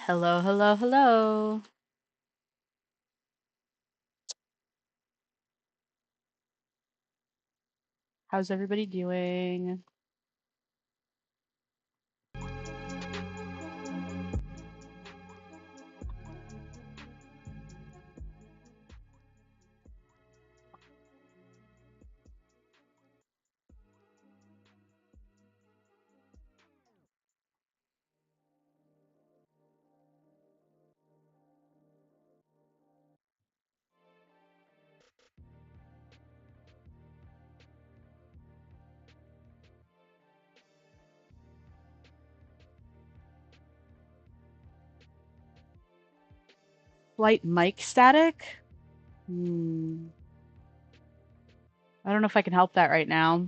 Hello, hello, hello. How's everybody doing? Slight mic static? Hmm. I don't know if I can help that right now.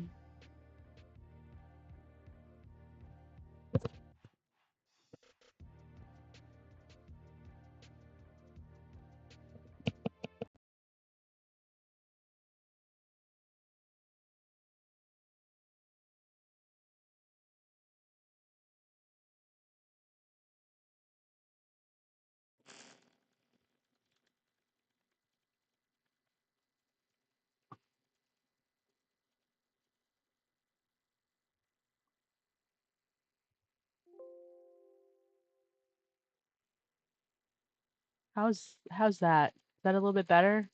How's that? Is that a little bit better?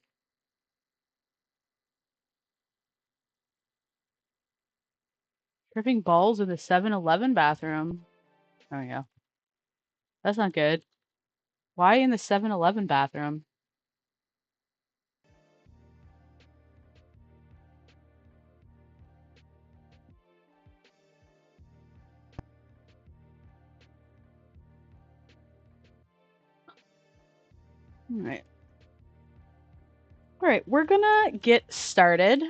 Tripping balls in the 7-Eleven bathroom. There we go. That's not good. Why in the 7-Eleven bathroom? All right. All right, we're gonna get started. I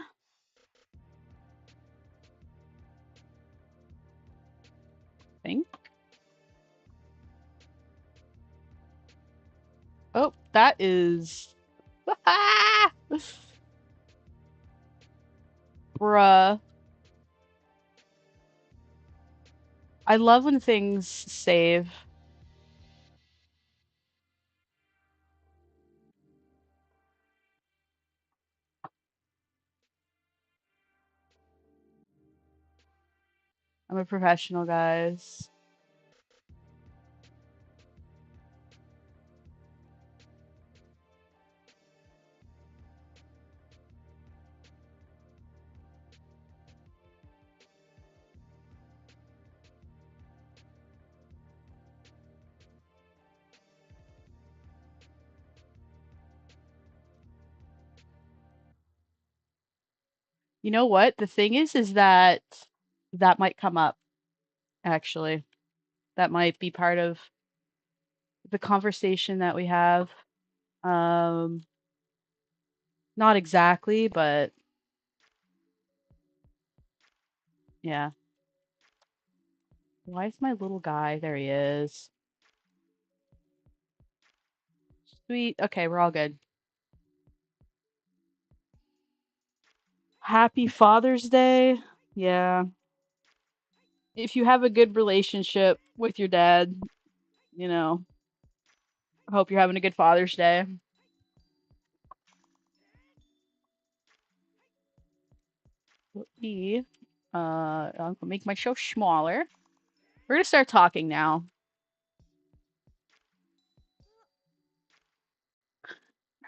think. Oh, that is. Bruh. I love when things save. I'm a professional, guys. You know what? The thing is that that might come up, actually. That might be part of the conversation that we have. Um, Not exactly, but yeah. Why is my little guy? There he is. Sweet. Okay, we're all good. Happy Father's Day. Yeah. If you have a good relationship with your dad, you know, I hope you're having a good Father's Day. E. I'm gonna make my show smaller. We're gonna start talking now.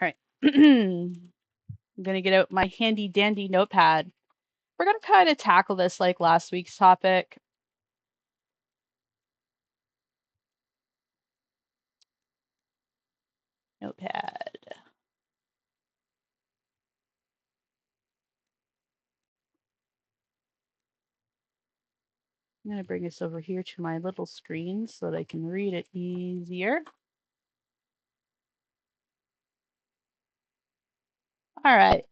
All right. I'm gonna get out my handy dandy notepad. We're gonna kind of tackle this like last week's topic. Notepad. I'm gonna bring this over here to my little screen so that I can read it easier. All right.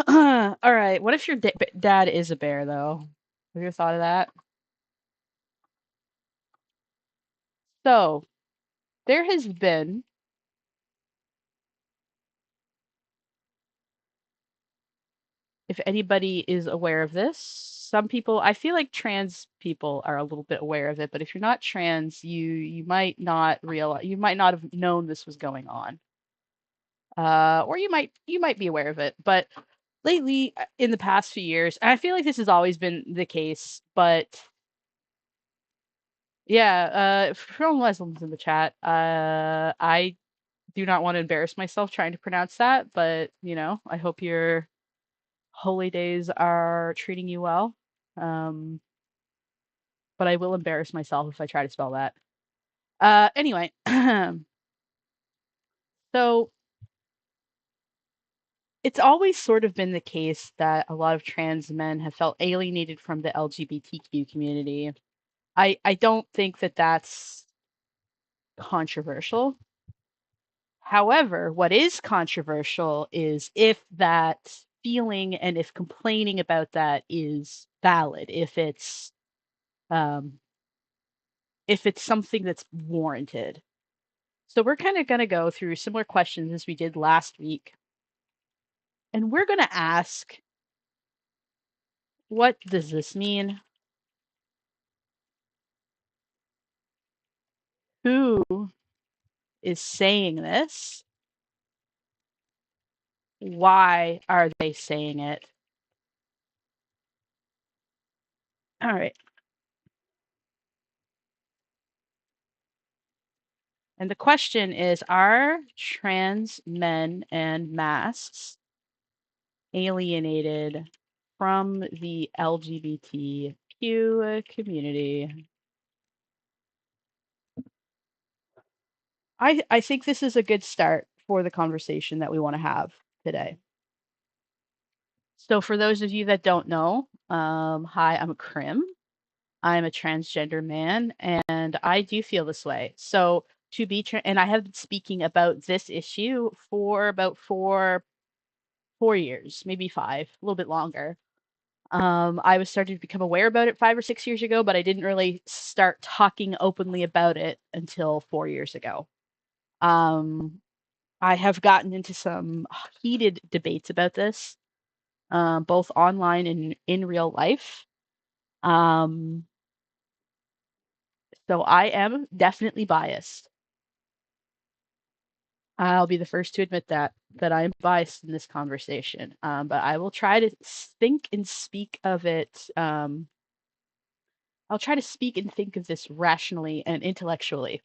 All right. What if your dad is a bear, though? Have you ever thought of that? So there has been if anybody is aware of this. Some people, I feel like trans people are a little bit aware of it, but if you're not trans, you might not realize, you might not have known this was going on. Or you might be aware of it, but lately in the past few years, and I feel like this has always been the case, but yeah, from Muslims in the chat, I do not want to embarrass myself trying to pronounce that, but I hope your holy days are treating you well. Um, but I will embarrass myself if I try to spell that. Anyway, so it's always sort of been the case that a lot of trans men have felt alienated from the LGBTQ community. I don't think that that's controversial. However, what is controversial is if that feeling and if complaining about that is valid, um, if it's something that's warranted. So we're kind of going to go through similar questions as we did last week, and we're going to ask, what does this mean? Who is saying this? Why are they saying it? All right. And the question is, are trans men and masks alienated from the LGBTQ community? I think this is a good start for the conversation that we want to have today. So for those of you that don't know, hi, I'm Krim. I'm a transgender man, and I do feel this way. So and I have been speaking about this issue for about four years, maybe five, a little bit longer. I was starting to become aware about it 5 or 6 years ago, but I didn't really start talking openly about it until 4 years ago. Um, I have gotten into some heated debates about this, both online and in real life. Um, so I am definitely biased. I'll be the first to admit that I am biased in this conversation. But I will try to think and speak of it. I'll try to speak and think of this rationally and intellectually,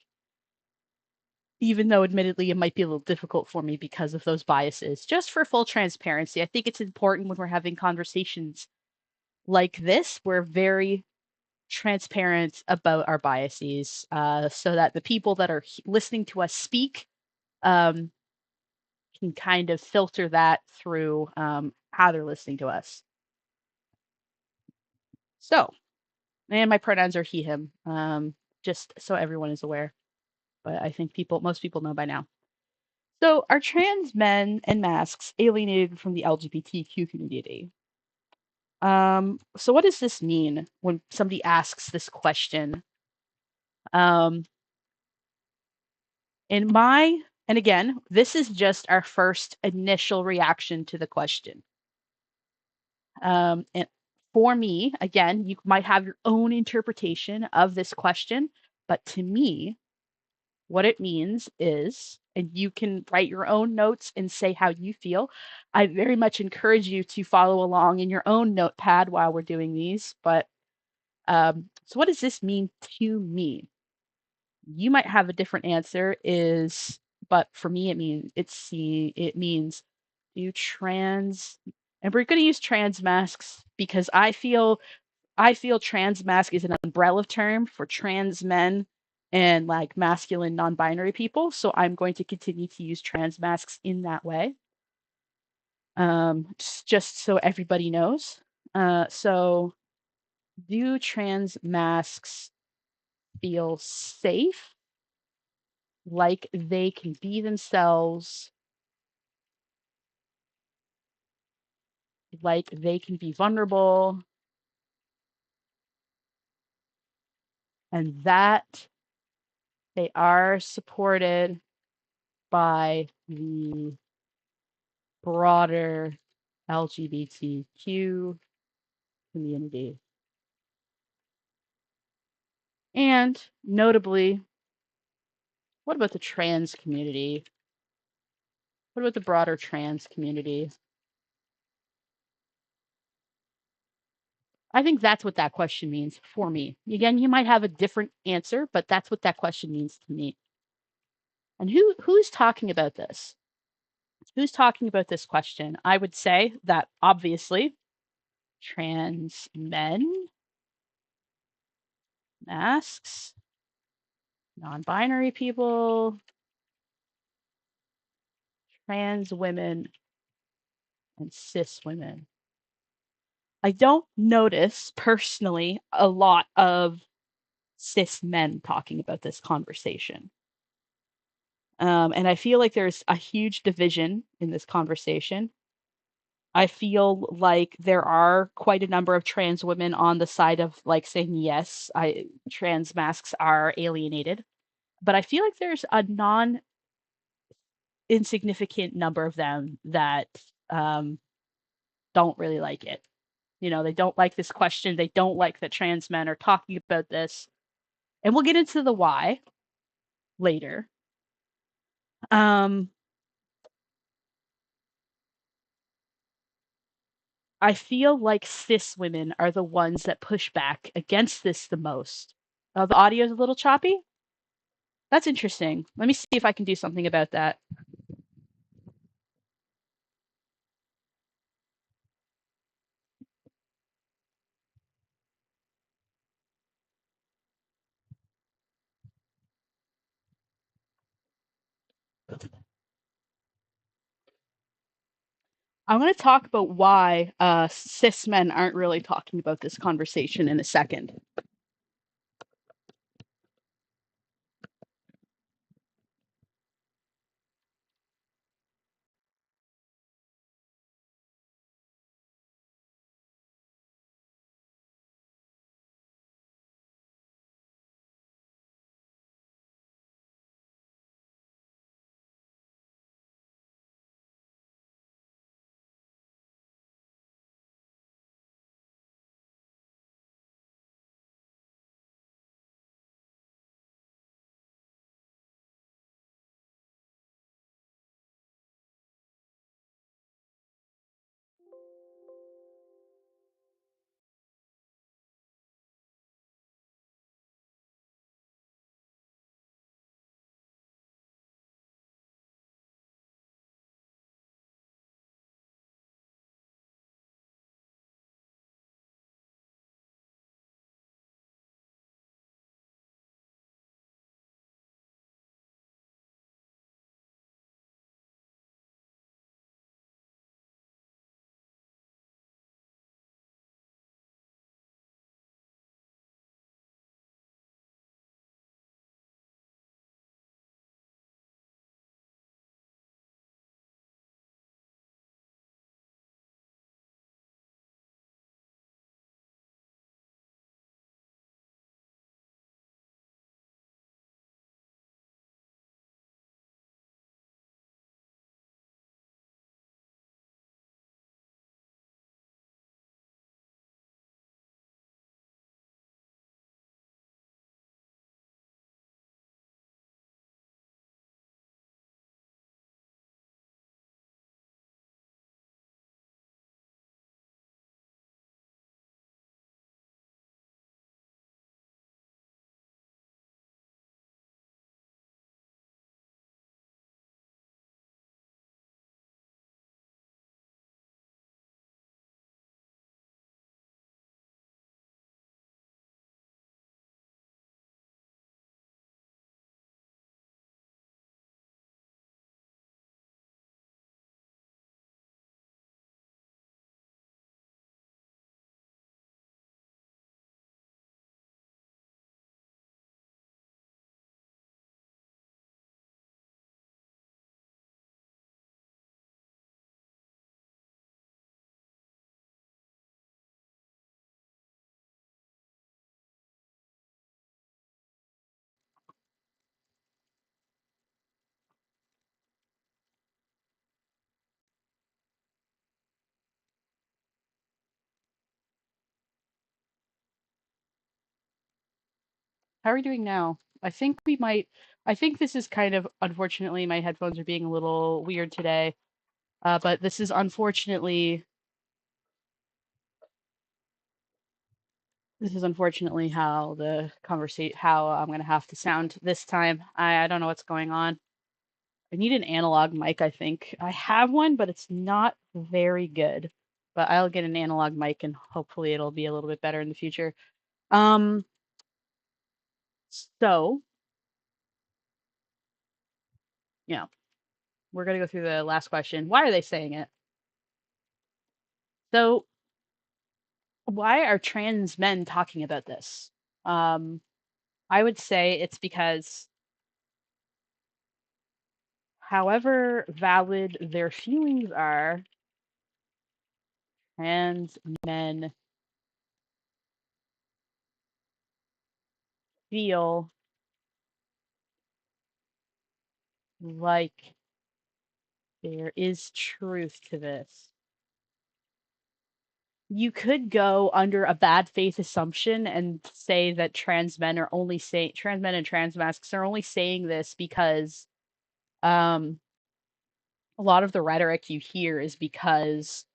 even though admittedly it might be a little difficult for me because of those biases. Just for full transparency, I think it's important when we're having conversations like this, we're very transparent about our biases, so that the people that are listening to us speak um, can kind of filter that through how they're listening to us. So, and my pronouns are he, him, just so everyone is aware. But I think most people know by now. So, are trans men and masks alienated from the LGBTQ community? So what does this mean when somebody asks this question? Um, in my, and again, this is just our first initial reaction to the question. And for me, again, you might have your own interpretation of this question, but to me, what it means is, and you can write your own notes and say how you feel. I very much encourage you to follow along in your own notepad while we're doing these. But so, what does this mean to me? You might have a different answer. But for me, it means do trans, and we're going to use trans masks because I feel trans mask is an umbrella term for trans men and like masculine non-binary people. So I'm going to continue to use trans masks in that way. Just so everybody knows. So do trans masks feel safe, like they can be themselves, like they can be vulnerable, and that they are supported by the broader LGBTQ community. And notably, what about the trans community? What about the broader trans community? I think that's what that question means for me. Again, you might have a different answer, but that's what that question means to me. And who's talking about this? Who's talking about this question? I would say that obviously trans men, masks, non-binary people, trans women, and cis women. I don't notice personally a lot of cis men talking about this conversation. And I feel like there's a huge division in this conversation. I feel like there are quite a number of trans women on the side of like saying, yes, trans masks are alienated. But I feel like there's a non insignificant number of them that um, don't really like it. You know, they don't like this question. They don't like that trans men are talking about this. And we'll get into the why later. Um, I feel like cis women are the ones that push back against this the most. The audio's a little choppy. That's interesting. Let me see if I can do something about that. I'm going to talk about why cis men aren't really talking about this conversation in a second. How are we doing now? I think this is kind of, unfortunately, my headphones are being a little weird today. But this is unfortunately how how I'm gonna have to sound this time. I don't know what's going on. I need an analog mic, I think. I have one, but it's not very good. But I'll get an analog mic and hopefully it'll be a little bit better in the future. Um, so, yeah, we're gonna go through the last question. Why are they saying it? So, why are trans men talking about this? Um, I would say it's because however valid their feelings are, trans men feel like there is truth to this. You could go under a bad faith assumption and say that trans men and trans masks are only saying this because um, a lot of the rhetoric you hear is because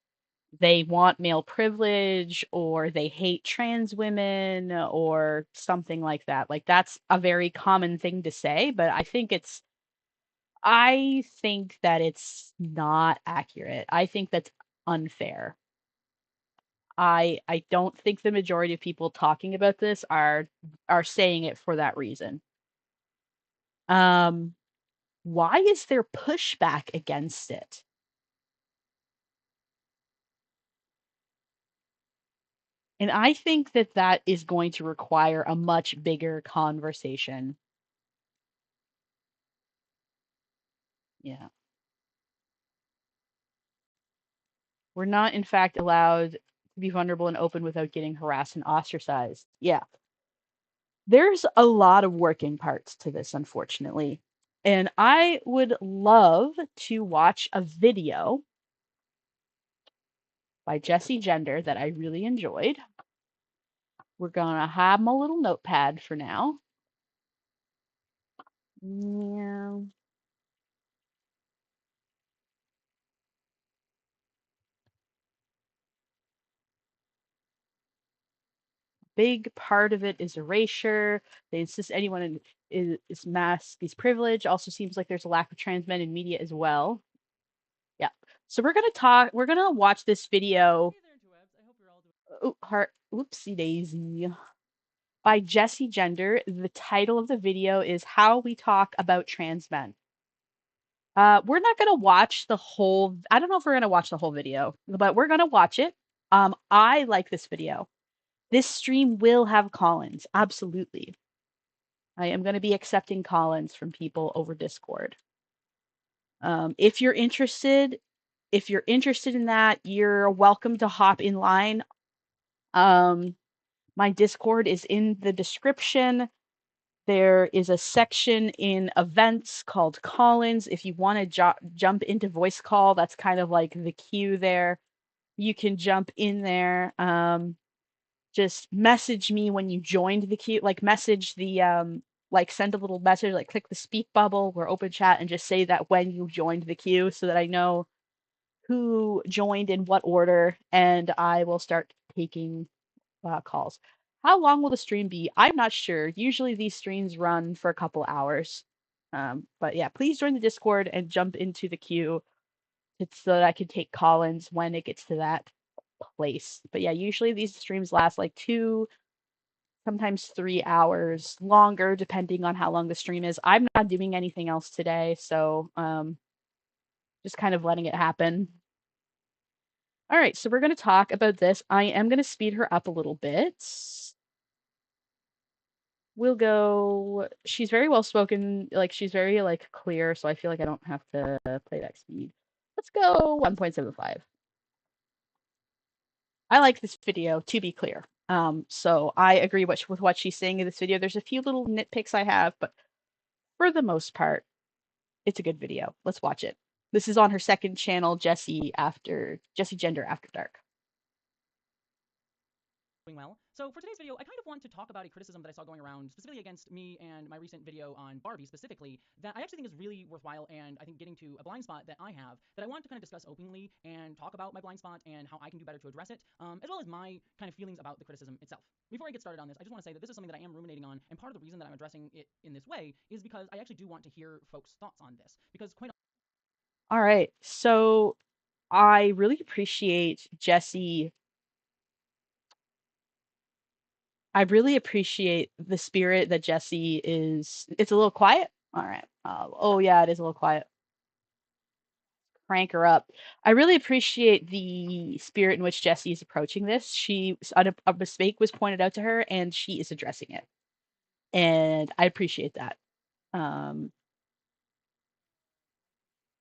they want male privilege or they hate trans women or something like that. Like that's a very common thing to say, but I think that it's not accurate. I think that's unfair. I don't think the majority of people talking about this are saying it for that reason. Um, why is there pushback against it? And I think that that is going to require a much bigger conversation. Yeah. We're not, in fact, allowed to be vulnerable and open without getting harassed and ostracized. Yeah. There's a lot of working parts to this, unfortunately. And I would love to watch a video by Jessie Gender that I really enjoyed. We're going to have my little notepad for now. Yeah. Big part of it is erasure. They insist anyone is masc is privilege. Also seems like there's a lack of trans men in media as well. Yeah. So we're gonna watch this video. Oh, oopsie daisy. By Jessie Gender. The title of the video is How We Talk About Trans Men. We're not gonna watch the whole. I don't know if we're gonna watch the whole video, but we're gonna watch it. I like this video. This stream will have Collins, absolutely. I am going to be accepting Collins from people over Discord. If you're interested, in that, you're welcome to hop in line. My Discord is in the description. There is a section in events called Collins. If you want to jump into voice call, that's kind of like the queue there. You can jump in there. Just message me when you joined the queue, like message the like send a little message, like click the speak bubble or open chat and just say that when you joined the queue so that I know who joined in what order and I will start taking calls. How long will the stream be? I'm not sure. Usually these streams run for a couple hours. But yeah, please join the Discord and jump into the queue so that I can take Collins when it gets to that place. But yeah, usually these streams last like 2, sometimes 3 hours longer, depending on how long the stream is. I'm not doing anything else today, so just kind of letting it happen. All right, so we're going to talk about this. I am going to speed her up a little bit. We'll go. She's very well spoken, like she's very like clear, so I feel like I don't have to play that speed. Let's go 1.75. I like this video, to be clear. So I agree with what she's saying in this video. There's a few little nitpicks I have, but for the most part, it's a good video. Let's watch it. This is on her second channel, Jessie Gender After Dark. Doing well. So for today's video, I kind of want to talk about a criticism that I saw going around, specifically against me and my recent video on Barbie specifically, that I actually think is really worthwhile, and I think getting to a blind spot that I have, that I want to kind of discuss openly and talk about my blind spot and how I can do better to address it, as well as my kind of feelings about the criticism itself. Before I get started on this, I just want to say that this is something that I am ruminating on, and part of the reason that I'm addressing it in this way is because I actually do want to hear folks' thoughts on this, because quite All right. So I really appreciate Jesse. I really appreciate the spirit that Jesse is. It's a little quiet. All right. Oh yeah, it is a little quiet. Crank her up. I really appreciate the spirit in which Jesse is approaching this. A mistake was pointed out to her, and she is addressing it, and I appreciate that. Um,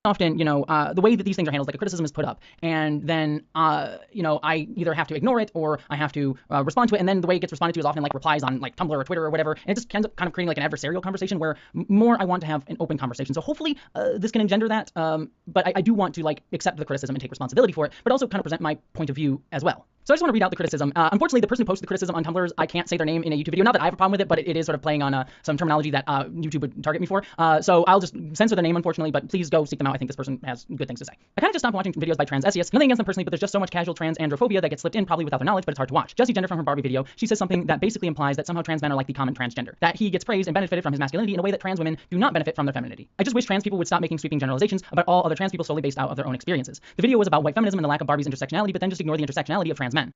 often, the way that these things are handled, like a criticism is put up, and then, I either have to ignore it or I have to respond to it, and then the way it gets responded to is often like replies on like Tumblr or Twitter or whatever, and it just ends up kind of creating like an adversarial conversation where more I want to have an open conversation. So hopefully this can engender that, but I do want to like accept the criticism and take responsibility for it, but also kind of present my point of view as well. So I just want to read out the criticism. Unfortunately, the person who posted the criticism on Tumblr, I can't say their name in a YouTube video. Not that I have a problem with it, but it is sort of playing on some terminology that YouTube would target me for. So I'll just censor their name, unfortunately, but please go seek them out. I think this person has good things to say. I kind of just stopped watching videos by trans essayists. Nothing against them personally, but there's just so much casual trans androphobia that gets slipped in, probably without their knowledge, but it's hard to watch. Jessie Gender from her Barbie video, she says something that basically implies that somehow trans men are like the common transgender, that he gets praised and benefited from his masculinity in a way that trans women do not benefit from their femininity. I just wish trans people would stop making sweeping generalizations about all other trans people solely based out of their own experiences. The video was about white feminism and the lack of Barbie's intersectionality, but then just ignore the intersectionality of trans men.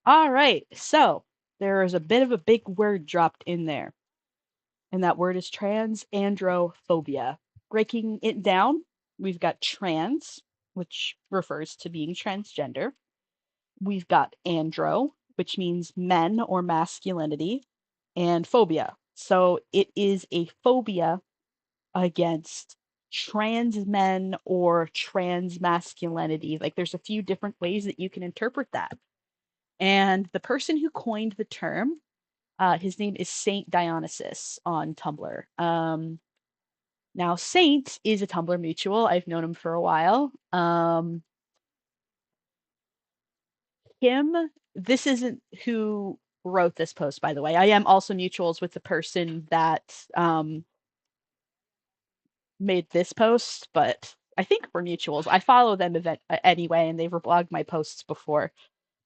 all right. So there is a bit of a big word dropped in there, and that word is transandrophobia. Breaking it down, we've got trans, which refers to being transgender. We've got andro, which means men or masculinity, and phobia. So it is a phobia against trans men or trans masculinity. Like there's a few different ways that you can interpret that. And the person who coined the term, his name is Saint Dionysus on Tumblr. Now, Saint is a Tumblr mutual. I've known him for a while. Him, this isn't who wrote this post, by the way. I am also mutuals with the person that made this post, but I think we're mutuals. I follow them anyway, and they've reblogged my posts before.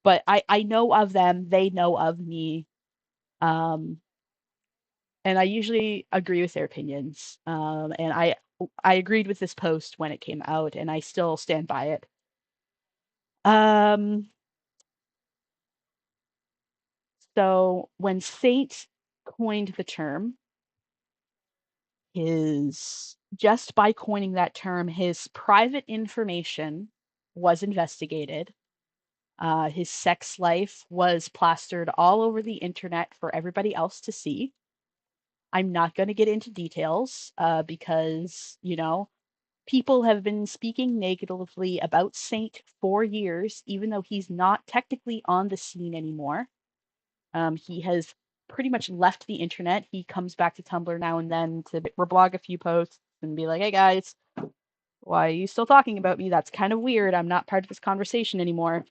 But I know of them, they know of me, um, and I usually agree with their opinions. And I agreed with this post when it came out, and I still stand by it. Um, so when Saint coined the term, his just by coining that term, his private information was investigated. His sex life was plastered all over the internet for everybody else to see. I'm not going to get into details because, people have been speaking negatively about Saint for years, even though he's not technically on the scene anymore. He has pretty much left the internet. He comes back to Tumblr now and then to reblog a few posts and be like, hey guys, why are you still talking about me? That's kind of weird. I'm not part of this conversation anymore.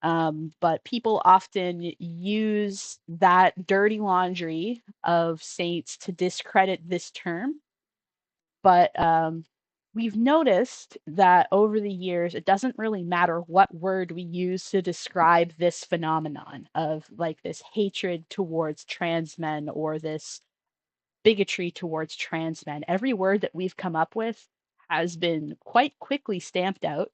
But people often use that dirty laundry of saints to discredit this term. But we've noticed that over the years, it doesn't really matter what word we use to describe this phenomenon of like this hatred towards trans men or this bigotry towards trans men. Every word that we've come up with has been quite quickly stamped out.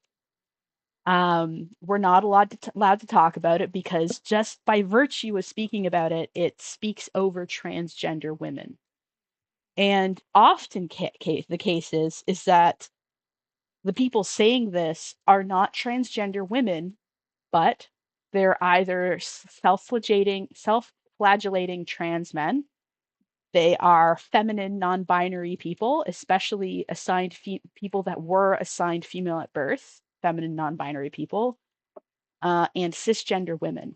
We're not allowed to talk about it because just by virtue of speaking about it, it speaks over transgender women. And often the case is that the people saying this are not transgender women, but they're either self-flagellating trans men. They are feminine non-binary people, especially people that were assigned female at birth, feminine non-binary people, and cisgender women.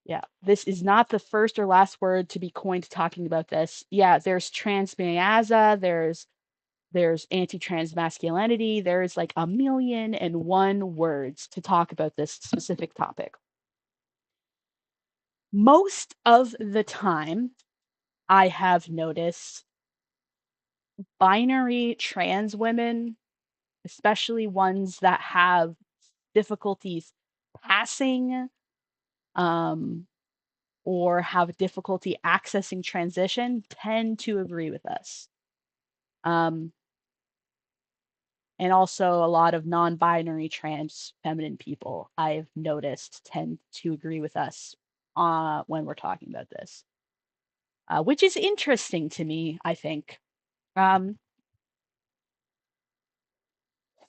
Yeah, this is not the first or last word to be coined talking about this. Yeah, there's transmiasa, there's There's anti-trans masculinity. There's like a million and one words to talk about this specific topic. Most of the time, I have noticed binary trans women, especially ones that have difficulties passing um, or have difficulty accessing transition, tend to agree with us. Um, and also, a lot of non binary trans feminine people I've noticed tend to agree with us when we're talking about this, which is interesting to me, I think. Um,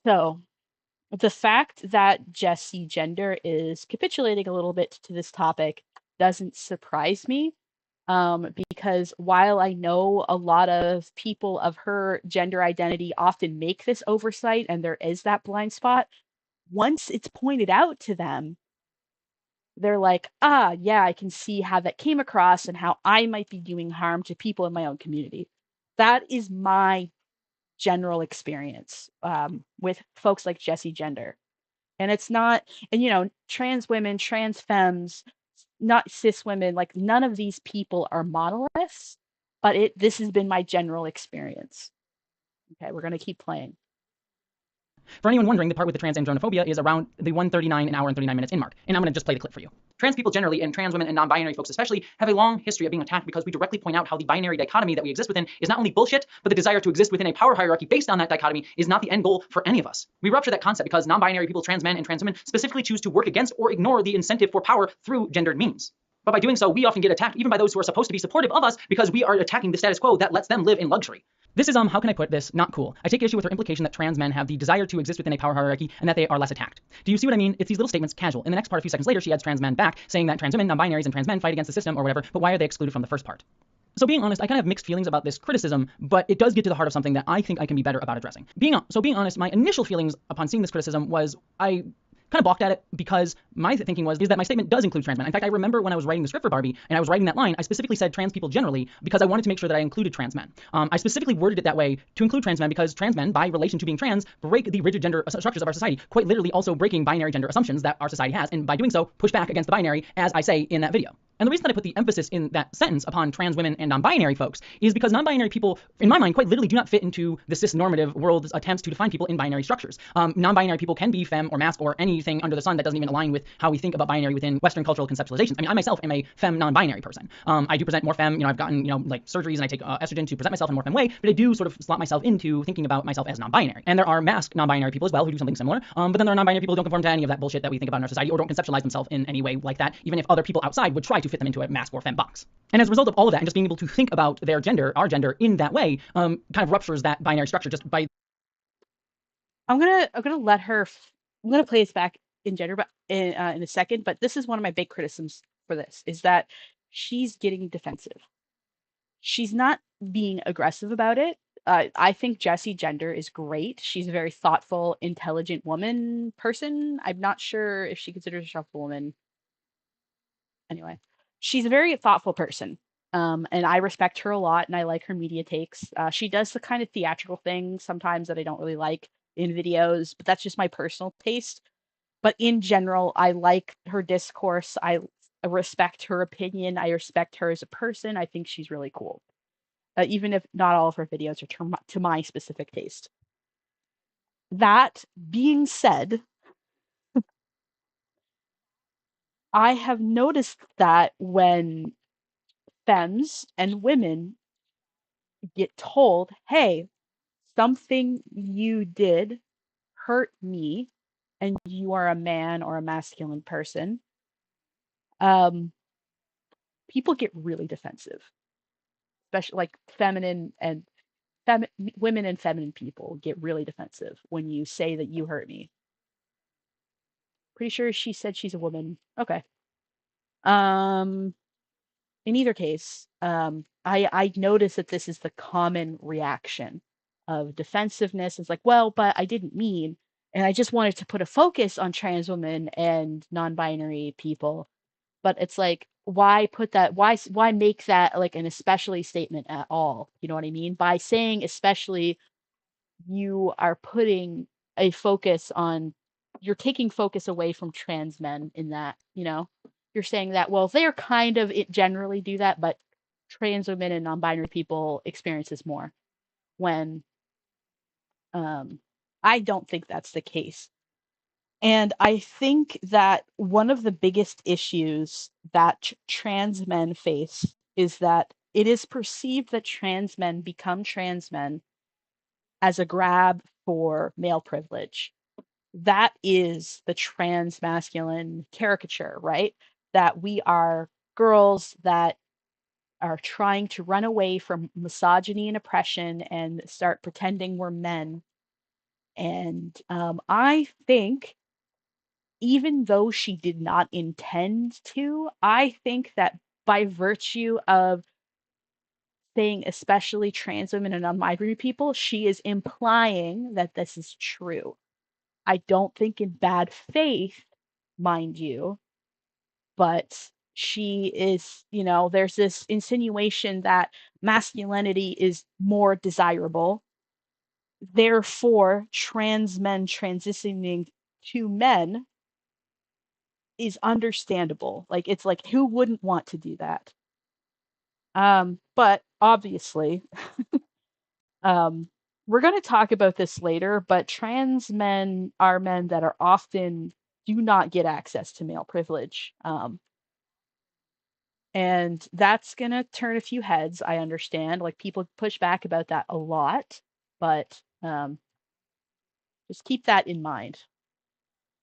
so, the fact that Jesse Gender is capitulating a little bit to this topic doesn't surprise me, because while I know a lot of people of her gender identity often make this oversight and there is that blind spot, once it's pointed out to them, they're like, ah, yeah, I can see how that came across and how I might be doing harm to people in my own community. That is my general experience with folks like Jesse Gender. And it's not, and trans women, trans femmes, not cis women, like none of these people are monoliths, but this has been my general experience. Okay, we're gonna keep playing. For anyone wondering, the part with the trans andronophobia is around the 1:39 an hour and 39 minutes in mark. And I'm going to just play the clip for you. Trans people generally, and trans women and non-binary folks especially, have a long history of being attacked because we directly point out how the binary dichotomy that we exist within is not only bullshit, but the desire to exist within a power hierarchy based on that dichotomy is not the end goal for any of us. We rupture that concept because non-binary people, trans men and trans women, specifically choose to work against or ignore the incentive for power through gendered means. But by doing so, we often get attacked even by those who are supposed to be supportive of us because we are attacking the status quo that lets them live in luxury. This is, how can I put this, not cool. I take issue with her implication that trans men have the desire to exist within a power hierarchy and that they are less attacked. Do you see what I mean? It's these little statements, casual. In the next part, a few seconds later, she adds trans men back, saying that trans women, non-binaries, and trans men fight against the system or whatever, but why are they excluded from the first part? So being honest, I kind of have mixed feelings about this criticism, but it does get to the heart of something that I think I can be better about addressing. Being honest, my initial feelings upon seeing this criticism was I kind of balked at it because my thinking is that my statement does include trans men. In fact, I remember when I was writing the script for Barbie and I was writing that line, I specifically said trans people generally because I wanted to make sure that I included trans men. I specifically worded it that way to include trans men because trans men, by relation to being trans, break the rigid gender structures of our society, quite literally also breaking binary gender assumptions that our society has, and by doing so, push back against the binary, as I say in that video. And the reason that I put the emphasis in that sentence upon trans women and non-binary folks is because non-binary people, in my mind, quite literally do not fit into the cis-normative world's attempts to define people in binary structures. Non-binary people can be femme or masc or anything under the sun that doesn't even align with how we think about binary within Western cultural conceptualizations. I mean, I myself am a femme non-binary person. I do present more femme, I've gotten, like surgeries and I take estrogen to present myself in a more femme way, but I do sort of slot myself into thinking about myself as non-binary. And there are masc non-binary people as well who do something similar, but then there are non-binary people who don't conform to any of that bullshit that we think about in our society or don't conceptualize themselves in any way like that, even if other people outside would try to fit them into a masc or femme box. And as a result of all of that and just being able to think about their gender, our gender, in that way, kind of ruptures that binary structure just by. I'm gonna let her. I'm gonna play this back in gender, but in a second. But this is one of my big criticisms for this is that she's getting defensive. She's not being aggressive about it. I think Jessie Gender is great. She's a very thoughtful, intelligent woman person. I'm not sure if she considers herself a woman. Anyway, she's a very thoughtful person. And I respect her a lot and I like her media takes. She does the kind of theatrical thing sometimes that I don't really like in videos, but that's just my personal taste. But in general, I like her discourse. I respect her opinion. I respect her as a person. I think she's really cool, even if not all of her videos are to my specific taste. That being said, I have noticed that when femmes and women get told, hey, something you did hurt me, and you are a man or a masculine person, um, people get really defensive, especially like feminine and women and feminine people get really defensive when you say that you hurt me. Pretty sure she said she's a woman. Okay. Um, in either case, I notice that this is the common reaction of defensiveness. It's like, well, but I didn't mean, and I just wanted to put a focus on trans women and non-binary people. But it's like, why put that? Why make that like an especially statement at all? You know what I mean? By saying especially, you are putting a focus on, you're taking focus away from trans men in that, you're saying that, well, they're kind of it generally do that, but trans women and non-binary people experience this more when um, I don't think that's the case. And I think that one of the biggest issues that trans men face is that it is perceived that trans men become trans men as a grab for male privilege. That is the trans masculine caricature, right? That we are girls that are trying to run away from misogyny and oppression and start pretending we're men. And I think, even though she did not intend to, I think that by virtue of saying especially trans women and non-binary people, she is implying that this is true. I don't think in bad faith, mind you, but she is, there's this insinuation that masculinity is more desirable. Therefore, trans men transitioning to men is understandable. Like, it's like, who wouldn't want to do that? But obviously, um, we're going to talk about this later, but trans men are men that are often do not get access to male privilege. And that's going to turn a few heads, I understand. Like, people push back about that a lot, but just keep that in mind.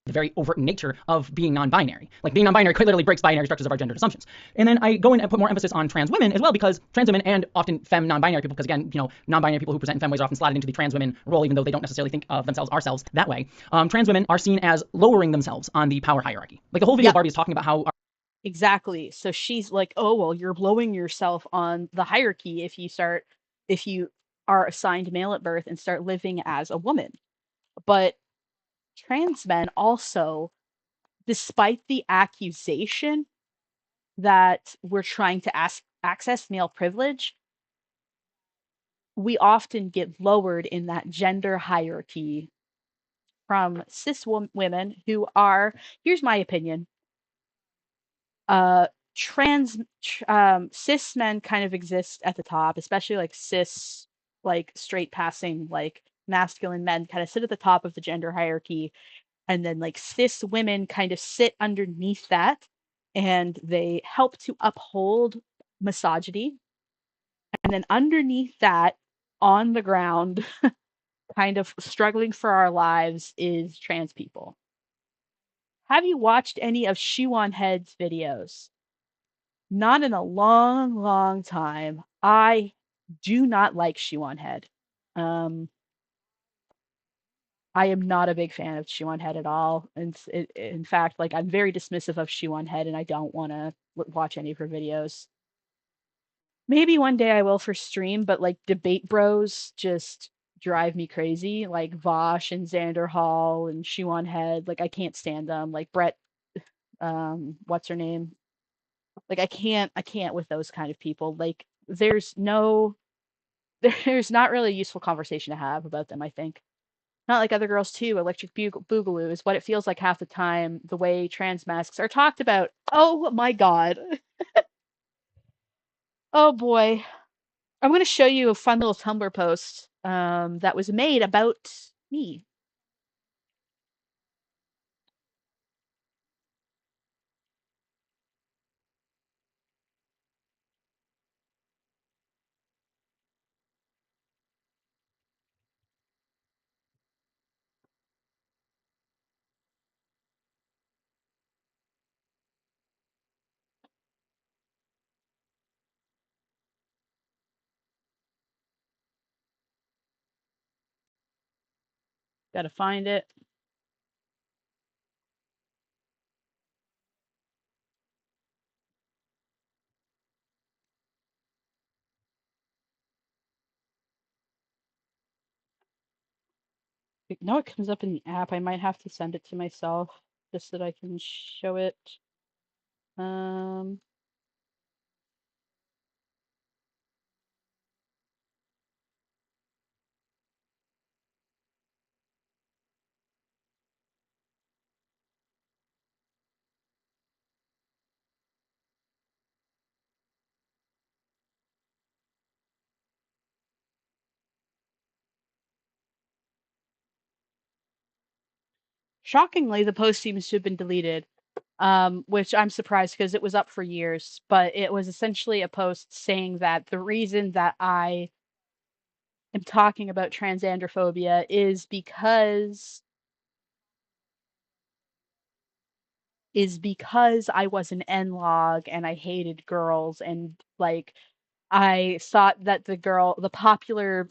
The very overt nature of being non-binary. Like being non-binary quite literally breaks binary structures of our gender assumptions. And then I go in and put more emphasis on trans women as well, because trans women and often femme non-binary people, because again, non-binary people who present in femme ways are often slotted into the trans women role, even though they don't necessarily think of themselves ourselves that way. Trans women are seen as lowering themselves on the power hierarchy. Like the whole video Yep, Barbie is talking about how exactly. So she's like, oh, well, you're blowing yourself on the hierarchy if you are assigned male at birth and start living as a woman. But trans men also, despite the accusation that we're trying to access male privilege, we often get lowered in that gender hierarchy from cis women who are, here's my opinion, uh, cis men kind of exist at the top, especially like cis, like straight passing, like masculine men kind of sit at the top of the gender hierarchy, and then like cis women kind of sit underneath that, and they help to uphold misogyny. And then underneath that, on the ground, kind of struggling for our lives, is trans people. Have you watched any of Shoe on Head's videos? Not in a long, long time. I do not like Shoe on Head. Um, I am not a big fan of Shoe on Head at all. And in fact, like, I'm very dismissive of Shoe on Head, and I don't want to watch any of her videos. Maybe one day I will for stream, but like debate bros just drive me crazy. Like Vosh and Xander Hall and Shoe on Head. Like, I can't stand them. Like Brett, what's her name? Like, I can't with those kind of people. Like, there's not really a useful conversation to have about them, I think. Not like other girls too. Electric Boogaloo is what it feels like half the time, the way trans masks are talked about. Oh my god. Oh boy. I'm going to show you a fun little Tumblr post that was made about me. Got to find it. No, it comes up in the app. I might have to send it to myself just so that I can show it. Um, Shockingly, the post seems to have been deleted, which I'm surprised because it was up for years. But it was essentially a post saying that the reason that I am talking about transgender phobia is because I was an N-log and I hated girls and like I thought that the popular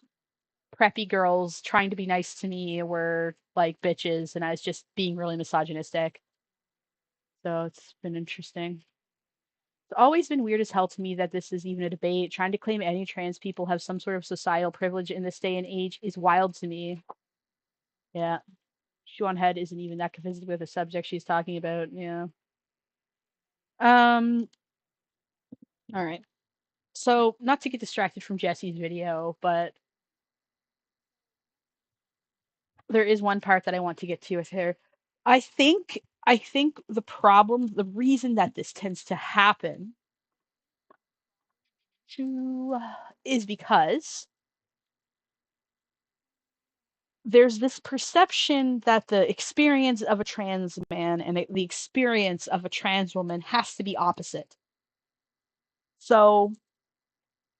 preppy girls trying to be nice to me were like bitches and I was just being really misogynistic. So it's been interesting. It's always been weird as hell to me that this is even a debate. Trying to claim any trans people have some sort of societal privilege in this day and age is wild to me. Yeah. Sean Head isn't even that convinced with the subject she's talking about. Yeah. Um, all right. So, not to get distracted from Jesse's video, but there is one part that I want to get to with her. I think the reason that this tends to happen to is because there's this perception that the experience of a trans man and the experience of a trans woman has to be opposite. So,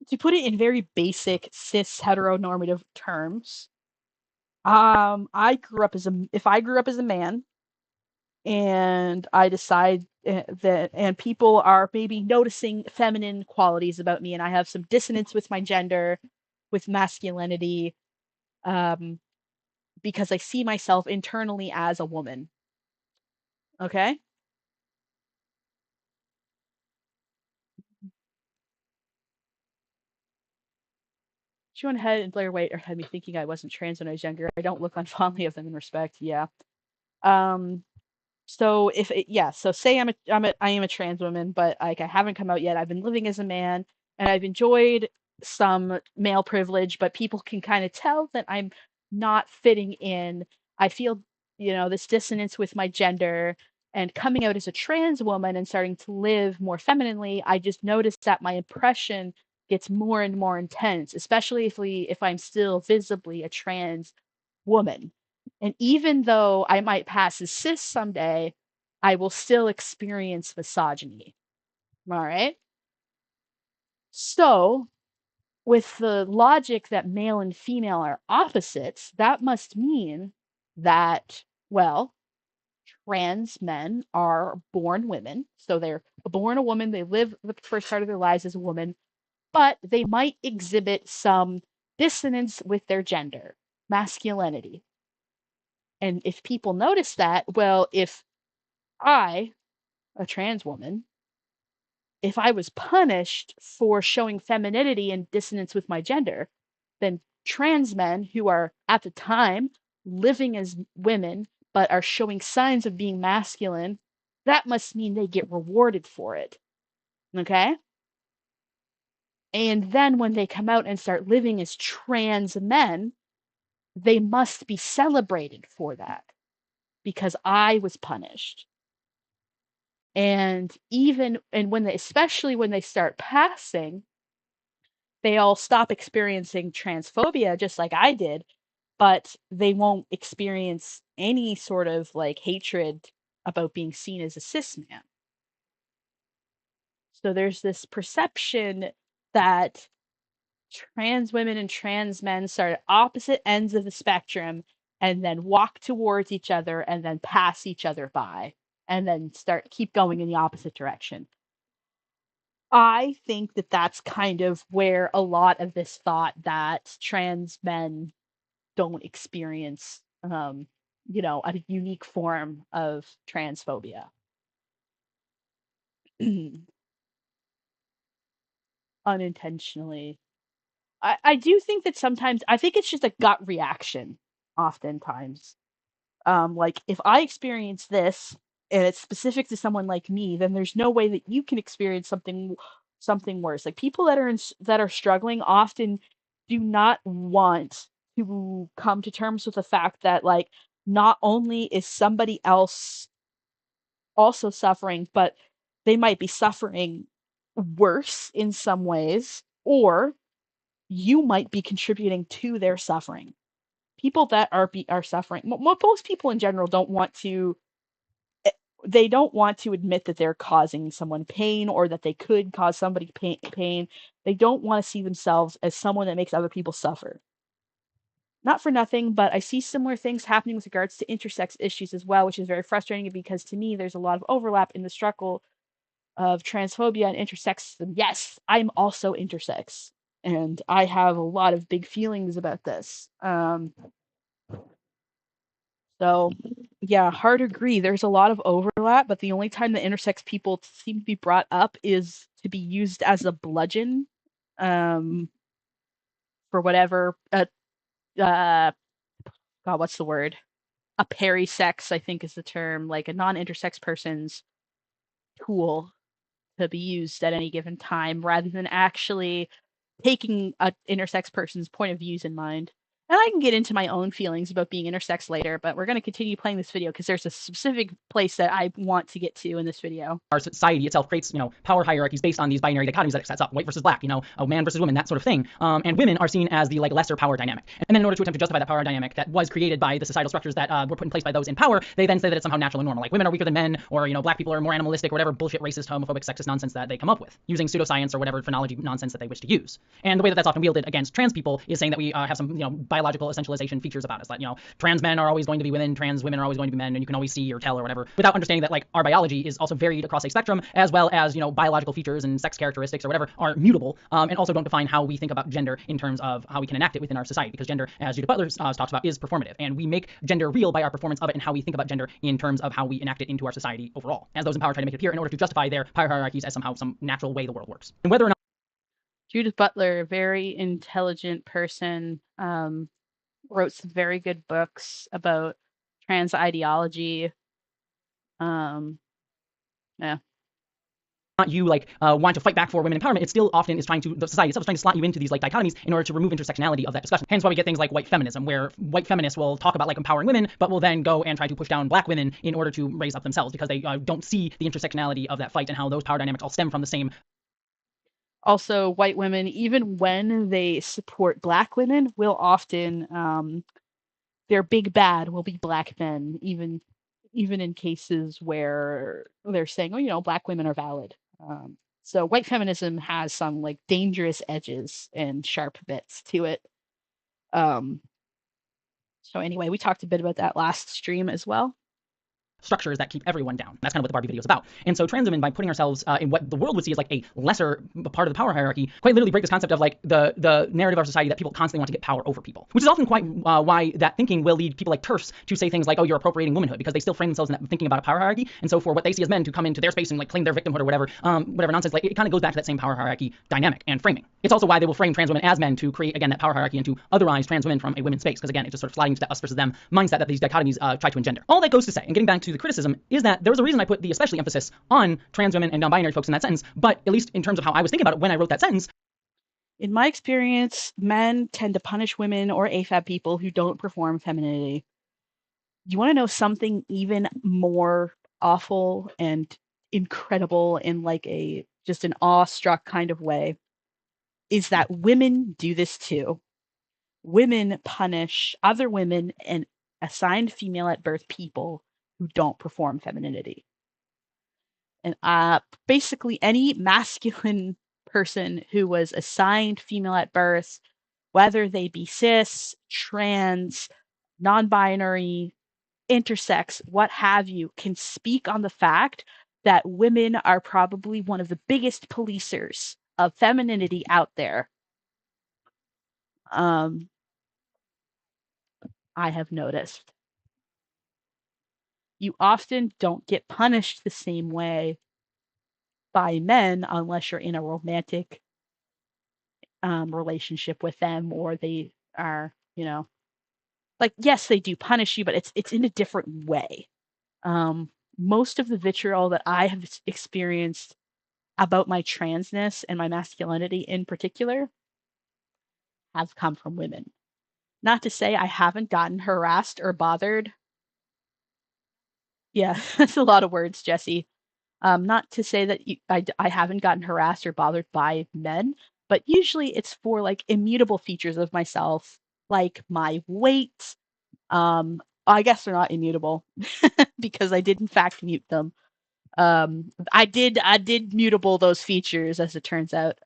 to put it in very basic cis heteronormative terms, I grew up as a if I grew up as a man and I decide that and people are maybe noticing feminine qualities about me and I have some dissonance with my gender, with masculinity, um, because I see myself internally as a woman. Okay? She went ahead and Blair White had me thinking I wasn't trans when I was younger. I don't look unfondly of them in respect. Yeah. Um, So if it, yeah, so say I am a trans woman, but like I haven't come out yet. I've been living as a man and I've enjoyed some male privilege, but people can kind of tell that I'm not fitting in. I feel, this dissonance with my gender and coming out as a trans woman and starting to live more femininely, I just noticed that my impression gets more and more intense, especially if I'm still visibly a trans woman. And even though I might pass as cis someday, I will still experience misogyny. All right. So, with the logic that male and female are opposites, that must mean that, well, trans men are born women. So they're born a woman, they live the first part of their lives as a woman, but they might exhibit some dissonance with their gender, masculinity. And if people notice that, well, if I, a trans woman, if I was punished for showing femininity and dissonance with my gender, then trans men who are at the time living as women but are showing signs of being masculine, that must mean they get rewarded for it. Okay? And then when they come out and start living as trans men, they must be celebrated for that because I was punished. And when they especially when they start passing, they all stop experiencing transphobia just like I did, but they won't experience any sort of like hatred about being seen as a cis man. So there's this perception that trans women and trans men start at opposite ends of the spectrum and then walk towards each other and then pass each other by and then keep going in the opposite direction. I think that that's kind of where a lot of this thought that trans men don't experience, a unique form of transphobia. Unintentionally. I do think that sometimes, I think it's just a gut reaction, oftentimes. Like if I experience this and it's specific to someone like me, then there's no way that you can experience something worse. Like people that are struggling often do not want to come to terms with the fact that like not only is somebody else also suffering, but they might be suffering worse in some ways, or you might be contributing to their suffering. people that are suffering. Most people in general don't want to. They don't want to admit that they're causing someone pain or that they could cause somebody pain. They don't want to see themselves as someone that makes other people suffer. Not for nothing, but I see similar things happening with regards to intersex issues as well, which is very frustrating because to me, there's a lot of overlap in the struggle of transphobia and intersexism. Yes, I'm also intersex, and I have a lot of big feelings about this. So, yeah, hard to agree. There's a lot of overlap, but the only time the intersex people seem to be brought up is to be used as a bludgeon, um, for whatever. Uh, God, what's the word? A perisex, I think, is the term, like a non-intersex person's tool to be used at any given time, rather than actually taking a intersex person's point of views in mind. And I can get into my own feelings about being intersex later, but we're going to continue playing this video because there's a specific place that I want to get to in this video. Our society itself creates, power hierarchies based on these binary dichotomies that it sets up, white versus black, a man versus woman, that sort of thing. And women are seen as the like lesser power dynamic. And then in order to attempt to justify that power dynamic that was created by the societal structures that were put in place by those in power, they then say that it's somehow natural and normal. Like women are weaker than men, or black people are more animalistic, or whatever bullshit, racist, homophobic, sexist nonsense that they come up with, using pseudoscience or whatever phonology nonsense that they wish to use. And the way that that's often wielded against trans people is saying that we have some biological essentialization features about us, that trans men are always going to be women, trans women are always going to be men, and you can always see or tell or whatever, without understanding that like our biology is also varied across a spectrum, as well as biological features and sex characteristics or whatever are mutable, and also don't define how we think about gender in terms of how we can enact it within our society, because gender, as Judith Butler talks about, is performative, and we make gender real by our performance of it and how we think about gender in terms of how we enact it into our society overall, as those in power try to make it appear in order to justify their power hierarchies as somehow some natural way the world works. And whether or not Judith Butler, very intelligent person, wrote some very good books about trans ideology. Yeah. you want to fight back for women empowerment, it still often is the society itself is trying to slot you into these like dichotomies in order to remove intersectionality of that discussion. Hence why we get things like white feminism, where white feminists will talk about like empowering women, but will then go and try to push down black women in order to raise up themselves, because they don't see the intersectionality of that fight and how those power dynamics all stem from the same. Also, white women, even when they support black women, will often their big bad will be black men, even in cases where they're saying, oh, black women are valid. So white feminism has some like dangerous edges and sharp bits to it. Um, so anyway, we talked a bit about that last stream as well. Structures that keep everyone down. That's kind of what the Barbie video is about. And so trans women, by putting ourselves in what the world would see as like a lesser part of the power hierarchy, quite literally break this concept of like the narrative of our society that people constantly want to get power over people, which is often quite why that thinking will lead people like TERFs to say things like, oh, you're appropriating womanhood, because they still frame themselves in that thinking about a power hierarchy. And so for what they see as men to come into their space and like claim their victimhood or whatever nonsense, like it kind of goes back to that same power hierarchy dynamic and framing. It's also why they will frame trans women as men to create, again, that power hierarchy and to otherize trans women from a women's space, because again, it's just sort of sliding into that us versus them mindset that these dichotomies try to engender. All that goes to say, and getting back to the criticism, is that there was a reason I put the especially emphasis on trans women and non-binary folks in that sentence, but at least in terms of how I was thinking about it when I wrote that sentence. In my experience, men tend to punish women or AFAB people who don't perform femininity. You want to know something even more awful and incredible in like a just an awestruck kind of way? Is that women do this too. Women punish other women and assigned female at birth people who don't perform femininity. And basically any masculine person who was assigned female at birth, whether they be cis, trans, non-binary, intersex, what have you, can speak on the fact that women are probably one of the biggest policers of femininity out there. Um, I have noticed. You often don't get punished the same way by men unless you're in a romantic relationship with them, or they are, like, yes, they do punish you, but it's in a different way. Most of the vitriol that I have experienced about my transness and my masculinity in particular has come from women. Not to say I haven't gotten harassed or bothered. Yeah, that's a lot of words, Jesse. Not to say that I haven't gotten harassed or bothered by men, but usually it's for like immutable features of myself, like my weight. I guess they're not immutable because I did in fact mute them. I did mutable those features as it turns out.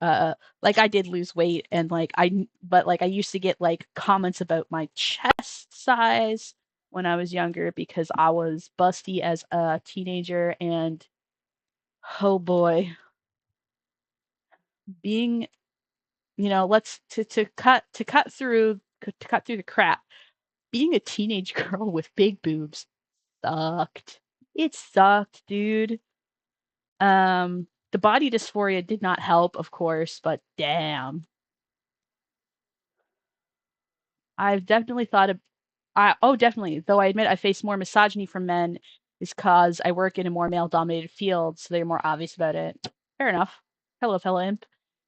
Like I did lose weight and but like I used to get like comments about my chest size when I was younger because I was busty as a teenager and oh boy, being let's to cut through the crap. Being a teenage girl with big boobs sucked. It sucked, dude. The body dysphoria did not help, of course, but damn. I've definitely thought of oh, definitely. Though I admit I face more misogyny from men is cause I work in a more male-dominated field, so they're more obvious about it. Fair enough. Hello, fellow imp.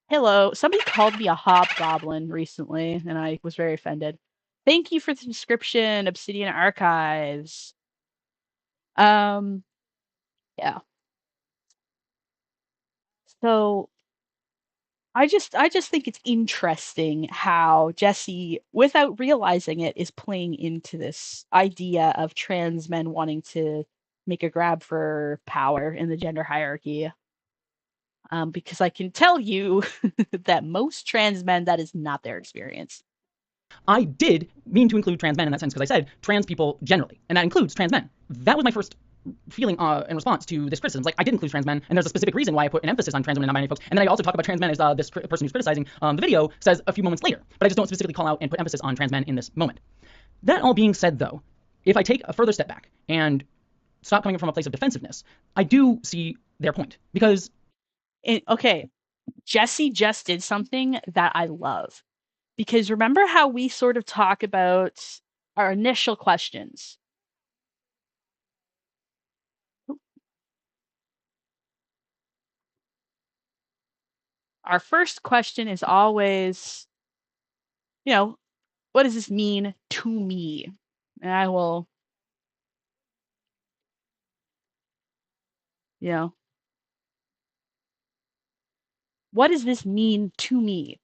Hello. Somebody called me a hobgoblin recently, and I was very offended. Thank you for the description, Obsidian Archives. Um, yeah. So I just think it's interesting how Jesse, without realizing it, is playing into this idea of trans men wanting to make a grab for power in the gender hierarchy. Because I can tell you that most trans men, that is not their experience. I did mean to include trans men in that sense because I said trans people generally, and that includes trans men. That was my first feeling in response to this criticism. Like, I did include trans men, and there's a specific reason why I put an emphasis on trans women and non-binary folks. And then I also talk about trans men as this person who's criticizing the video says a few moments later. But I just don't specifically call out and put emphasis on trans men in this moment. That all being said, though, if I take a further step back and stop coming from a place of defensiveness, I do see their point because Okay, Jesse just did something that I love. Because remember how we sort of talk about our initial questions? Our first question is always, you know, what does this mean to me? And I will, you know, what does this mean to me?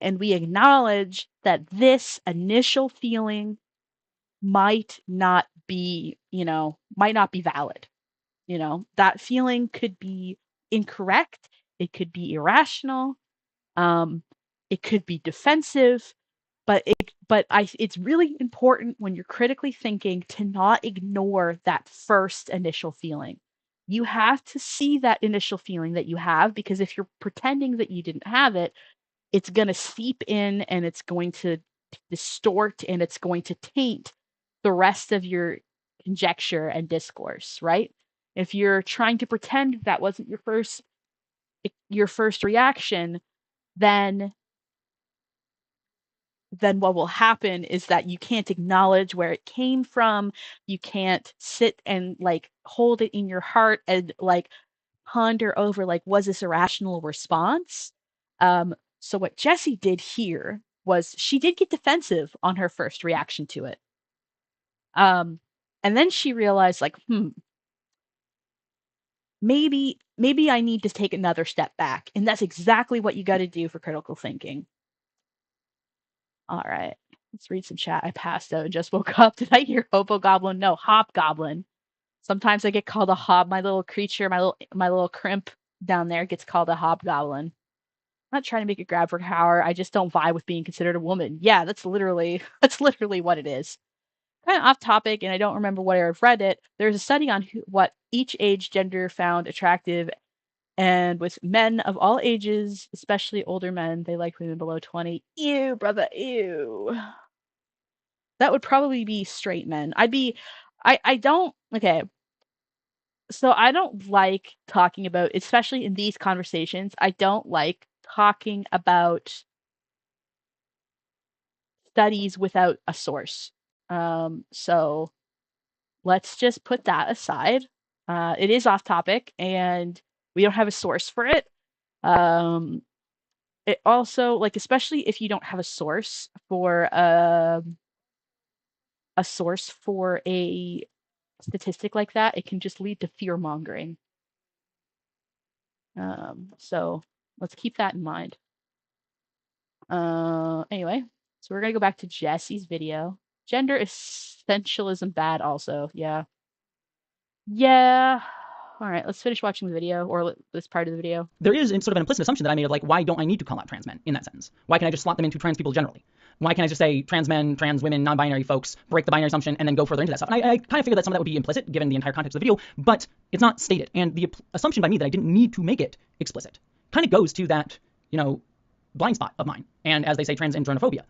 And we acknowledge that this initial feeling might not be valid. That feeling could be incorrect, it could be irrational, um, it could be defensive, it's really important when you're critically thinking to not ignore that first initial feeling. You have to see that initial feeling that you have because if you're pretending that you didn't have it, it's going to seep in and it's going to distort and it's going to taint the rest of your conjecture and discourse, right? If you're trying to pretend that wasn't your first reaction, then what will happen is that you can't acknowledge where it came from. You can't sit and like hold it in your heart and like ponder over like was this a rational response? So what Jessie did here was she did get defensive on her first reaction to it. Um, and then she realized like, maybe I need to take another step back. And that's exactly what you got to do for critical thinking. All right. Let's read some chat. I passed out and just woke up. Did I hear hobo goblin? No, hobgoblin. Sometimes I get called a hob. My little creature, my little crimp down there gets called a hobgoblin. I'm not trying to make a grab for power. I just don't vibe with being considered a woman. Yeah, that's literally that's literally what it is. Kind of off topic, and I don't remember where I've read it. There's a study on what each age gender found attractive, and with men of all ages, especially older men, they like women below 20. Ew, brother, ew. That would probably be straight men. I don't, okay. So I don't like talking about, especially in these conversations, I don't like talking about studies without a source. So let's just put that aside. It is off topic and we don't have a source for it. Um, it also, like, especially if you don't have a source for a statistic like that, it can just lead to fear mongering. So let's keep that in mind. Anyway, so we're gonna go back to Jesse's video. Gender essentialism bad also. Yeah. Yeah. All right, let's finish watching the video or this part of the video. There is sort of an implicit assumption that I made of like, why don't I need to call out trans men in that sentence? Why can't I just slot them into trans people generally? Why can't I just say trans men, trans women, non-binary folks, break the binary assumption, and then go further into that stuff? And I kind of figured that some of that would be implicit given the entire context of the video, but it's not stated. And the assumption by me that I didn't need to make it explicit kind of goes to that, blind spot of mine. And as they say, transandronophobia,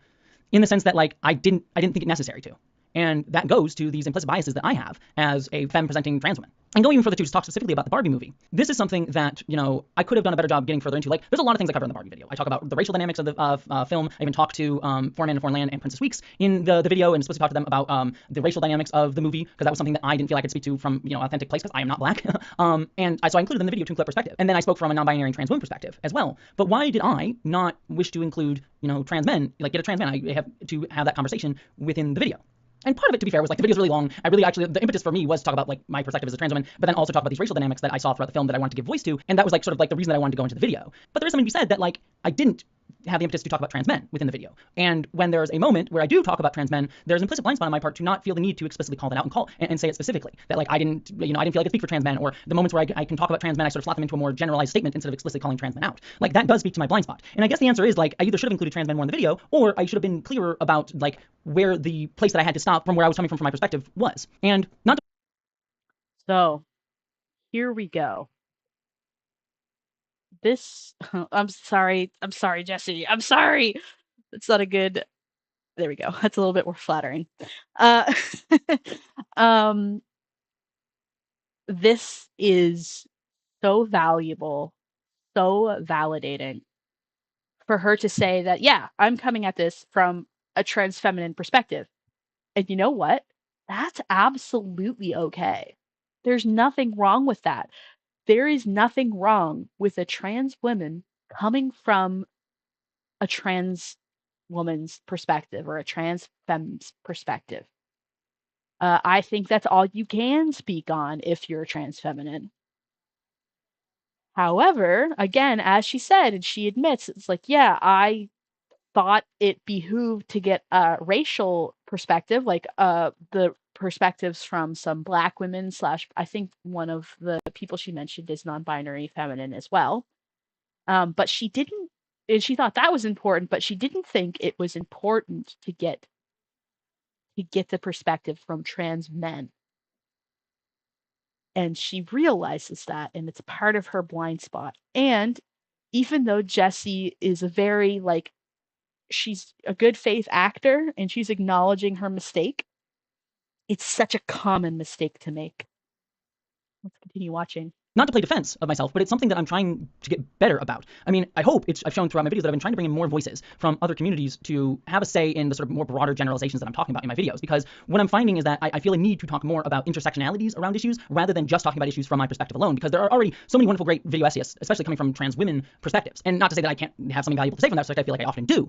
in the sense that like I didn't think it necessary to. And that goes to these implicit biases that I have as a femme-presenting trans woman. And going even further to talk specifically about the Barbie movie, this is something that, I could have done a better job getting further into. Like, there's a lot of things I cover in the Barbie video. I talk about the racial dynamics of the film. I even talk to Foreign Man in Foreign Land and Princess Weeks in the video, and supposed to talk to them about the racial dynamics of the movie, because that was something that I didn't feel I could speak to from, authentic place, because I am not black. So I included in the video to include that perspective. And then I spoke from a non-binary and trans woman perspective as well. But why did I not wish to include, trans men, like get a trans man, I have to have that conversation within the video? And part of it, to be fair, was like the video's really long. I really actually, the impetus for me was to talk about like my perspective as a trans woman, but then also talk about these racial dynamics that I saw throughout the film that I wanted to give voice to. And that was like sort of like the reason that I wanted to go into the video. But there is something to be said that like I didn't have the impetus to talk about trans men within the video. And when there's a moment where I do talk about trans men, there's an implicit blind spot on my part to not feel the need to explicitly call that out and say it specifically. That like I didn't feel like I could speak for trans men, or the moments where I can talk about trans men, I sort of slot them into a more generalized statement instead of explicitly calling trans men out. Like that does speak to my blind spot. And I guess the answer is like I either should have included trans men more in the video, or I should have been clearer about like where the place that I had to stop from where I was coming from my perspective was. And not to So here we go. This, I'm sorry, Jesse. I'm sorry. It's not a good. There we go. That's a little bit more flattering. Uh, um, this is so valuable, so validating for her to say that, yeah, I'm coming at this from a trans feminine perspective. And you know what? That's absolutely okay. There's nothing wrong with that. There is nothing wrong with a trans woman coming from a trans woman's perspective or a trans femme's perspective. I think that's all you can speak on if you're trans feminine. However, again, as she said, and she admits, it's like, yeah, I thought it behooved to get a racial perspective, like the perspectives from some black women slash I think one of the people she mentioned is non-binary feminine as well. But she didn't, and she thought that was important, but she didn't think it was important to get the perspective from trans men. And she realizes that, and it's part of her blind spot. And even though Jessie is a very like she's a good faith actor and she's acknowledging her mistake, it's such a common mistake to make. Let's continue watching. not to play defense of myself, but it's something that I'm trying to get better about. I mean, I hope I've shown throughout my videos that I've been trying to bring in more voices from other communities to have a say in the sort of more broader generalizations that I'm talking about in my videos, because what I'm finding is that I feel a need to talk more about intersectionalities around issues rather than just talking about issues from my perspective alone, because there are already so many wonderful, great video essayists, especially coming from trans women perspectives. And not to say that I can't have something valuable to say from that perspective, I feel like I often do,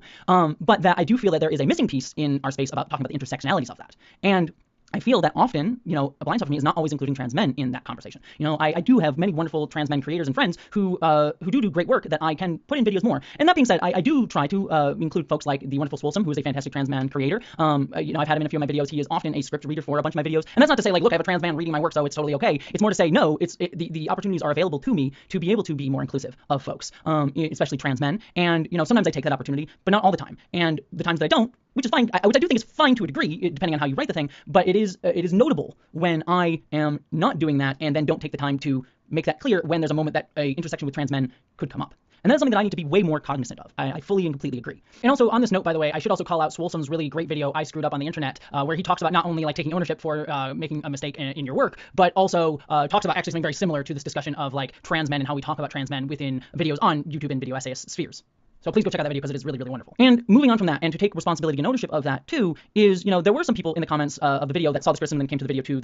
but that I do feel that there is a missing piece in our space about talking about the intersectionalities of that. And I feel that often, a blind spot for me is not always including trans men in that conversation. I do have many wonderful trans men creators and friends who do great work that I can put in videos more. And that being said, I do try to include folks like the wonderful Swolesome, who is a fantastic trans man creator. I've had him in a few of my videos. He is often a script reader for a bunch of my videos. And that's not to say like, look, I have a trans man reading my work, so it's totally okay. It's more to say, no, the opportunities are available to me to be able to be more inclusive of folks, especially trans men. And sometimes I take that opportunity, but not all the time. And the times that I don't, which is fine, which I do think is fine to a degree, depending on how you write the thing, but it is notable when I am not doing that and then don't take the time to make that clear when there's a moment that a intersection with trans men could come up. And that's something that I need to be way more cognizant of. I fully and completely agree. And also on this note, by the way, I should also call out Swolesome's really great video, I Screwed Up on the Internet, where he talks about not only like taking ownership for making a mistake in your work, but also talks about actually something very similar to this discussion of like trans men and how we talk about trans men within videos on YouTube and video essayist spheres. So please go check out that video because it is really, really wonderful. And moving on from that, and to take responsibility and ownership of that too, is, there were some people in the comments of the video that saw this criticism and then came to the video too.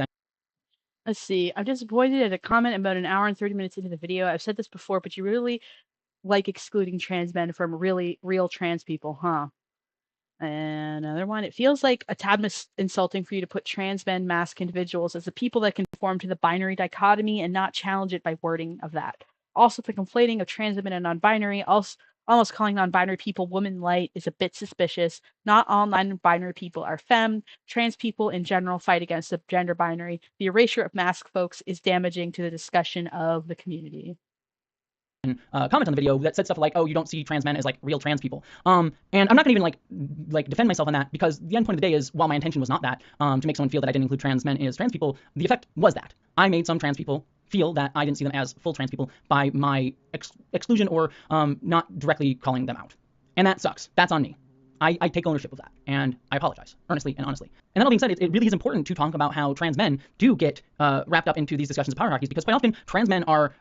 Let's see. I'm disappointed at a comment about an hour and 30 minutes into the video. I've said this before, but you really like excluding trans men from really real trans people, huh? And another one. It feels like a tad insulting for you to put trans men, masc individuals as the people that conform to the binary dichotomy and not challenge it by wording of that. Also, the conflating of trans women and non-binary. Also, Almost calling non-binary people woman light is a bit suspicious. Not all non-binary people are femme. Trans people in general fight against the gender binary. The erasure of masc folks is damaging to the discussion of the community. Comment on the video that said stuff like, "Oh, you don't see trans men as like real trans people." And I'm not gonna even like defend myself on that, because the end point of the day is, while my intention was not that to make someone feel that I didn't include trans men as trans people, the effect was that I made some trans people feel that I didn't see them as full trans people by my exclusion or not directly calling them out, and that sucks. That's on me. I take ownership of that, and I apologize earnestly and honestly. And that all being said, it really is important to talk about how trans men do get wrapped up into these discussions of power hierarchies, because quite often trans men are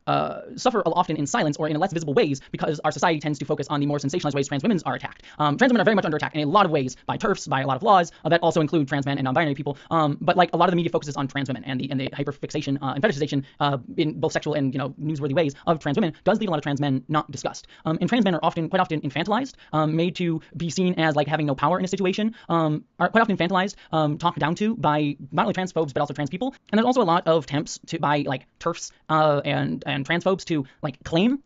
suffer often in silence or in less visible ways, because our society tends to focus on the more sensationalized ways trans women are attacked. Trans women are very much under attack in a lot of ways by TERFs, by a lot of laws that also include trans men and non-binary people. But like a lot of the media focuses on trans women, and the hyperfixation and fetishization in both sexual and newsworthy ways of trans women does leave a lot of trans men not discussed. And trans men are quite often infantilized, made to be seen as like having no power in a situation, are quite often infantilized, talked down to by not only transphobes but also trans people. And there's also a lot of attempts by like TERFs and transphobes to like claim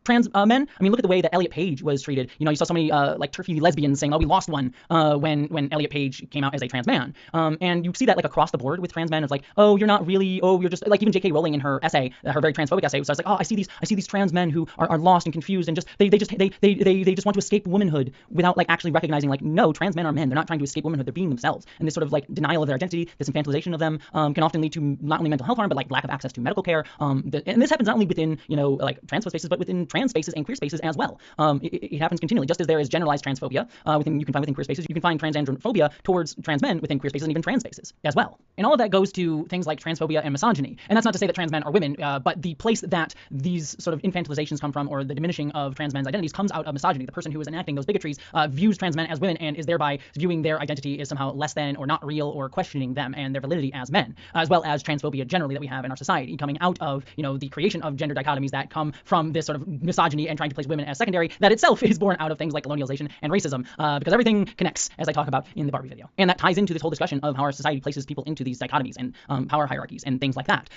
trans men. I mean, look at the way that Elliot Page was treated. You saw so many like turfy lesbians saying, "Oh, we lost one," when Elliot Page came out as a trans man. And you see that like across the board with trans men. It's like, "Oh, you're not really. Oh, you're just like," even J.K. Rowling in her essay, her very transphobic essay, so I was like, "Oh, I see these trans men who are lost and confused and just they just want to escape womanhood without like actually recognizing, like, no, trans men are men. They're not trying to escape womanhood. They're being themselves." And this sort of like denial of their identity, this infantilization of them, can often lead to not only mental health harm but like lack of access to medical care. And this happens not only within like transphobic spaces but within trans spaces and queer spaces as well. It happens continually. Just as there is generalized transphobia you can find within queer spaces, you can find transgender phobia towards trans men within queer spaces and even trans spaces as well. And all of that goes to things like transphobia and misogyny. And that's not to say that trans men are women, but the place that these sort of infantilizations come from, or the diminishing of trans men's identities, comes out of misogyny. The person who is enacting those bigotries views trans men as women and is thereby viewing their identity as somehow less than or not real, or questioning them and their validity as men, as well as transphobia generally that we have in our society, coming out of the creation of gender dichotomies that come from this sort of misogyny and trying to place women as secondary, that itself is born out of things like colonialization and racism, because everything connects, as I talk about in the Barbie video. And that ties into this whole discussion of how our society places people into these dichotomies and power hierarchies and things like that,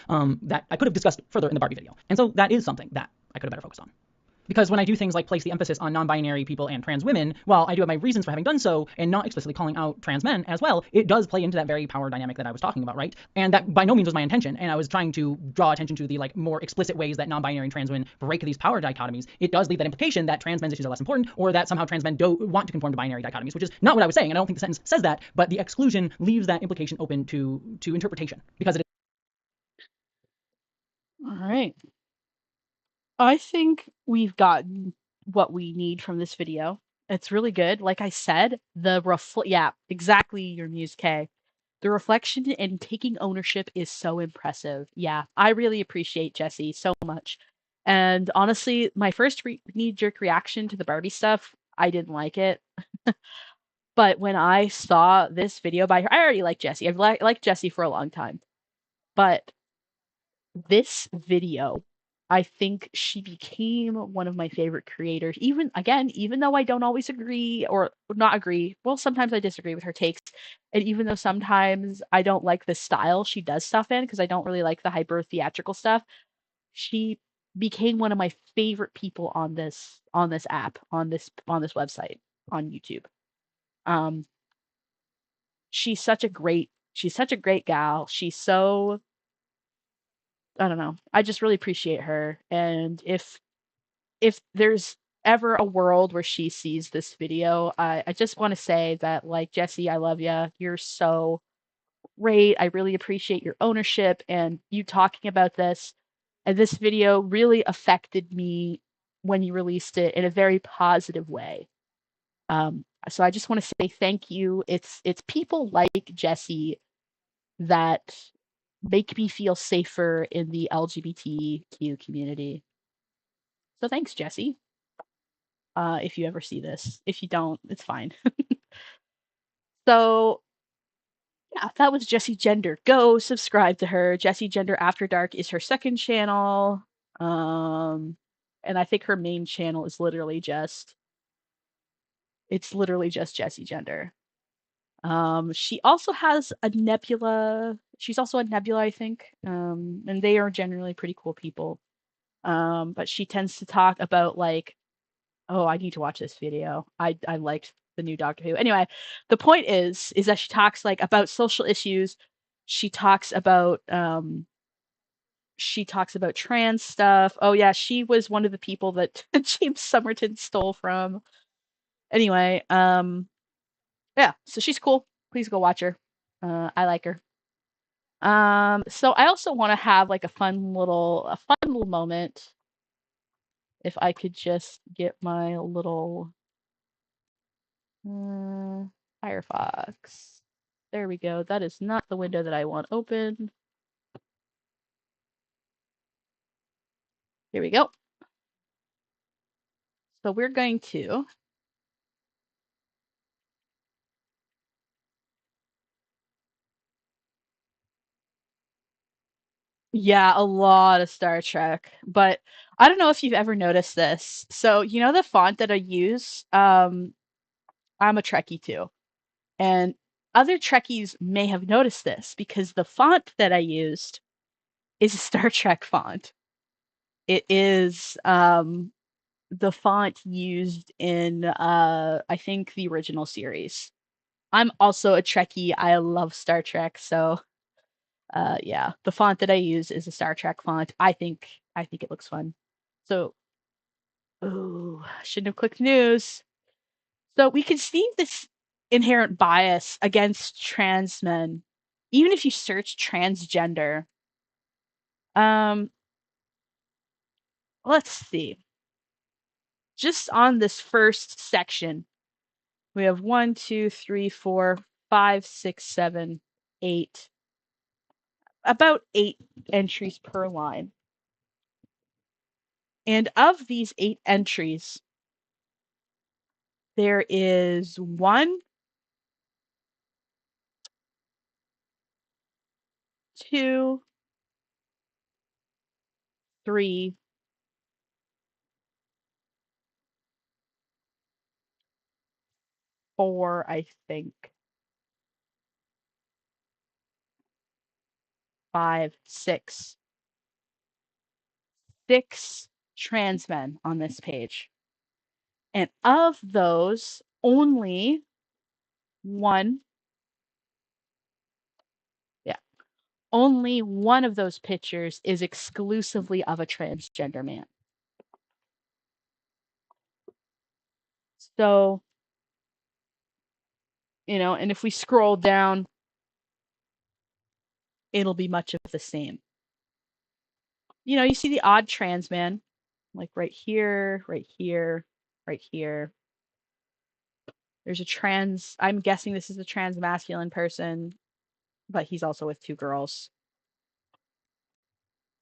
that I could have discussed further in the Barbie video. And so that is something that I could have better focused on. Because when I do things like place the emphasis on non-binary people and trans women, while I do have my reasons for having done so and not explicitly calling out trans men as well, it does play into that very power dynamic that I was talking about, right? And that by no means was my intention, and I was trying to draw attention to the like more explicit ways that non-binary and trans women break these power dichotomies. It does leave that implication that trans men's issues are less important, or that somehow trans men don't want to conform to binary dichotomies, which is not what I was saying, and I don't think the sentence says that, but the exclusion leaves that implication open to interpretation, because it All right. I think we've gotten what we need from this video. It's really good. Like I said, yeah, exactly, your Muse K. The reflection and taking ownership is so impressive. Yeah, I really appreciate Jesse so much. And honestly, my first knee-jerk reaction to the Barbie stuff, I didn't like it. But when I saw this video by her, I already like Jesse. I've liked Jesse for a long time. But this video, I think she became one of my favorite creators. Even though I don't always agree or not agree, well, sometimes I disagree with her takes. And even though sometimes I don't like the style she does stuff in, because I don't really like the hyper theatrical stuff, she became one of my favorite people on this app, on this website, on YouTube. Um, she's such a great gal. She's so, I don't know. I just really appreciate her. And if there's ever a world where she sees this video, I just want to say that, like, Jesse, I love you. You're so great. I really appreciate your ownership and you talking about this. And this video really affected me when you released it in a very positive way. So I just want to say thank you. It's people like Jesse that make me feel safer in the LGBTQ community. So thanks, Jesse. If you ever see this. If you don't, it's fine. So yeah, that was Jessie Gender. Go subscribe to her. Jessie Gender After Dark is her second channel. Um, and I think her main channel is literally just Jessie Gender. She also has a Nebula. She's also a Nebula, I think. And they are generally pretty cool people. But she tends to talk about like Oh, I need to watch this video. I liked the new Doctor Who. Anyway, the point is that she talks like about social issues. She talks about trans stuff. Oh yeah, she was one of the people that James Somerton stole from. Anyway, yeah, so she's cool. Please go watch her. I like her. So I also want to have like a fun little moment. If I could just get my little uh, Firefox. There we go. That is not the window that I want open. Here we go. So we're going to, yeah, a lot of Star Trek. But I don't know if you've ever noticed this. So you know the font that I use. I'm a Trekkie too, and other Trekkies may have noticed this because the font that I used is a Star Trek font. It is the font used in I think the original series. I'm also a Trekkie. I love Star Trek, so yeah, the font that I use is a Star Trek font. I think it looks fun. So, oh, shouldn't have clicked news. So we can see this inherent bias against trans men, even if you search transgender. Um, let's see. Just on this first section, we have one, two, three, four, five, six, seven, eight, about 8 entries per line. And of these 8 entries, there is one, two, three, four, I think, five, six, six trans men on this page. And of those, only one, yeah, only one of those pictures is exclusively of a transgender man. So, and if we scroll down, it'll be much of the same. You see the odd trans man, like right here, right here, right here. There's a trans, I'm guessing this is a trans masculine person, but he's also with 2 girls.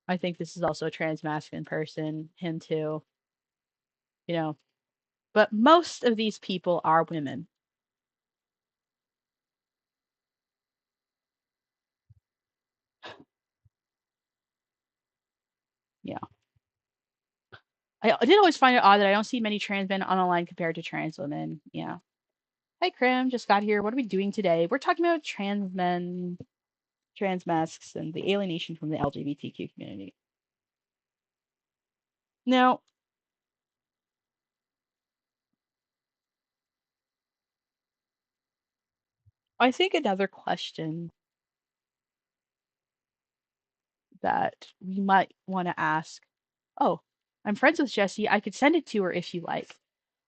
I think this is also a trans masculine person, him too, you know. But most of these people are women. Yeah. I did always find it odd that I don't see many trans men on online compared to trans women. Yeah. Hi, Krim. Just got here. What are we doing today? We're talking about trans men, trans masks, and the alienation from the LGBTQ community. Now, I think another question that we might want to ask. Oh, I'm friends with Jessie. I could send it to her if you like.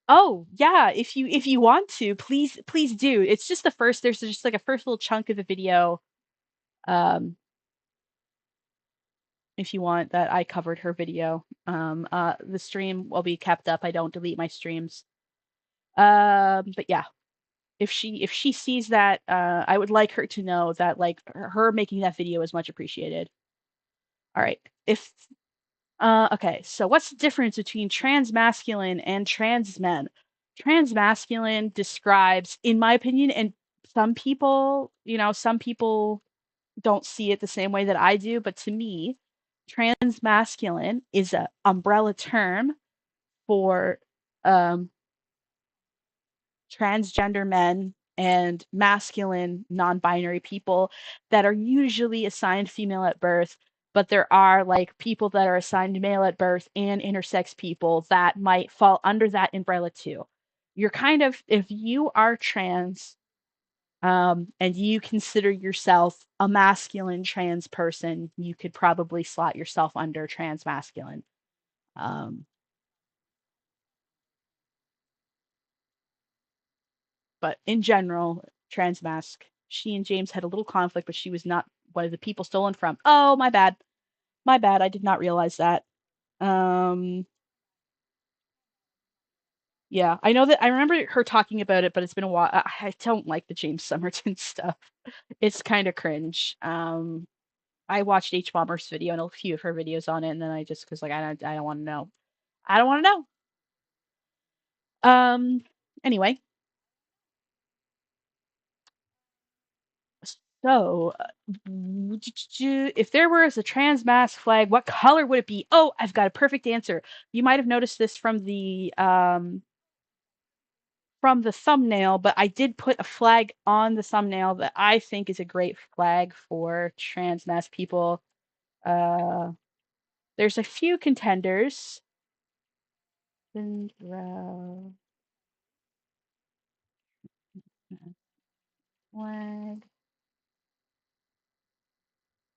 Oh, yeah, if you want to, please do. It's just the first there's just like a first little chunk of the video um if you want that I covered her video. The stream will be kept up. I don't delete my streams. But yeah, if she sees that, I would like her to know that like her making that video is much appreciated. All right. If Okay, so what's the difference between trans masculine and trans men? Trans masculine describes, in my opinion, and some people don't see it the same way that I do, but to me, trans masculine is an umbrella term for um, transgender men and masculine non binary people that are usually assigned female at birth but there are like people that are assigned male at birth and intersex people that might fall under that umbrella too. You're kind of, if you are trans, and you consider yourself a masculine trans person, you could probably slot yourself under trans masculine. Um, but in general, trans mask. She and James had a little conflict, but she was not one of the people stolen from. Oh, my bad. My bad. I did not realize that. Um, yeah, I know that I remember her talking about it, but it's been a while. I don't like the James Somerton stuff. It's kind of cringe. I watched H Bomber's video and a few of her videos on it, and then I just because like I don't want to know. I don't want to know. Um. Anyway, so if there was a trans mask flag, what color would it be? Oh, I've got a perfect answer. You might have noticed this from the thumbnail, but I did put a flag on the thumbnail that I think is a great flag for trans mass people. Uh, there's a few contenders. Flag.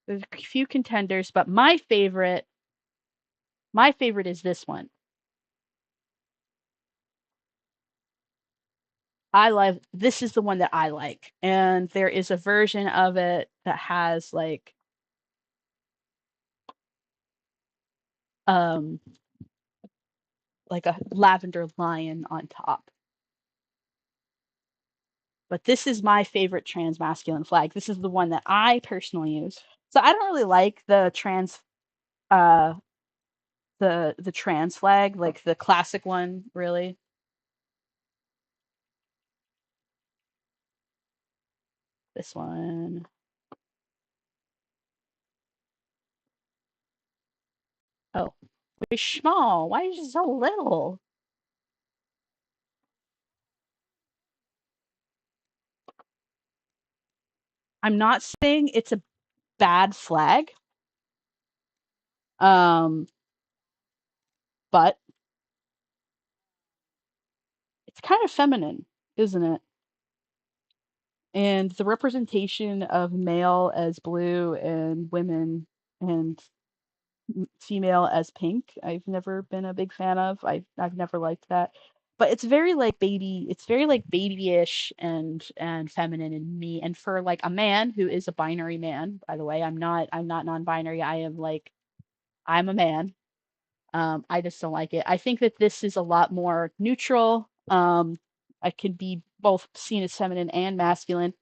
There's a few contenders, but my favorite is this one. I love this is the one that I like. And there is a version of it that has um like a lavender lion on top. But this is my favorite trans masculine flag. This is the one that I personally use. So I don't really like uh the trans flag, like the classic one, really. This one. Oh, very small. Why is it so little? I'm not saying it's a bad flag. Um, but it's kind of feminine, isn't it? And the representation of male as blue and women and female as pink, I've never been a big fan of. I've never liked that. But it's very like babyish and feminine in me. And for like a man who is a binary man, by the way, I'm not non-binary. I'm a man. I just don't like it. I think that this is a lot more neutral. I can be both seen as feminine and masculine.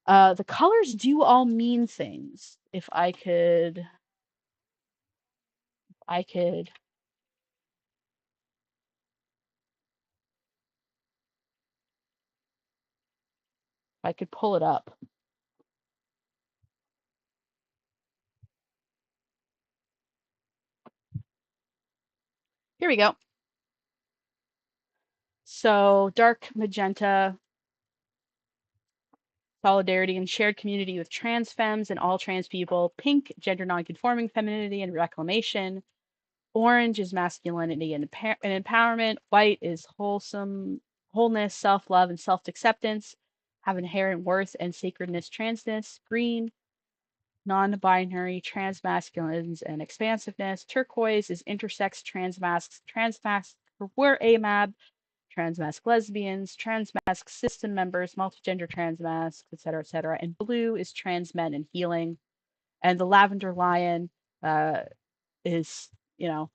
The colors do all mean things. If I could pull it up. Here we go. So dark magenta, solidarity and shared community with trans femmes and all trans people. Pink, gender nonconforming femininity and reclamation. Orange is masculinity and empowerment. White is wholeness, self love, and self acceptance. Have inherent worth and sacredness, transness. Green, non binary, trans masculines, and expansiveness. Turquoise is intersex, trans masks were AMAB, trans mask lesbians, trans mask system members, multigender trans masks, etc., etc. And blue is trans men and healing. And the lavender lion uh, is, you know,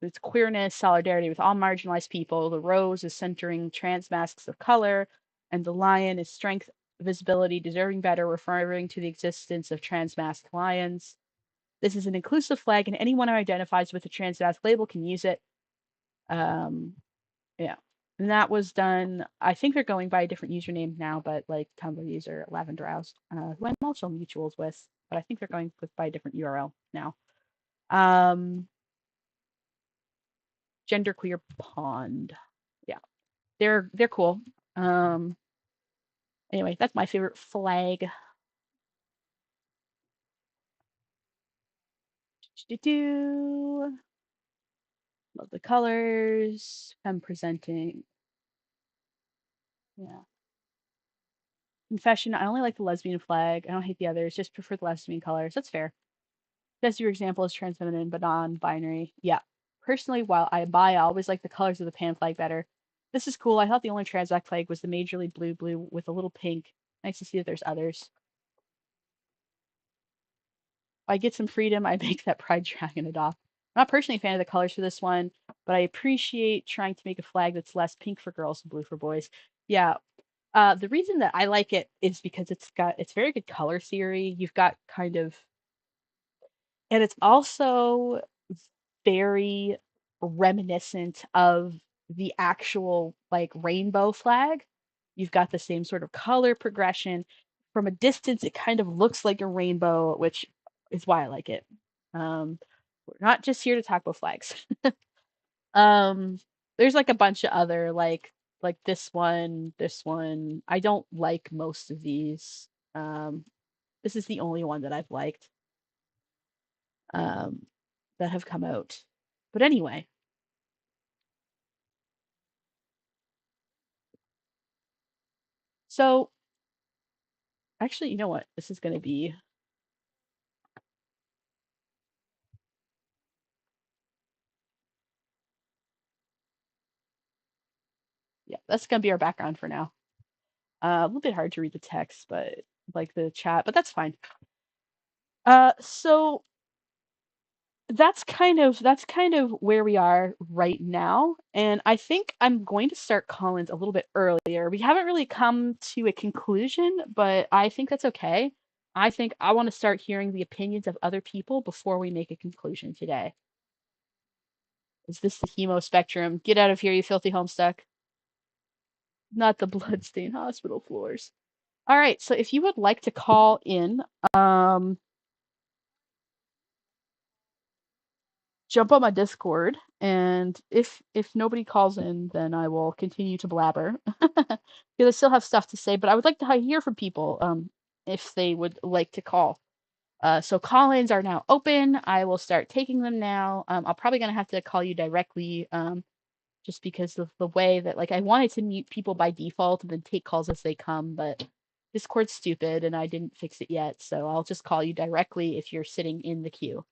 it's queerness, solidarity with all marginalized people. The rose is centering trans masks of color, and the lion is strength, visibility, deserving better, referring to the existence of trans masked lions. This is an inclusive flag, and anyone who identifies with the trans mask label can use it. Um, yeah. And that was done. I think they're going by a different username now, but like Tumblr user Lavender House, who I'm also mutuals with, but I think they're going with by a different URL now. Um, Genderqueer Pond. Yeah, they're cool. Um, anyway, that's my favorite flag. Do love the colors. Femme presenting. Yeah. Confession. I only like the lesbian flag. I don't hate the others. Just prefer the lesbian colors. That's fair. That's your example is trans feminine but non-binary. Yeah. Personally, while I always like the colors of the pan flag better. This is cool. I thought the only trans flag was the majorly blue with a little pink. Nice to see that there's others. If I get some freedom, I make that pride dragon adopt. I'm not personally a fan of the colors for this one, but I appreciate trying to make a flag that's less pink for girls and blue for boys. Yeah. The reason that I like it is because it's very good color theory. You've got kind of, and it's also very reminiscent of the actual like rainbow flag. You've got the same sort of color progression. From a distance, it kind of looks like a rainbow, which is why I like it. We're not just here to talk about flags. um, there's like a bunch of other like this one. I don't like most of these. This is the only one that I've liked um, that have come out. But anyway, so actually, you know what? This is going to be, yeah, that's going to be our background for now. A little bit hard to read the text, but like the chat, but that's fine. So that's kind of where we are right now, and I think I'm going to start Collins a little bit earlier. We haven't really come to a conclusion, but I think that's okay. I think I want to start hearing the opinions of other people before we make a conclusion today. Is this the hemo spectrum? Get out of here, you filthy homestuck. Not the bloodstained hospital floors. All right, so if you would like to call in, um, jump on my Discord, and if nobody calls in, then I will continue to blabber because I still have stuff to say. But I would like to hear from people, if they would like to call. So call-ins are now open. I will start taking them now. I'm probably gonna have to call you directly, just because of the way that like I wanted to mute people by default and then take calls as they come, but Discord's stupid and I didn't fix it yet, so I'll just call you directly if you're sitting in the queue.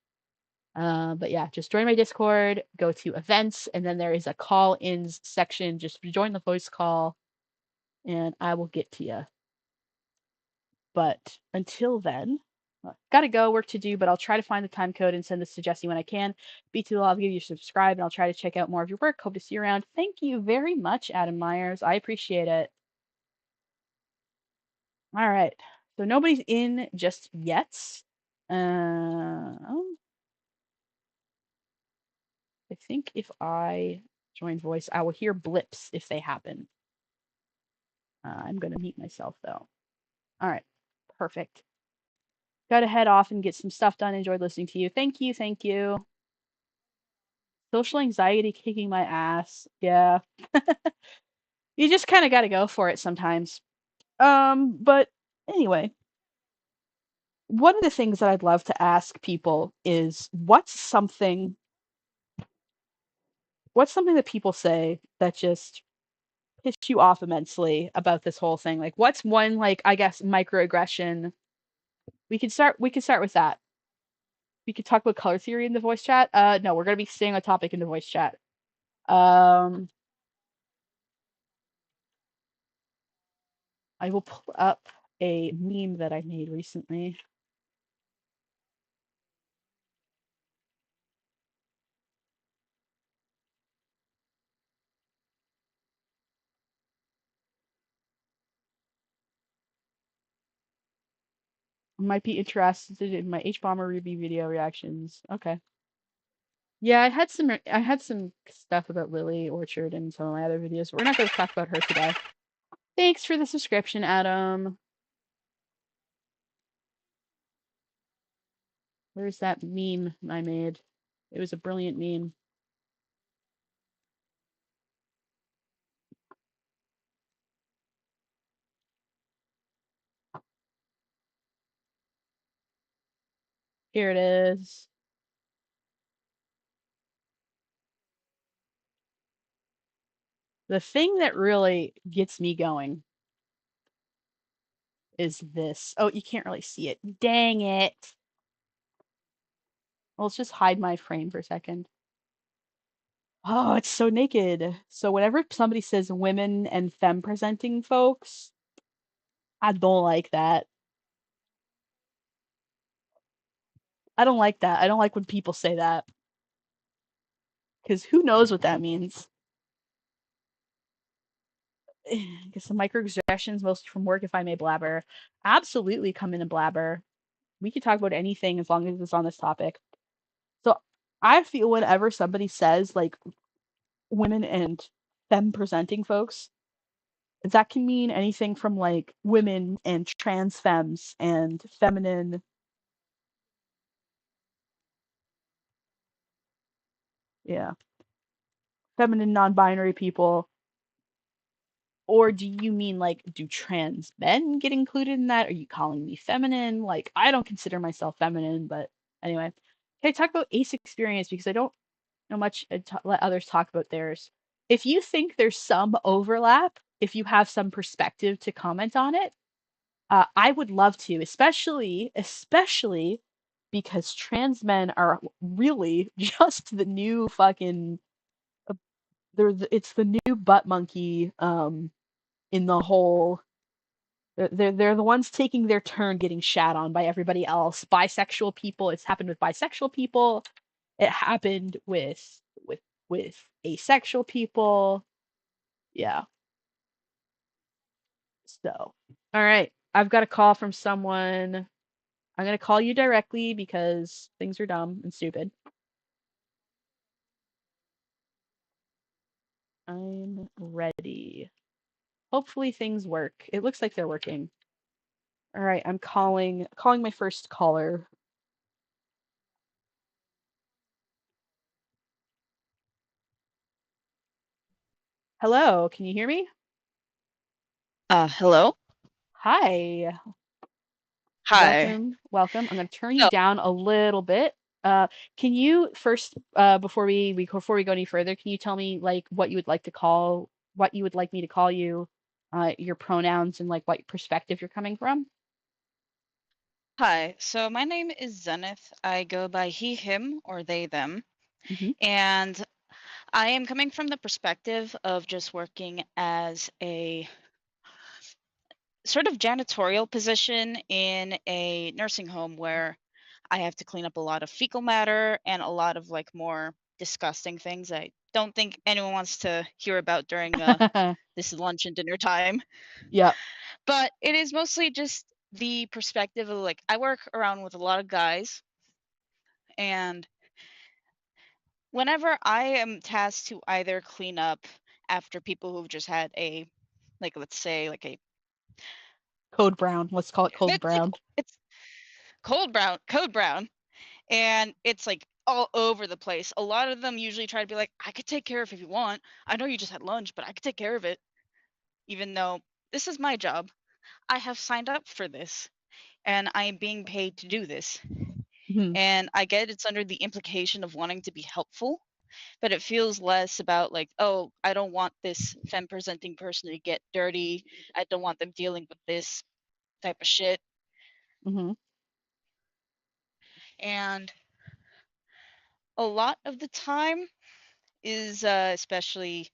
But yeah, just join my Discord, go to events, and then there is a call-ins section. Just join the voice call, and I will get to you. But until then, gotta go, work to do, but I'll try to find the time code and send this to Jesse when I can. Beat to the law, give you subscribe, and I'll try to check out more of your work. Hope to see you around. Thank you very much, Adam Myers. I appreciate it. All right. So nobody's in just yet. I think if I join voice, I will hear blips if they happen. I'm going to mute myself though. All right. Perfect. Got to head off and get some stuff done. Enjoyed listening to you. Thank you. Thank you. Social anxiety kicking my ass. Yeah. You just kind of got to go for it sometimes. But anyway, one of the things that I'd love to ask people is what's something that people say that just pissed you off immensely about this whole thing? Like what's one like I guess microaggression? We could start with that. We could talk about color theory in the voice chat. No, we're gonna be staying on topic in the voice chat. Um I will pull up a meme that I made recently. Might be interested in my H Bomber Ruby video reactions. Okay. Yeah, I had some stuff about Lily Orchard and some of my other videos. But we're not going to talk about her today. Thanks for the subscription, Adam. Where's that meme I made? It was a brilliant meme. Here it is. The thing that really gets me going is this. Oh, you can't really see it. Dang it. Well, let's just hide my frame for a second. Oh, it's so naked. So whenever somebody says women and femme presenting folks, I don't like that. I don't like that. I don't like when people say that because who knows what that means. I guess the microaggressions, mostly from work, if I may blabber. Absolutely come in and blabber. We could talk about anything as long as it's on this topic. So I feel whenever somebody says like women and femme presenting folks, that can mean anything from like women and trans femmes and feminine, yeah, feminine non-binary people. Or do you mean like do trans men get included in that? Are you calling me feminine? Like I don't consider myself feminine, but anyway. Can I talk about ace experience because I don't know much and let others talk about theirs. If you think there's some overlap, if you have some perspective to comment on it, I would love to, especially because trans men are really just the new fucking it's the new butt monkey in the whole they're the ones taking their turn getting shat on by everybody else. Bisexual people, it's happened with bisexual people. It happened with with asexual people. Yeah. So, all right. I've got a call from someone. I'm going to call you directly because things are dumb and stupid. I'm ready. Hopefully things work. It looks like they're working. All right, I'm calling my first caller. Hello, can you hear me? Hello. Hi. Hi. Welcome. I'm going to turn you So, down a little bit. Can you first, before we go any further, can you tell me like what you would like me to call you, your pronouns, and like what perspective you're coming from? hi. So, my name is Zenith. I go by he, him, or they, them. Hmm. And I am coming from the perspective of just working as a sort of janitorial position in a nursing home where I have to clean up a lot of fecal matter and a lot of like more disgusting things I don't think anyone wants to hear about during this lunch and dinner time. Yep. But it is mostly just the perspective of like I work around with a lot of guys, and whenever I am tasked to either clean up after people who've just had a like let's say like a Code Brown. Let's call it Code Brown. it's code brown, and it's like all over the place. A lot of them usually try to be like, I could take care of it if you want. I know you just had lunch, but I could take care of it, even though this is my job. I have signed up for this and I am being paid to do this. Hmm. And I get it's under the implication of wanting to be helpful, but it feels less about like, oh, I don't want this femme presenting person to get dirty. I don't want them dealing with this type of shit. Hmm. And a lot of the time is, especially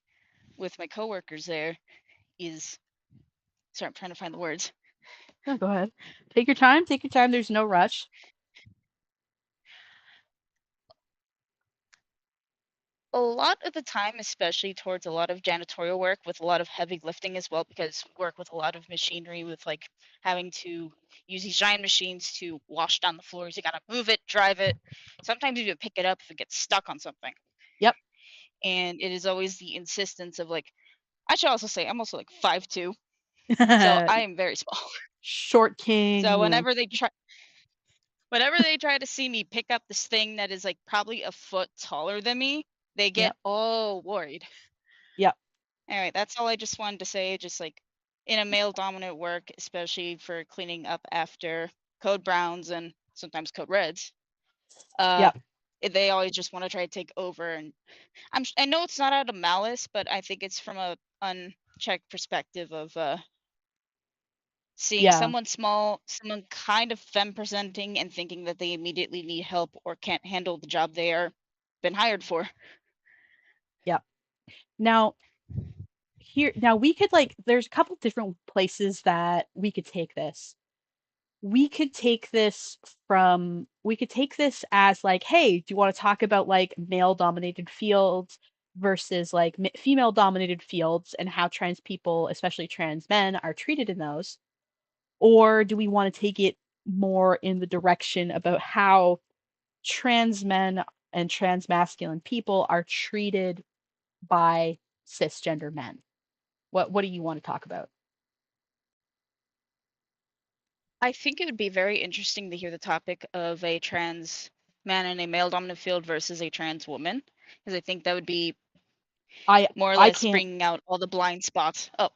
with my coworkers there, is sorry, I'm trying to find the words. No, go ahead. Take your time. Take your time. There's no rush. A lot of the time, especially towards a lot of janitorial work with a lot of heavy lifting as well, because work with a lot of machinery with like having to use these giant machines to wash down the floors. You gotta move it, drive it. Sometimes you even pick it up if it gets stuck on something. Yep. And it is always the insistence of like, I should also say I'm also like 5'2", so I am very small. Short So King. whenever they try to see me pick up this thing that is like probably a foot taller than me, they get Yep. all worried. Yep. Anyway, that's all I just wanted to say. Just like in a male dominant work, especially for cleaning up after code browns and sometimes code reds, uh, Yep. they always just want to try to take over. And I know it's not out of malice, but I think it's from a unchecked perspective of seeing Yeah, someone small, someone kind of femme presenting, and thinking that they immediately need help or can't handle the job they are been hired for. yeah. Now, now we could like, there's a couple different places that we could take this. We could take this as like, hey, do you want to talk about like male dominated fields versus like female dominated fields and how trans people, especially trans men, are treated in those? Or do we want to take it more in the direction about how trans men and trans masculine people are treated by cisgender men? What do you want to talk about? I think it would be very interesting to hear the topic of a trans man in a male dominant field versus a trans woman, because I think that would be I more or I less can't bringing out all the blind spots. Oh,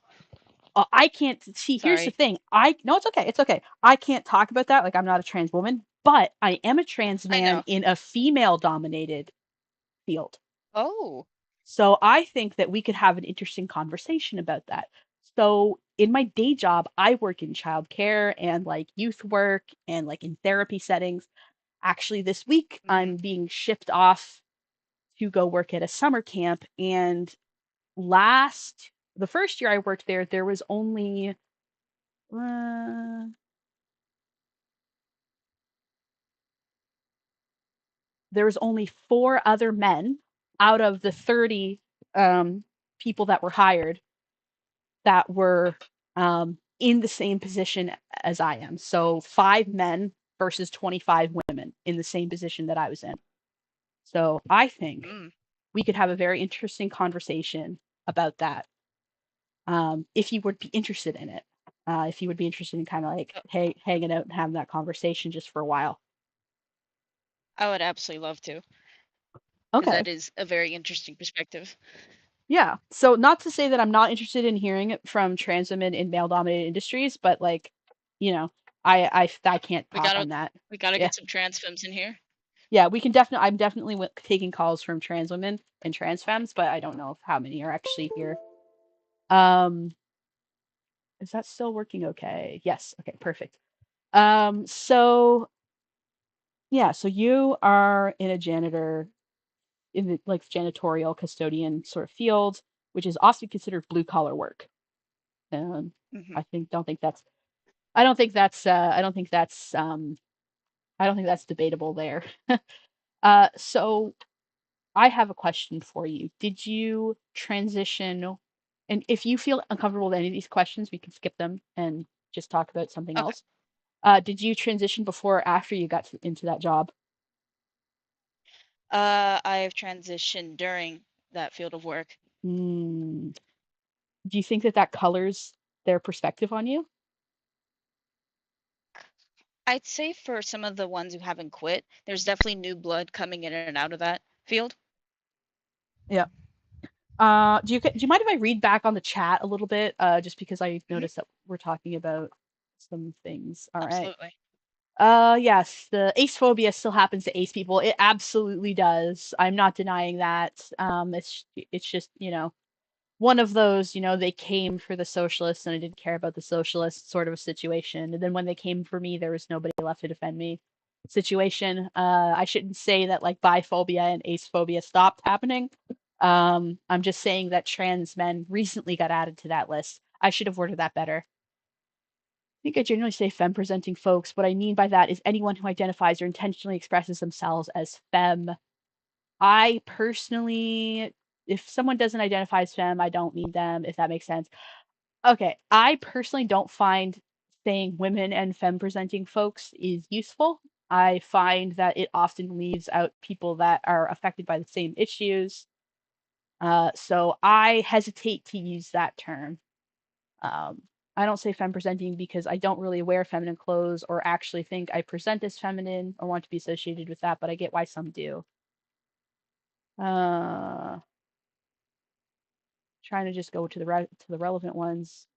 I can't see. Here's the sorry. thing. I No, it's okay. It's okay. I can't talk about that. Like I'm not a trans woman, but I am a trans I man know. in a female dominated field. Oh. So I think that we could have an interesting conversation about that. So in my day job, I work in childcare and like youth work and like in therapy settings. Actually, this week Hmm. I'm being shipped off to go work at a summer camp. And the first year I worked there, uh, there was only 4 other men out of the 30 people that were hired that were in the same position as I am. So 5 men versus 25 women in the same position that I was in. So I think Mm. we could have a very interesting conversation about that, if you would be interested in it. If you would be interested in kind of like, Oh, hey, hanging out and having that conversation just for a while. I would absolutely love to, because Okay. that is a very interesting perspective. Yeah. So not to say that I'm not interested in hearing it from trans women in male dominated industries, but like, you know, I can't We talk gotta on that. we gotta Yeah. get some trans femmes in here. Yeah, I'm definitely taking calls from trans women and trans femmes, but I don't know if how many are actually here. Um, is that still working okay? Yes. Okay, perfect. So yeah, so you are in a janitor in the like janitorial custodian sort of field, which is often considered blue collar work. Um, Hmm. I think don't think that's I don't think that's I don't think that's I don't think that's debatable there. So I have a question for you. Did you transition? And if you feel uncomfortable with any of these questions, we can skip them and just talk about something Okay. else. Did you transition before or after you got into that job? I've transitioned during that field of work. Mm. Do you think that that colors their perspective on you? I'd say for some of the ones who haven't quit, there's definitely new blood coming in and out of that field. Yeah. Do you mind if I read back on the chat a little bit? Just because I Hmm. noticed that we're talking about some things. All right. Absolutely. Yes, the ace phobia still happens to ace people. It absolutely does. I'm not denying that. It's just, one of those, they came for the socialists and I didn't care about the socialists sort of a situation. And then when they came for me, there was nobody left to defend me situation. I shouldn't say that like biphobia and ace phobia stopped happening. I'm just saying that trans men recently got added to that list. I should have worded that better. I think I generally say femme presenting folks. What I mean by that is anyone who identifies or intentionally expresses themselves as femme. I personally, if someone doesn't identify as femme, I don't need them, if that makes sense. Okay, I personally don't find saying women and femme presenting folks is useful. I find that it often leaves out people that are affected by the same issues. So I hesitate to use that term. Um, I don't say femme presenting because I don't really wear feminine clothes or actually think I present as feminine or want to be associated with that, but I get why some do. Uh, Trying to just go to the relevant ones.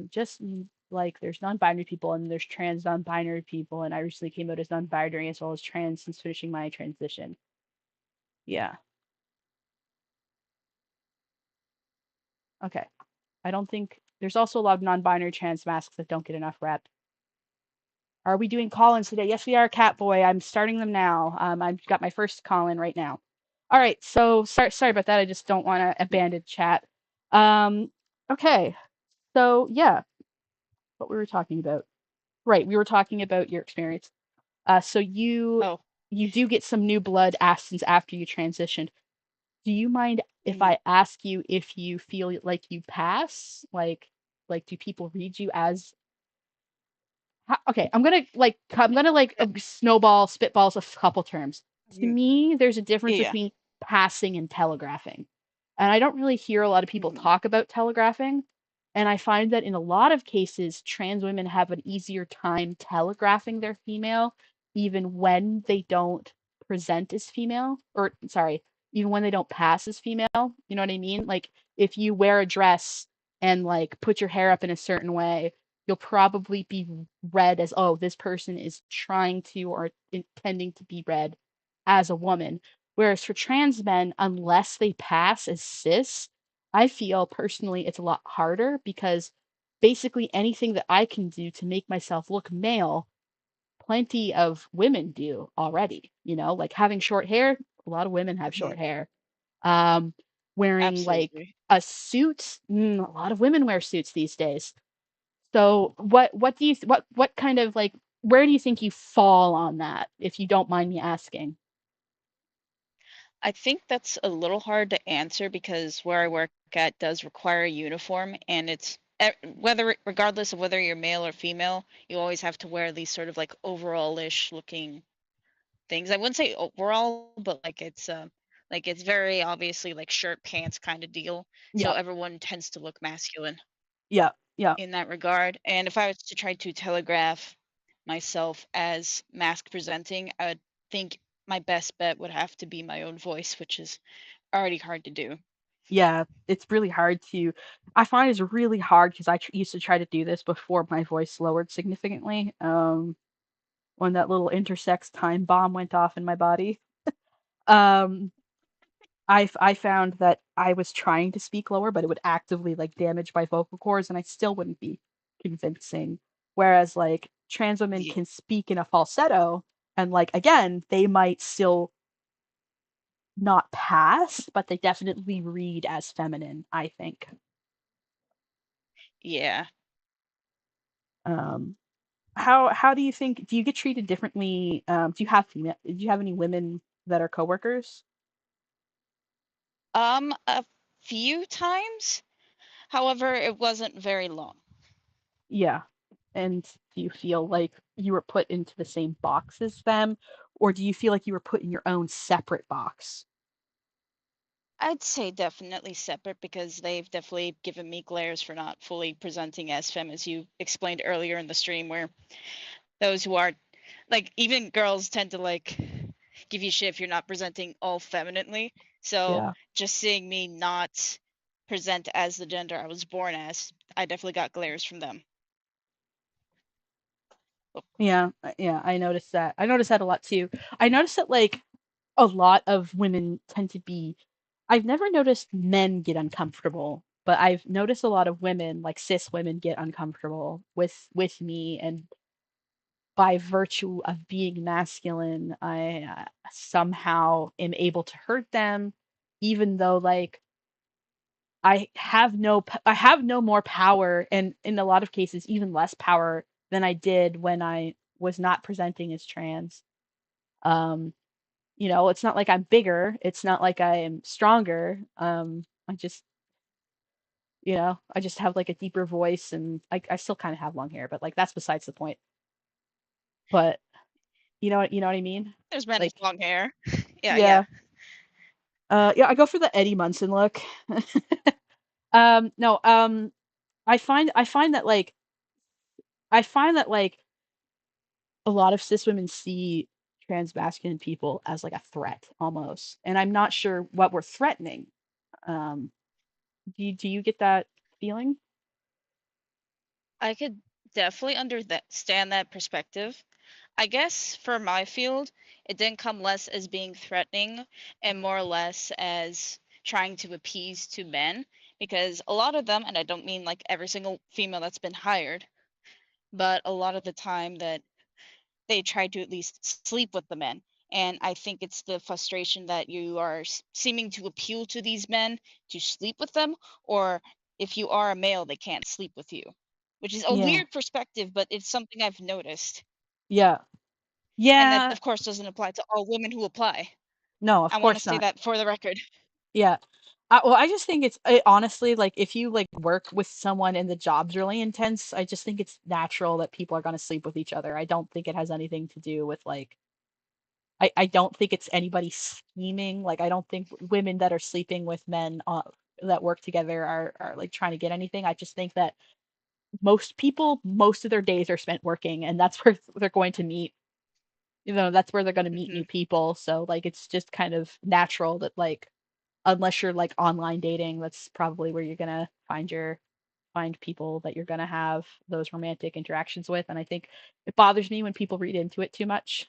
Just like there's non-binary people and there's trans non-binary people, and I recently came out as non-binary as well as trans since finishing my transition. Yeah. Okay. I don't think there's also a lot of non-binary trans masks that don't get enough rep. Are we doing call-ins today? Yes, we are, Catboy. I'm starting them now. I've got my first call-in right now. All right, so sorry about that. I just don't want to abandon chat. Um, okay, so yeah, what we were talking about. Right, we were talking about your experience. So Oh, you do get some new blood since after you transitioned. Do you mind if mhm. I ask you if you feel like you pass? Like do people read you as okay, I'm gonna snowball spitballs a couple terms. To Mm, me, there's a difference yeah. between passing and telegraphing, and I don't really hear a lot of people Hmm. talk about telegraphing. And I find that in a lot of cases, trans women have an easier time telegraphing their female, even when they don't present as female, or sorry, even when they don't pass as female. You know what I mean? Like if you wear a dress and like put your hair up in a certain way, you'll probably be read as, oh, this person is trying to or intending to be read as a woman. Whereas for trans men, unless they pass as cis, I feel personally it's a lot harder because basically anything that I can do to make myself look male, plenty of women do already. You know, like having short hair, a lot of women have Hmm. short hair. Um, Wearing like Absolutely. a suit, a lot of women wear suits these days. So what do you what kind of like where do you think you fall on that, if you don't mind me asking? I think that's a little hard to answer because where I work at does require a uniform, and whether regardless of whether you're male or female, you always have to wear these sort of like overall-ish looking things. I wouldn't say overall, but like it's very obviously like shirt pants kind of deal. So Yeah, everyone tends to look masculine yeah, yeah, in that regard. And if I was to try to telegraph myself as mask presenting, I would think my best bet would have to be my own voice, which is already hard to do. yeah. It's really hard to. I find it's really hard because used to try to do this before my voice lowered significantly. When that little intersex time bomb went off in my body. Um, I found that I was trying to speak lower, but it would actively like damage my vocal cords, and I still wouldn't be convincing. Whereas like trans women Yeah, can speak in a falsetto, and like again, they might still not pass, but they definitely read as feminine, I think. yeah. Um, how do you think? Do you get treated differently? Do you have any women that are coworkers? A few times. However, it wasn't very long. Yeah. And do you feel like you were put into the same box as them, or do you feel like you were put in your own separate box? I'd say definitely separate because they've definitely given me glares for not fully presenting as femme, as you explained earlier in the stream, where those who are like even girls tend to like give you shit if you're not presenting all femininely. So Yeah. just seeing me not present as the gender I was born as, I definitely got glares from them. Oh, Yeah, yeah, I noticed that. I noticed that a lot too. I noticed that like a lot of women tend to be I've never noticed men get uncomfortable, but I've noticed a lot of women, like cis women, get uncomfortable with me, and by virtue of being masculine, I somehow am able to hurt them, even though like I have no more power, and in a lot of cases even less power than I did when I was not presenting as trans. Um, you know, it's not like I'm bigger, it's not like I am stronger. I just, you know, I just have like a deeper voice, and I still kind of have long hair, but like that's besides the point. But you know what I mean? there's men with Like, long hair. Yeah, yeah. yeah. Yeah, I go for the Eddie Munson look. No, I find that like I find that like a lot of cis women see trans masculine people as like a threat almost, and I'm not sure what we're threatening. Um, do you get that feeling? I could definitely understand that perspective. I guess for my field, it didn't come less as being threatening and more or less as trying to appease to men, because a lot of them, and I don't mean like every single female that's been hired, but a lot of the time that they try to at least sleep with the men. And I think it's the frustration that you are seeming to appeal to these men to sleep with them, or if you are a male, they can't sleep with you, which is a Yeah. weird perspective, but it's something I've noticed. Yeah. And that, Yeah. of course, doesn't apply to all women who apply. No, of I want to course say not. that for the record. Yeah. Well, I just think it's honestly like if you like work with someone and the job's really intense, I just think it's natural that people are going to sleep with each other. I don't think it has anything to do with like I don't think it's anybody scheming. Like I don't think women that are sleeping with men that work together are like trying to get anything. I just think that most people most of their days are spent working and that's where they're going to meet. That's where they're going to meet Hmm. new people. So like it's just kind of natural that like unless you're like online dating, that's probably where you're gonna find people that you're gonna have those romantic interactions with. And I think it bothers me when people read into it too much.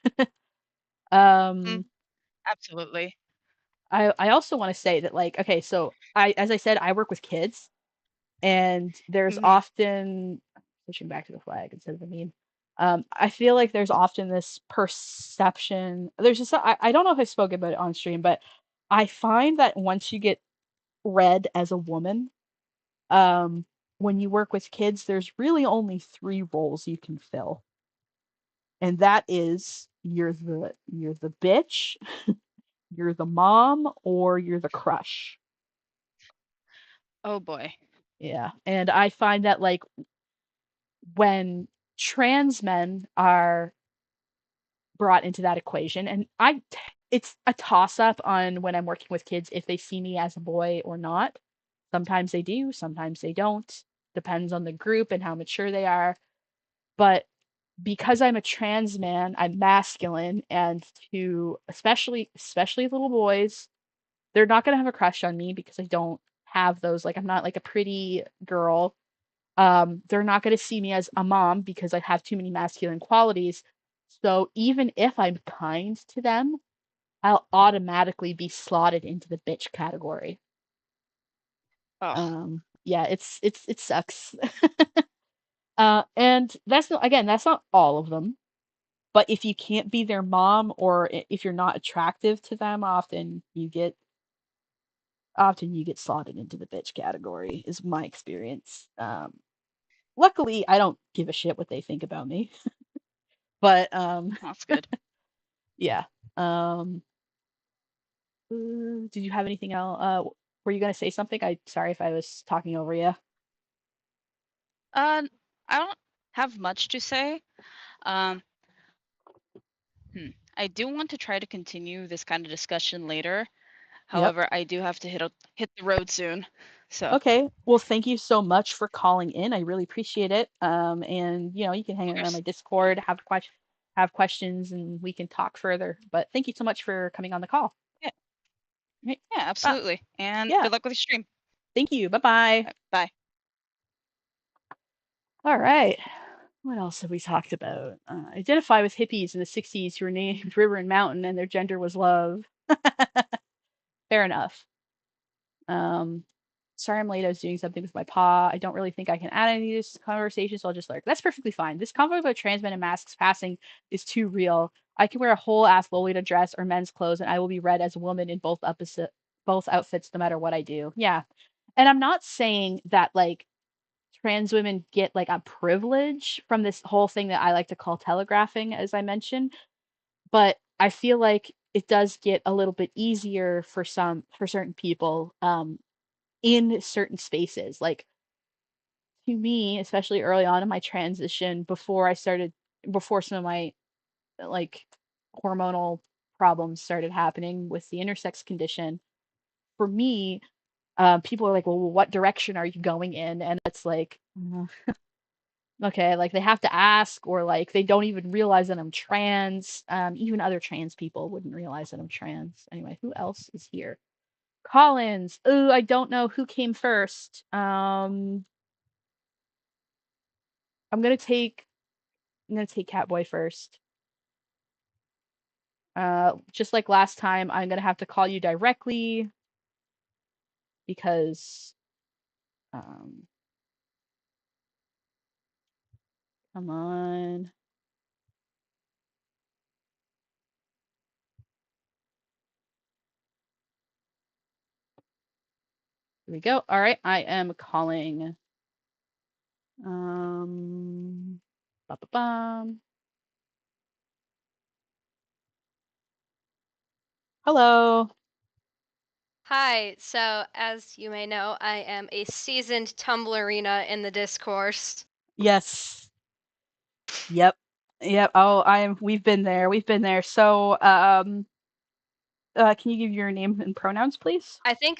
Mm, um, absolutely. I also want to say that like okay, so I as I said, I work with kids, and there's Hmm. often switching back to the flag instead of the meme. I feel like there's often this perception. There's just I don't know if I spoke about it on stream, but I find that once you get read as a woman, um, when you work with kids, there's really only three roles you can fill, and that is you're the bitch, you're the mom, or you're the crush. Oh boy. Yeah, and I find that like when trans men are brought into that equation, and it's a toss up on when I'm working with kids if they see me as a boy or not. Sometimes they do, sometimes they don't. Depends on the group and how mature they are. But because I'm a trans man, I'm masculine, and to especially little boys, they're not gonna have a crush on me because I don't have those. Like I'm not like a pretty girl. They're not gonna see me as a mom because I have too many masculine qualities. So even if I'm kind to them, I'll automatically be slotted into the bitch category. Oh, Yeah, it sucks. And that's not again, that's not all of them. But if you can't be their mom or if you're not attractive to them, often you get slotted into the bitch category, is my experience. Luckily, I don't give a shit what they think about me. But that's good. yeah. Um, did you have anything else? Were you gonna say something? I sorry if I was talking over you. Uh, I don't have much to say. Um, hmm. I do want to try to continue this kind of discussion later. Yep. However, I do have to hit the road soon. So, of Okay. Well, thank you so much for calling in. I really appreciate it. And you can hang around my course. Discord, have questions, and we can talk further. But thank you so much for coming on the call. Yeah, Right. yeah, Ah, absolutely. And yeah. good luck with your stream. Thank you. Bye bye. Bye. All right. What else have we talked about? Identify with hippies in the 60s who were named River and Mountain and their gender was love. Fair enough. Um, sorry I'm late. I was doing something with my paw. I don't really think I can add any to this conversation, so I'll just that's perfectly fine. This convo about trans men and masks passing is too real. I can wear a whole ass Lolita dress or men's clothes, and I will be read as a woman in both outfits, no matter what I do. Yeah, and I'm not saying that like trans women get like a privilege from this whole thing that I like to call telegraphing, as I mentioned, but I feel like it does get a little bit easier for certain people in certain spaces. Like to me, especially early on in my transition, before some of my like hormonal problems started happening with the intersex condition, for me, people are like, well, what direction are you going in? And it's like, okay, like they have to ask, or like they don't even realize that I'm trans. Even other trans people wouldn't realize that I'm trans. Anyway, who else is here? Collins. Ooh, I don't know who came first. I'm gonna take Catboy first. Just like last time, I'm gonna have to call you directly because um, come on. Here we go. All right, I am calling. Ba-ba-bum. Hello. Hi, so as you may know, I am a seasoned Tumblrina in the discourse. Yes. Yep. Yep. Oh, we've been there. We've been there. So, can you give your name and pronouns, please? I think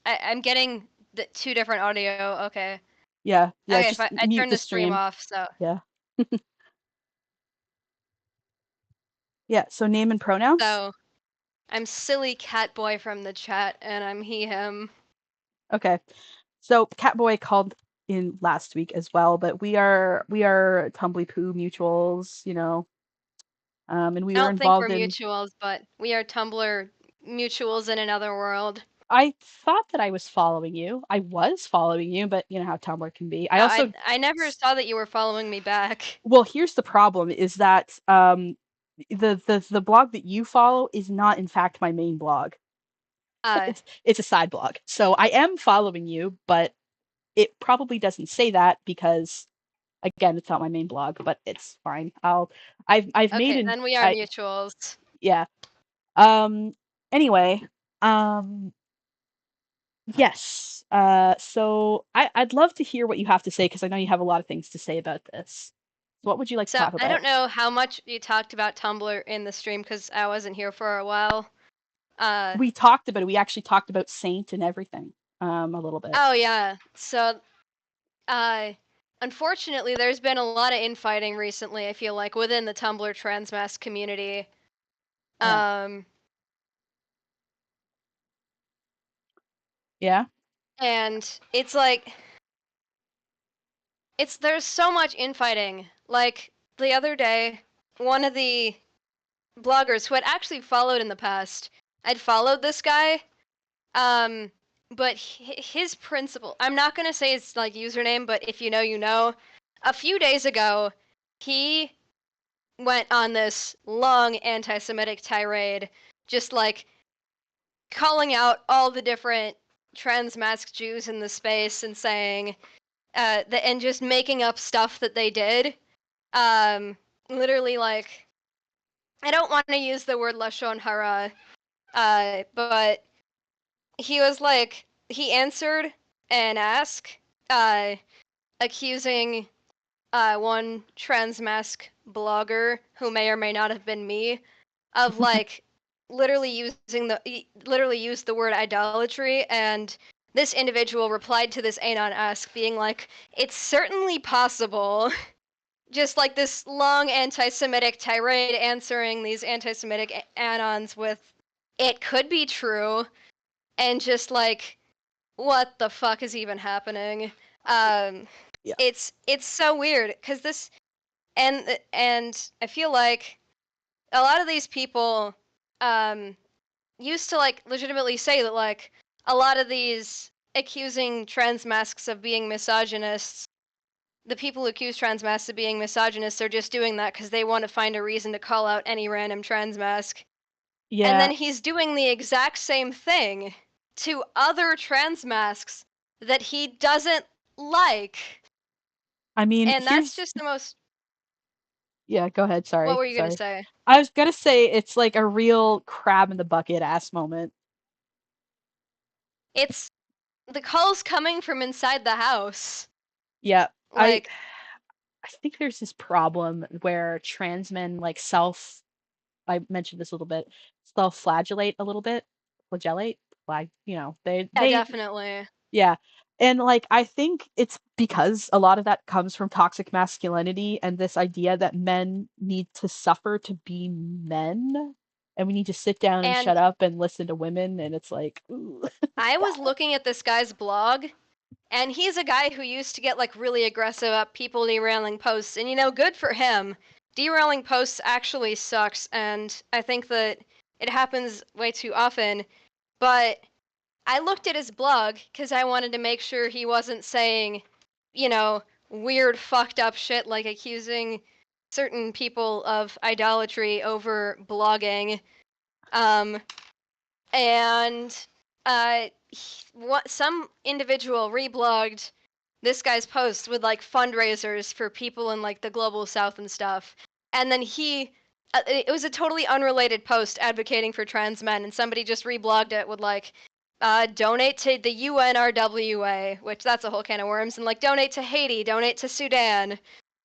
I'm getting the two different audio. Okay. Yeah. Yeah. Okay, if Just I mute turn the the stream stream. off, so Yeah. Yeah. So name and pronouns. so I'm silly cat boy from the chat and I'm he him. Okay. So Catboy called in last week as well, but we are Tumbly Poo mutuals, and we I were don't think we're involved in. mutuals, but we are Tumblr mutuals in another world. I thought that I was following you. I was following you, but you know how Tumblr can be. I also, I never saw that you were following me back. well, here's the problem is that the blog that you follow is not in fact my main blog. Uh It's a side blog. So I am following you, but it probably doesn't say that because again, it's not my main blog, but it's fine. I've made okay, an then we are I mutuals. yeah. Um anyway, yes. So I'd love to hear what you have to say because I know you have a lot of things to say about this. So what would you like to So talk I about? don't know how much you talked about Tumblr in the stream because I wasn't here for a while. We talked about it. We actually talked about Saint and everything. A little bit. Oh yeah. So uh unfortunately there's been a lot of infighting recently, I feel like, within the Tumblr transmasc community. Yeah. Um Yeah. and it's like there's so much infighting. Like the other day, one of the bloggers who had actually followed in the past, I'd followed this guy. Um, but his principle, I'm not gonna say it's like username, but if you know, you know. A few days ago, he went on this long anti-Semitic tirade, just like calling out all the different transmasc Jews in the space and saying and just making up stuff that they did. Um, literally like I don't want to use the word lashon hara, but he was like he answered an ask, uh, accusing one transmasc blogger who may or may not have been me of like literally used the word idolatry, and this individual replied to this anon ask being like, it's certainly possible. Just like this long anti-Semitic tirade answering these anti-Semitic anons with, it could be true, and just like, what the fuck is even happening? Um, Yeah. it's so weird because this and I feel like a lot of these people um used to like legitimately say that like a lot of these accusing trans masks of being misogynists, the people who accuse trans masks of being misogynists are just doing that because they want to find a reason to call out any random trans mask. And then Yeah. he's doing the exact same thing to other trans masks that he doesn't like. I mean, And that's here's just the most. yeah, go ahead. What Sorry. were you going to Sorry. say? I was gonna say it's like a real crab in the bucket ass moment. It's the calls coming from inside the house. Yeah. I Like, I think there's this problem where trans men like I mentioned this a little bit, self-flagellate a little bit. Flagellate? yeah, They definitely. yeah. And like I think it's because a lot of that comes from toxic masculinity and this idea that men need to suffer to be men and we need to sit down and And shut up and listen to women and it's like ooh. I was looking at this guy's blog, And he's a guy who used to get like really aggressive at people derailing posts, and good for him. Derailing posts actually sucks, and I think that it happens way too often. But I looked at his blog because I wanted to make sure he wasn't saying, weird fucked up shit like accusing certain people of idolatry over blogging. And some individual reblogged this guy's post with like fundraisers for people in like the global south and stuff, and then it was a totally unrelated post advocating for trans men, and somebody just reblogged it with like donate to the UNRWA, which that's a whole can of worms, and like donate to Haiti, donate to Sudan,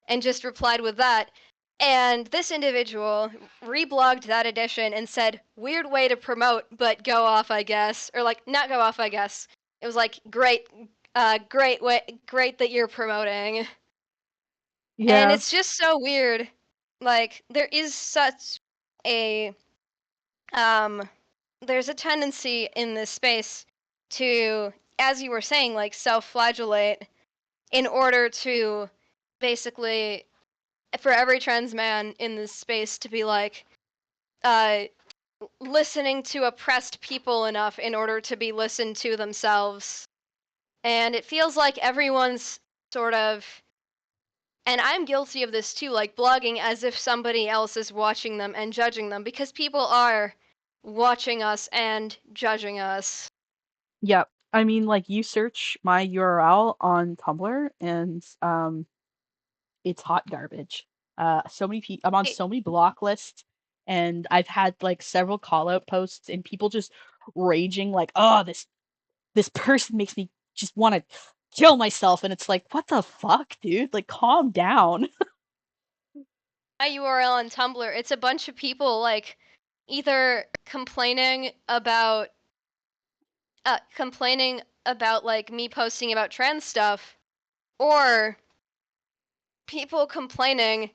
and just replied with that. And this individual reblogged that edition and said, weird way to promote, but go off, I guess. Or like, not go off, I guess. It was like, great that you're promoting. And Yeah. it's just so weird. Like, there is such a, there's a tendency in this space to, as you were saying, like, self-flagellate in order to basically, for every trans man in this space to be like, listening to oppressed people enough in order to be listened to themselves. And it feels like everyone's sort of, and I'm guilty of this too, like blogging as if somebody else is watching them and judging them, because people are watching us and judging us. Yep. I mean, like, you search my URL on Tumblr and it's hot garbage. So many people, I'm on so many block lists, and I've had like several call out posts and people just raging like, "Oh, this person makes me just want to kill myself." And it's like, "What the fuck, dude? Like, calm down." My URL on Tumblr, it's a bunch of people like either complaining about like me posting about trans stuff, or people complaining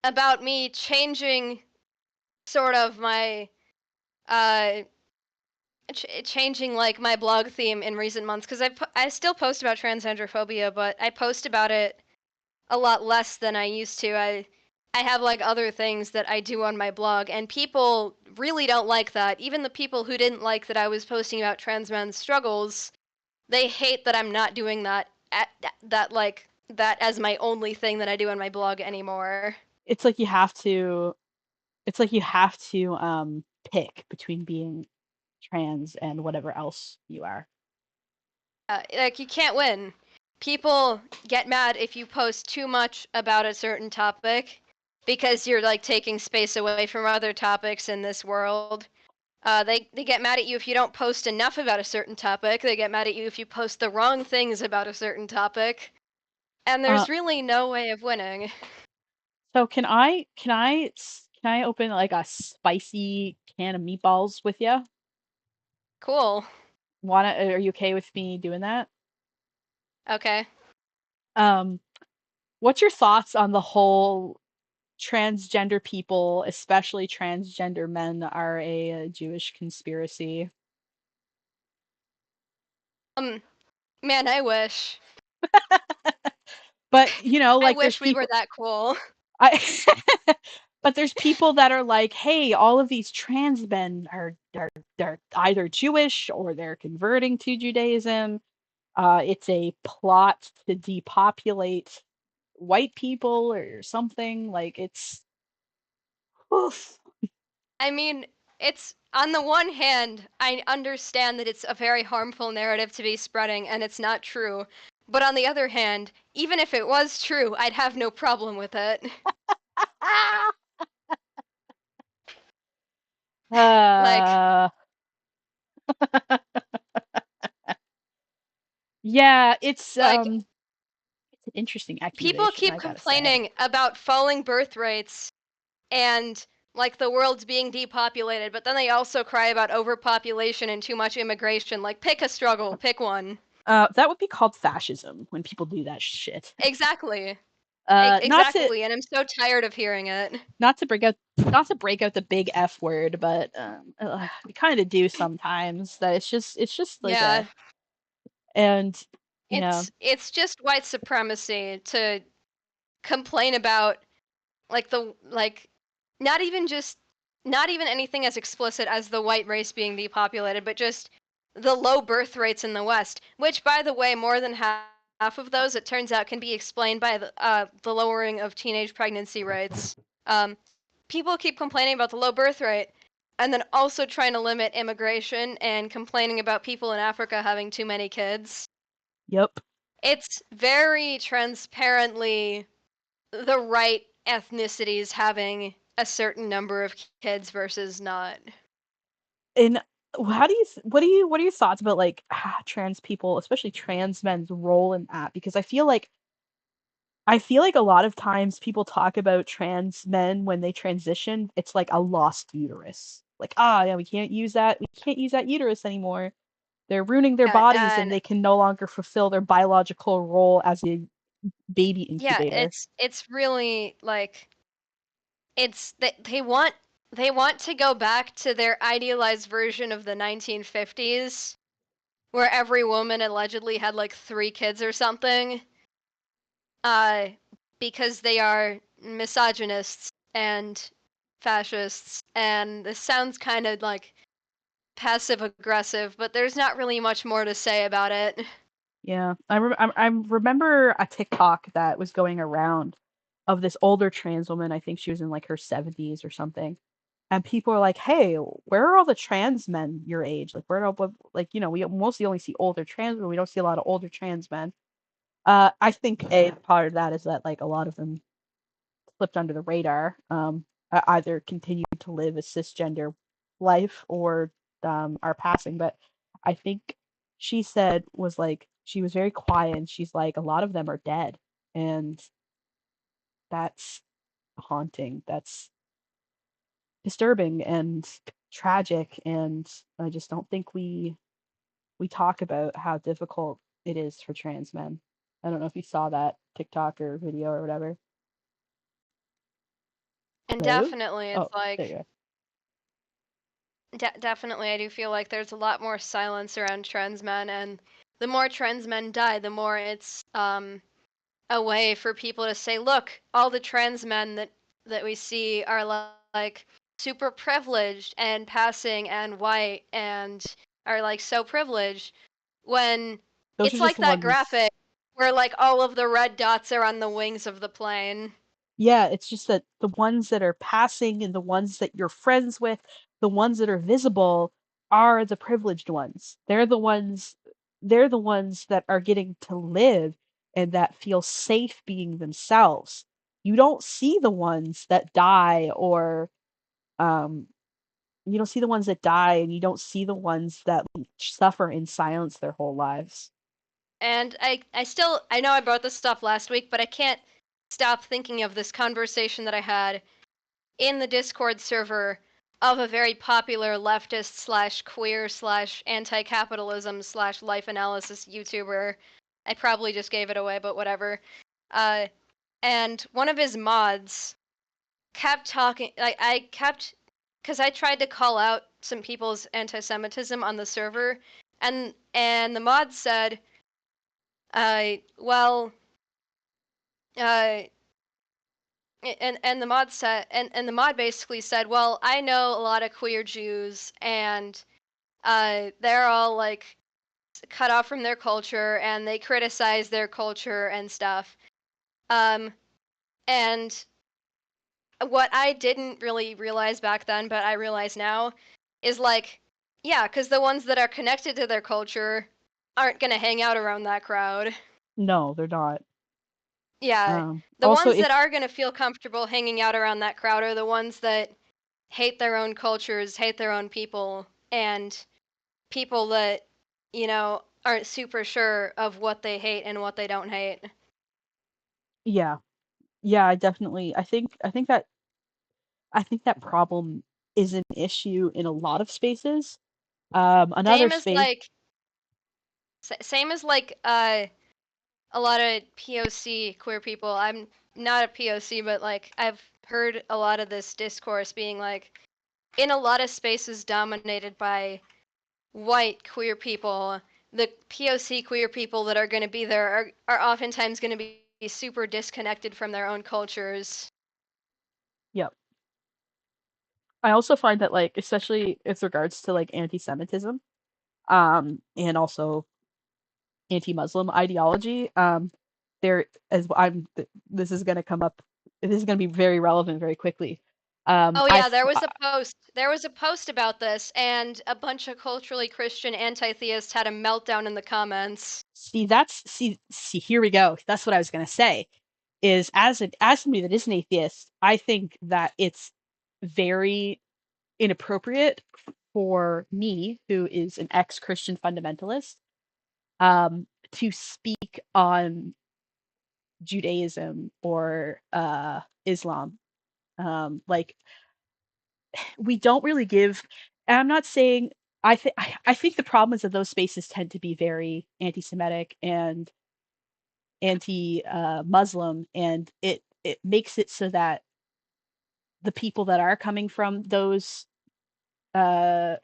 about me changing sort of my changing like my blog theme in recent months, because I still post about transgender phobia, but I post about it a lot less than I used to. I have like other things that I do on my blog, and people really don't like that. Even the people who didn't like that I was posting about trans men's struggles, they hate that I'm not doing that that as my only thing that I do on my blog anymore. It's like you have to pick between being trans and whatever else you are. Like, you can't win. People get mad if you post too much about a certain topic because you're like taking space away from other topics in this world. They get mad at you if you don't post enough about a certain topic. They get mad at you if you post the wrong things about a certain topic. And there's really no way of winning. So can I open like a spicy can of meatballs with you? Cool. Are you okay with me doing that? Okay. What's your thoughts on the whole transgender people, especially transgender men, are a Jewish conspiracy? Man, I wish. But, I like there's wish we were people that cool. I but there's people that are like, "Hey, all of these trans men are they're either Jewish or they're converting to Judaism. It's a plot to depopulate white people or something." Like it's oof. I mean, it's on the one hand, I understand that it's a very harmful narrative to be spreading and it's not true. But on the other hand, even if it was true, I'd have no problem with it. Like, Uh, yeah, like it's an interesting people accusation, keep I gotta say. complaining about falling birth rates and like the world's being depopulated, but then they also cry about overpopulation and too much immigration. Like, pick a struggle, pick one. That would be called fascism when people do that shit. Exactly. Not to Exactly, and I'm so tired of hearing it. not to break out the big F word, but we kind of do sometimes. That it's just like Yeah. a and Yeah. It's just white supremacy to complain about like not even anything as explicit as the white race being depopulated, but just the low birth rates in the West, which by the way, more than half of those, it turns out, can be explained by the lowering of teenage pregnancy rates. Um, People keep complaining about the low birth rate, and then also trying to limit immigration and complaining about people in Africa having too many kids. Yep. It's very transparently the right ethnicities having a certain number of kids versus not. And what are your thoughts about like trans people, especially trans men's role in that? Because I feel like a lot of times people talk about trans men when they transition, it's like a lost uterus. Like, yeah, we can't use that uterus anymore. They're ruining their Yeah, bodies and and they can no longer fulfill their biological role as a baby yeah, incubator. it's really like they want to go back to their idealized version of the 1950s where every woman allegedly had like 3 kids or something. Uh because they are misogynists and fascists, and this sounds kind of like passive aggressive, but there's not really much more to say about it. Yeah, I remember a TikTok that was going around of this older trans woman. I think she was in like her 70s or something. And people are like, "Hey, where are all the trans men your age? Like, where are all, like, we mostly only see older trans men. We don't see a lot of older trans men." I think a part of that is that like a lot of them slipped under the radar, either continue to live a cisgender life or are passing. But I think she said was like she was very quiet and she's like a lot of them are dead, and that's haunting. That's disturbing and tragic, and I just don't think we talk about how difficult it is for trans men. I don't know if you saw that TikTok or video or whatever. And Hello? definitely it's Oh, there you like go. definitely I do feel like there's a lot more silence around trans men, and the more trans men die, the more it's a way for people to say, look, all the trans men that we see are like super privileged and passing and white and are like so privileged, when Those are it's just like the that ones. graphic where like all of the red dots are on the wings of the plane. Yeah, it's just that the ones that are passing and the ones that you're friends with, the ones that are visible are the privileged ones. They're the ones that are getting to live and that feel safe being themselves. You don't see the ones that die or um you don't see the ones that die and you don't see the ones that suffer in silence their whole lives. And I know I brought this stuff last week, but I can't stop thinking of this conversation that I had in the Discord server of a very popular leftist slash queer slash anti-capitalism slash life analysis YouTuber. I probably just gave it away, but whatever. Uh, and one of his mods kept talking. Like I kept, because I tried to call out some people's anti-Semitism on the server, and the mod said, well, uh, and the mod said and the mod basically said, well, I know a lot of queer Jews, and they're all like cut off from their culture and they criticize their culture and stuff. um and what I didn't really realize back then, but I realize now, is like, yeah, because the ones that are connected to their culture aren't gonna hang out around that crowd. No, they're not. Yeah, the Also, ones if that are gonna feel comfortable hanging out around that crowd are the ones that hate their own cultures, hate their own people, and people that, aren't super sure of what they hate and what they don't hate. yeah, yeah, I think that problem is an issue in a lot of spaces. Another Same as space. like same as like a lot of POC queer people. I'm not a POC, but like I've heard a lot of this discourse being like, in a lot of spaces dominated by white queer people, the POC queer people that are going to be there are oftentimes going to be super disconnected from their own cultures. Yep. I also find that, like, especially with regards to like anti-Semitism, and also anti-Muslim ideology, there as this is going to come up. This is going to be very relevant very quickly. Oh I yeah, there was a post. There was a post about this, and a bunch of culturally Christian anti-theists had a meltdown in the comments. see here we go. That's what I was going to say. Is as somebody that is an atheist, I think that it's very inappropriate for me, who is an ex-Christian fundamentalist, to speak on Judaism or Islam. Like, we don't really give. And I'm not saying. I think the problem is that those spaces tend to be very anti-Semitic and anti-Muslim, and it makes it so that the people that are coming from those uh,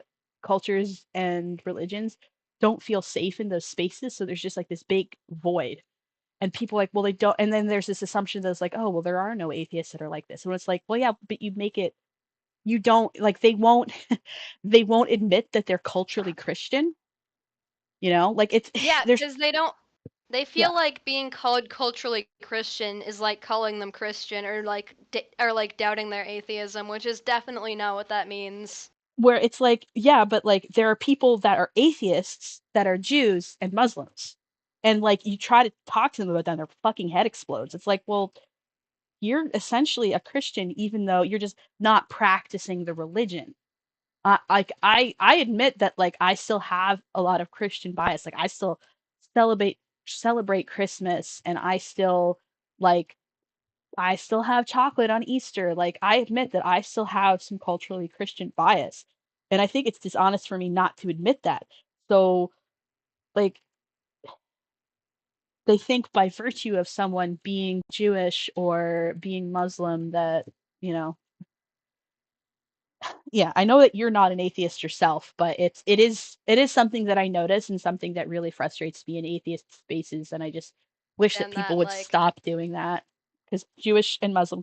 cultures and religions don't feel safe in those spaces. So there's just like this big void. And people are like, well, they don't. And then there's this assumption that's like, oh, well, there are no atheists that are like this. And it's like, well, yeah, but you make it, you don't, like, they won't, they won't admit that they're culturally Christian, like it's, Yeah, there's, because they don't. They yeah, feel like being called culturally Christian is like calling them Christian, or like or like doubting their atheism, which is definitely not what that means. where it's like, yeah, but like there are people that are atheists that are Jews and Muslims. And like you try to talk to them about that, and their fucking head explodes. It's like, well, you're essentially a Christian, even though you're just not practicing the religion. Like I admit that, like, I still have a lot of Christian bias. Like I still celebrate Christmas, and like I still have chocolate on Easter. Like I admit that I still have some culturally Christian bias. And I think it's dishonest for me not to admit that. So, like, they think by virtue of someone being Jewish or being Muslim that, you know, yeah, I know that you're not an atheist yourself, but it is something that I notice, and something that really frustrates me in atheist spaces, and I just wish that And people that, would like, stop doing that, because Jewish and Muslim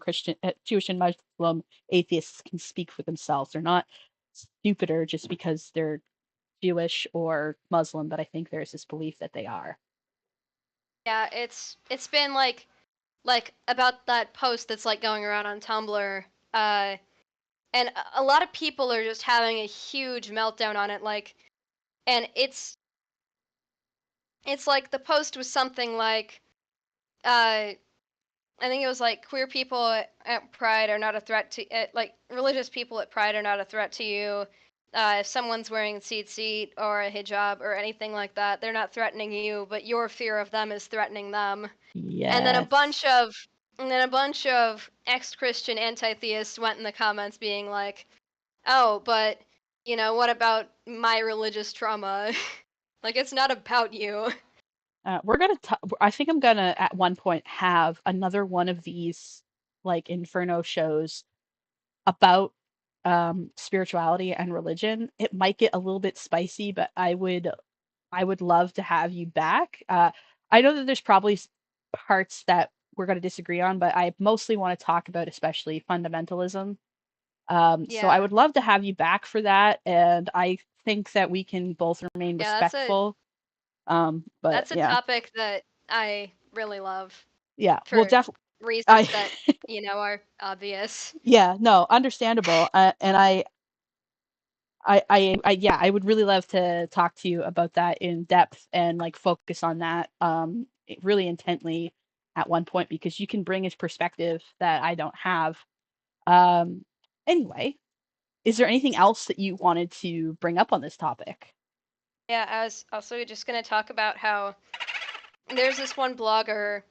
atheists can speak for themselves. They're not stupider just because they're Jewish or Muslim, but I think there's this belief that they are. yeah, it's been like about that post that's like going around on Tumblr, and a lot of people are just having a huge meltdown on it, like, and it's like the post was something like, I think it was like queer people at Pride are not a threat to like religious people at Pride are not a threat to you. If someone's wearing a tzitzit or a hijab or anything like that, they're not threatening you, but your fear of them is threatening them. And then a Yes. bunch of ex-Christian anti-theists went in the comments being like, "Oh, but what about my religious trauma? Like, it's not about you." We're gonna. I think I'm gonna at one point have another one of these, like, Inferno shows about spirituality and religion. It might get a little bit spicy, but I would love to have you back. I know that there's probably parts that we're going to disagree on, but I mostly want to talk about especially fundamentalism. So I Yeah. would love to have you back for that, and I think that we can both remain Yeah, that's a respectful. But that's a yeah, topic that I really love yeah, we'll for definitely. reasons I that, are obvious. yeah, no, understandable. And yeah, I would really love to talk to you about that in depth, and like focus on that really intently at one point, because you can bring a perspective that I don't have. Um, anyway, is there anything else that you wanted to bring up on this topic? Yeah, I was also just going to talk about how there's this one blogger,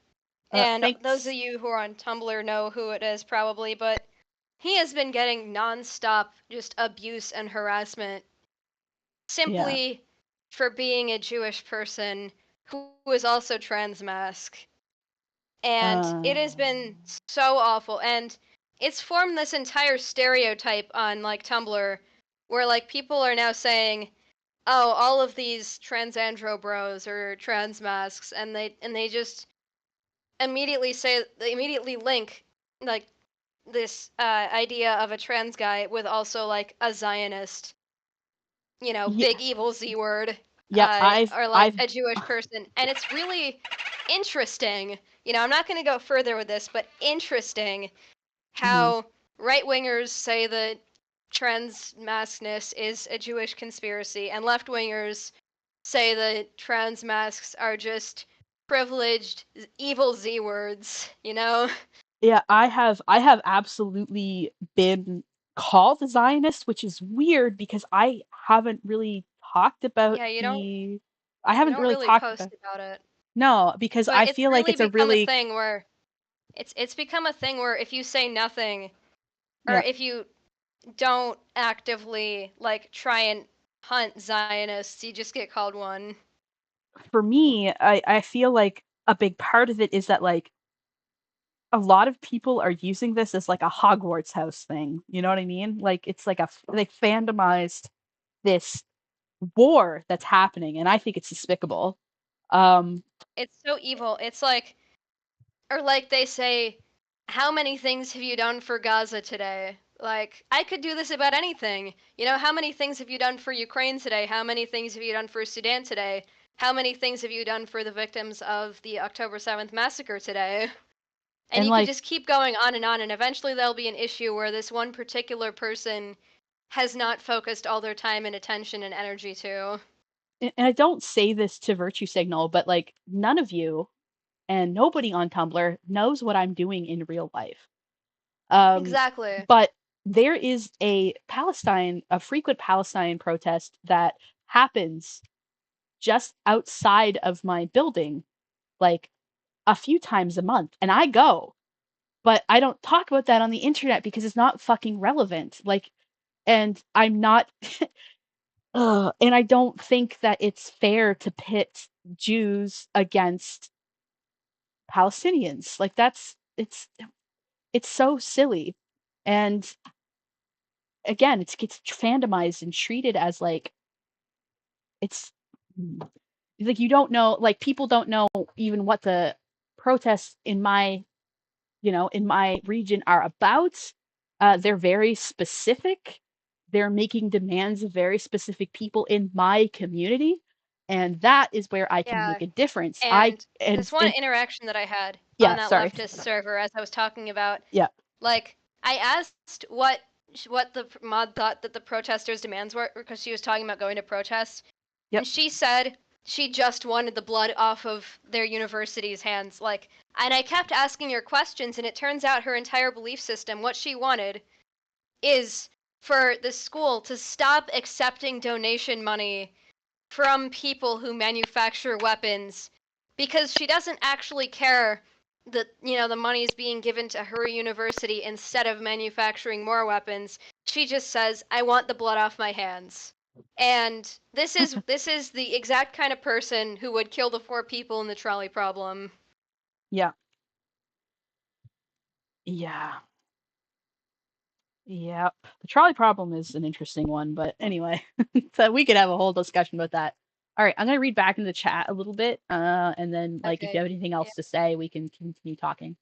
and those of Thanks. you who are on Tumblr know who it is probably, but he has been getting nonstop just abuse and harassment Yeah. simply for being a Jewish person who is also trans masc. And Uh, it has been so awful. And it's formed this entire stereotype on like Tumblr where like people are now saying, oh, all of these transandro bros or trans masks, and they just immediately link like this idea of a trans guy with also like a Zionist, Yeah, big evil Z word, yep. or like I've a Jewish person, and it's really interesting. I'm not going to go further with this, but interesting mhm. how right wingers say that trans maskness is a Jewish conspiracy, and left wingers say that trans masks are just privileged evil Z words. Yeah, I have absolutely been called a Zionist, which is weird because I haven't really talked about Yeah, I you haven't don't really really talked post about about it. no, because But I it's feel like really it's a become a really thing where it's become a thing where if you say nothing, or yeah, if you don't actively like try and hunt Zionists, you just get called one. for me, I feel like a big part of it is that like a lot of people are using this as like a Hogwarts house thing. You know what I mean? Like it's like they fandomized this war that's happening, and I think it's despicable. Um, It's so evil. It's like, or like they say, how many things have you done for Gaza today? Like, I could do this about anything. How many things have you done for Ukraine today? How many things have you done for Sudan today? How many things have you done for the victims of the October 7th massacre today? And and you could like just keep going on, and eventually there'll be an issue where this one particular person has not focused all their time and attention and energy to. and I don't say this to virtue signal, but like none of you and nobody on Tumblr knows what I'm doing in real life. Um, Exactly. but there is a frequent Palestine protest that happens just outside of my building, like a few times a month, and I go, but I don't talk about that on the internet because it's not fucking relevant. Like, and I'm not, and I don't think that it's fair to pit Jews against Palestinians. Like it's so silly. And again, it gets fandomized and treated as like it's like you don't know, like people don't know even what the protests in my region are about. They're very specific. They're making demands of very specific people in my community, and that is where I can Yeah. make a difference. I And this one and interaction that I had on yeah, that sorry. leftist server, as I was talking about, Yeah, like, I asked what the mod thought that the protesters' demands were, because she was talking about going to protest, yep. and she said she just wanted the blood off of their university's hands. Like, and I kept asking her questions, and it turns out her entire belief system, what she wanted, is for the school to stop accepting donation money from people who manufacture weapons, because she doesn't actually care that the money is being given to her university instead of manufacturing more weapons. She just says, I want the blood off my hands. And this is the exact kind of person who would kill the 4 people in the trolley problem. Yeah. Yeah. Yep. The trolley problem is an interesting one, but anyway, so we could have a whole discussion about that. All right, I'm gonna read back in the chat a little bit, and then like if you Okay. have anything Yeah, else to say, we can continue talking.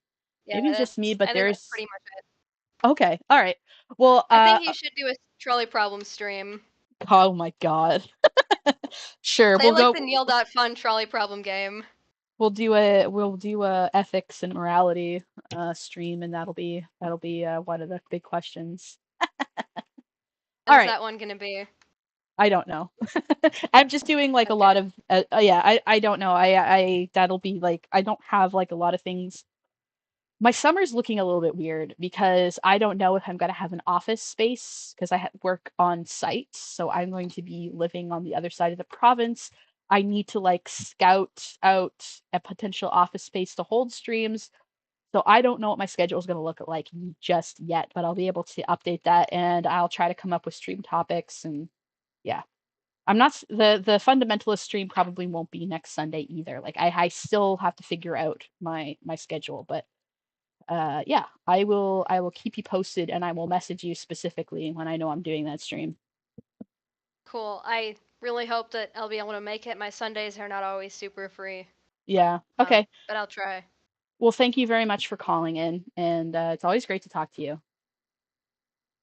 yeah, Maybe it's just me, that's but I think that's there's pretty much it. okay. All right. Well, I think you should do a trolley problem stream. oh my God. Sure, Play like the Neil.fun trolley problem game. we'll do a ethics and morality stream, and that'll be one of the big questions. All When's right. that one gonna be? I don't know. I'm just doing like a lot Okay. of yeah, I don't know. I that'll be like I don't have like a lot of things. My summer's looking a little bit weird because I don't know if I'm going to have an office space because work on site, so I'm going to be living on the other side of the province. I need to like scout out a potential office space to hold streams. So I don't know what my schedule is going to look like just yet, but I'll be able to update that and I'll try to come up with stream topics and yeah. I'm not the fundamentalist stream probably won't be next Sunday either. Like I still have to figure out my schedule, but yeah, I will keep you posted and I will message you specifically when I know I'm doing that stream. Cool. I really hope that I'll be able to make it. My Sundays are not always super free. Yeah. Okay. But I'll try. Well, thank you very much for calling in, and it's always great to talk to you.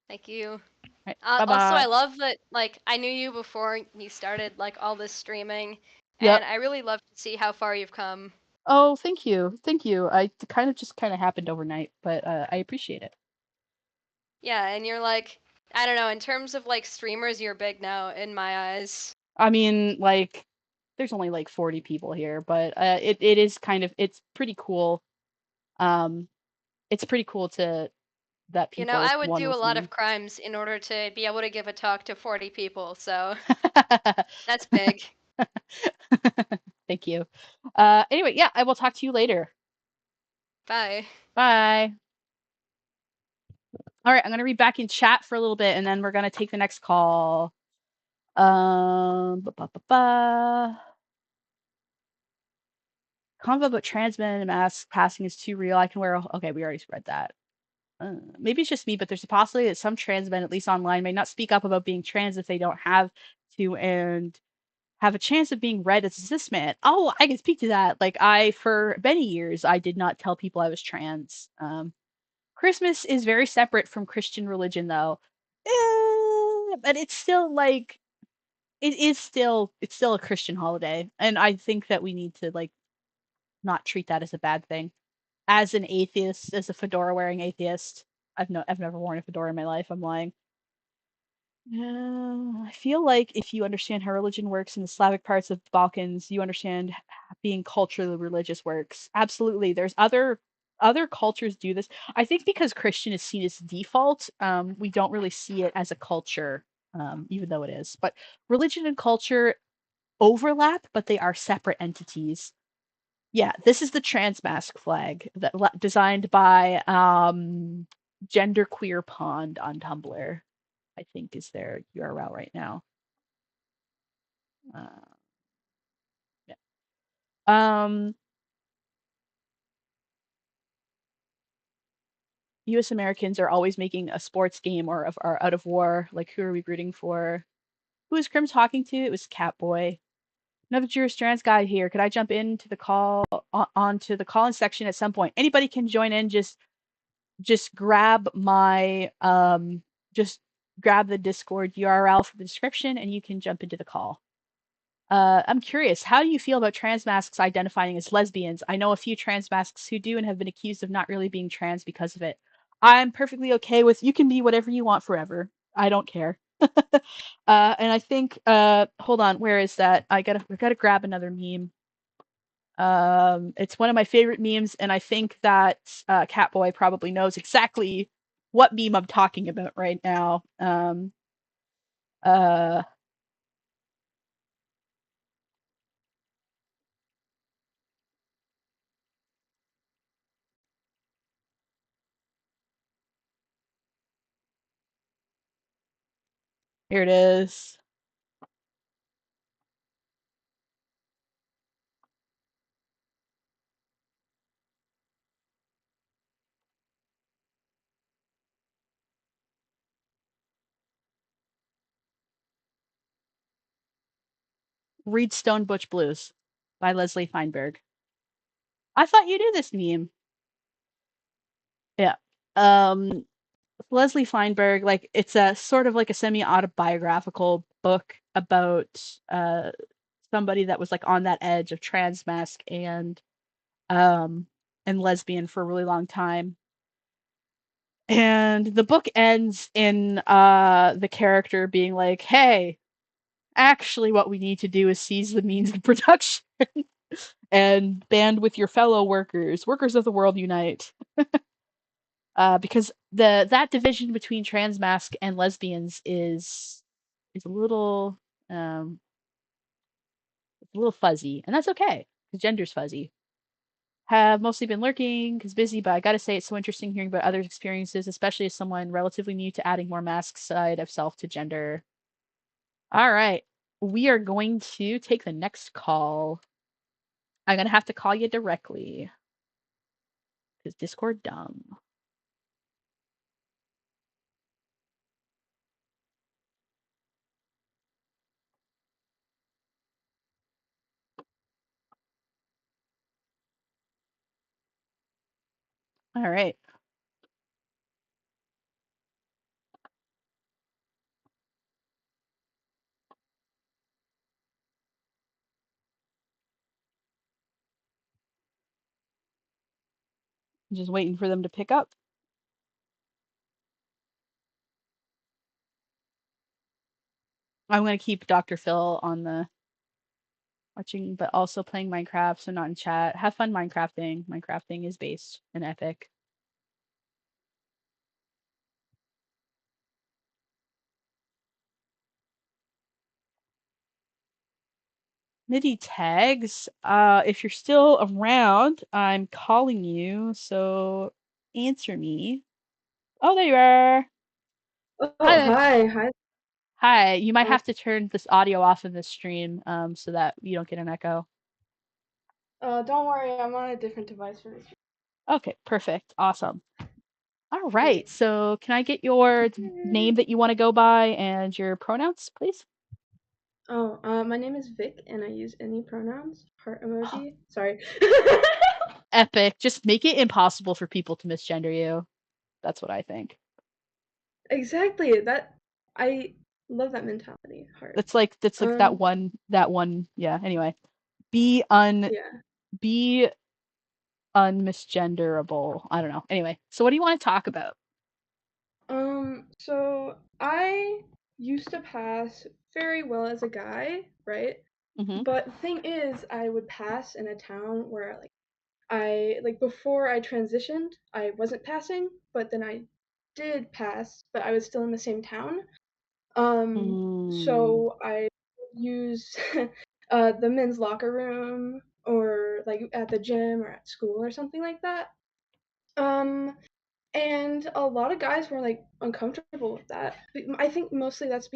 Thank you. Right. Also, I Bye-bye. love that, like, I knew you before you started, like, all this streaming, Yep. and I really love to see how far you've come. Oh, thank you. Thank you. I just kind of happened overnight, but I appreciate it. Yeah, and you're like, I don't know, in terms of, like, streamers, you're big now in my eyes. I mean, like, there's only like 40 people here, but it is kind of, it's pretty cool. Um, it's pretty cool to that You know, people I would one do a with lot of me. crimes in order to be able to give a talk to 40 people, so that's big. Thank you. Anyway, yeah, I will talk to you later. Bye. Bye. All right, I'm gonna read back in chat for a little bit, and then we're gonna take the next call. Ba, ba, ba, ba. Convo about trans men and mass passing is too real. I can wear. Okay, we already read that. Maybe it's just me, but there's a possibility that some trans men, at least online, may not speak up about being trans if they don't have to and have a chance of being read as a cis man. Oh, I can speak to that. Like for many years, I did not tell people I was trans. Christmas is very separate from Christian religion, though. But it's still like it's still a Christian holiday, and I think that we need to like not treat that as a bad thing. As an atheist, as a fedora wearing atheist, I've never worn a fedora in my life. I'm lying. I feel like if you understand how religion works in the Slavic parts of the Balkans, you understand being culturally religious works. Absolutely. There's other cultures do this. I think because Christian is seen as default, we don't really see it as a culture, even though it is. But religion and culture overlap, but they are separate entities. Yeah, this is the trans mask flag that designed by Genderqueer Pond on Tumblr. I think is their URL right now. Uh, yeah. U.S. Americans are always making a sports game or are out of war. Like, who are we rooting for? Who is Crim talking to? It was Catboy. Another Jewish trans guy here. Could I jump into the call onto the call-in section at some point? Anybody can join in. Just grab my just grab the Discord URL from the description, and you can jump into the call. I'm curious, how do you feel about trans masks identifying as lesbians? I know a few trans masks who do and have been accused of not really being trans because of it. I'm perfectly okay with you can be whatever you want forever. I don't care. And I think hold on, where is that? We gotta grab another meme. It's one of my favorite memes, and I think that Catboy probably knows exactly what meme I'm talking about right now. Uh, Here it is. Read Stone Butch Blues by Leslie Feinberg. I thought you knew this meme. Yeah. Um, Leslie Feinberg, like it's a sort of like a semi-autobiographical book about somebody that was like on that edge of trans mask um and lesbian for a really long time. And the book ends in the character being like, "Hey, actually what we need to do is seize the means of production and band with your fellow workers. Workers of the world unite." Because that division between trans masc and lesbians is um a little fuzzy, and that's okay because gender's fuzzy. Have mostly been lurking because busy, but I gotta say it's so interesting hearing about others' experiences, especially as someone relatively new to adding more masc side of self to gender. All right, we are going to take the next call. I'm gonna have to call you directly because Discord dumb. All right. I'm just waiting for them to pick up. I'm going to keep Dr. Phil on the watching, but also playing Minecraft, so not in chat. Have fun Minecrafting. Minecrafting is based in Epic. MIDI tags. If you're still around, I'm calling you, so answer me. Oh, there you are. Oh, Hi. hi, hi. Hi. You might Uh, have to turn this audio off in the stream, so that you don't get an echo. don't worry, I'm on a different device for this. Okay, perfect. Awesome. All right. Great. So, can I get your name that you want to go by and your pronouns, please? Oh, my name is Vic, and I use any pronouns. Heart emoji. Sorry. Epic. Just make it impossible for people to misgender you. That's what I think. Exactly. I love that mentality. Heart. That's like that one. Yeah. Anyway, be un Yeah. be unmisgenderable. I don't know. Anyway, so what do you want to talk about? So I used to pass very well as a guy, right? Mm-hmm. But the thing is, I would pass in a town where I before I transitioned, I wasn't passing, but then I did pass, but I was still in the same town. Mm. So I would use the men's locker room or like at the gym or at school or something like that. Um, and a lot of guys were like uncomfortable with that. I think mostly that's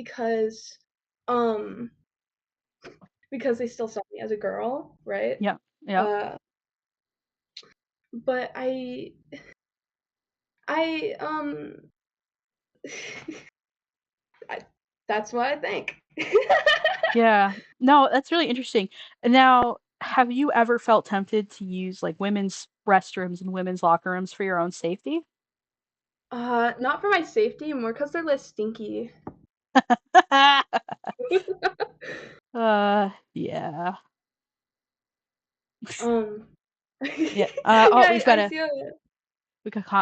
um because they still saw me as a girl, right? Yeah. Yeah. Uh, but I I, that's what I think. Yeah. No, that's really interesting. Now, have you ever felt tempted to use like women's restrooms and women's locker rooms for your own safety? Not for my safety, more because they're less stinky. Yeah. um, Yeah. Oh, yeah, I see it.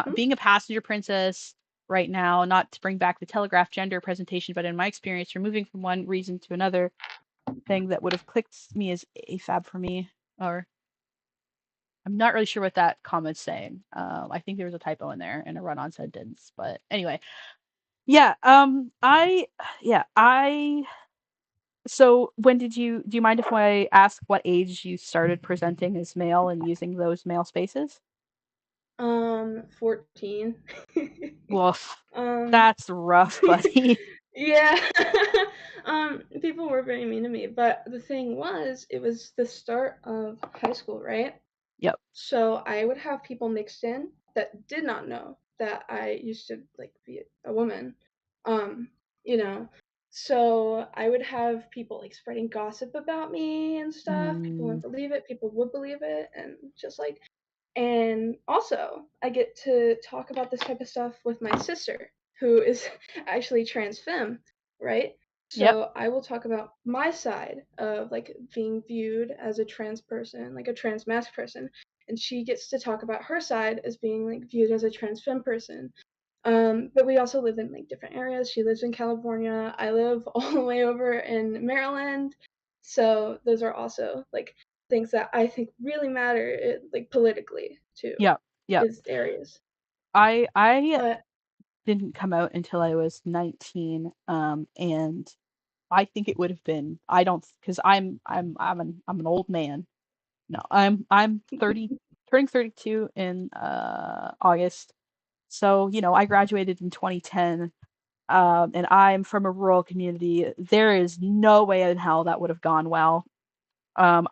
Hmm? being a passenger princess right now, not to bring back the telegraph gender presentation, but in my experience, you're moving from one reason to another thing that would have clicked me as AFAB for me, or I'm not really sure what that comment's saying. I think there was a typo in there and a run-on sentence, but anyway, yeah. Yeah, I. So when did do you mind if I ask what age you started presenting as male and using those male spaces? 14. Woof. um, That's rough, buddy. yeah. People were very mean to me, but the thing was, it was the start of high school, right? Yep. So I would have people mixed in that did not know that I used to be a woman. Um, you know. So I would have people spreading gossip about me and stuff. People Mm, wouldn't believe it, people would believe it, and just and also I get to talk about this type of stuff with my sister, who is actually trans femme, right? yep. So I will talk about my side of being viewed as a trans person, like a trans masc person, and she gets to talk about her side as being viewed as a trans femme person. But we also live in different areas. She lives in California. I live all the way over in Maryland. So those are also things that I think really matter, politically too, Yep. Yep. is areas. I But didn't come out until I was 19. And I think it would have been I don't because I'm an old man. No, I'm 30, turning 32 in August. So, I graduated in 2010. And I'm from a rural community. There is no way in hell that would have gone well. Um,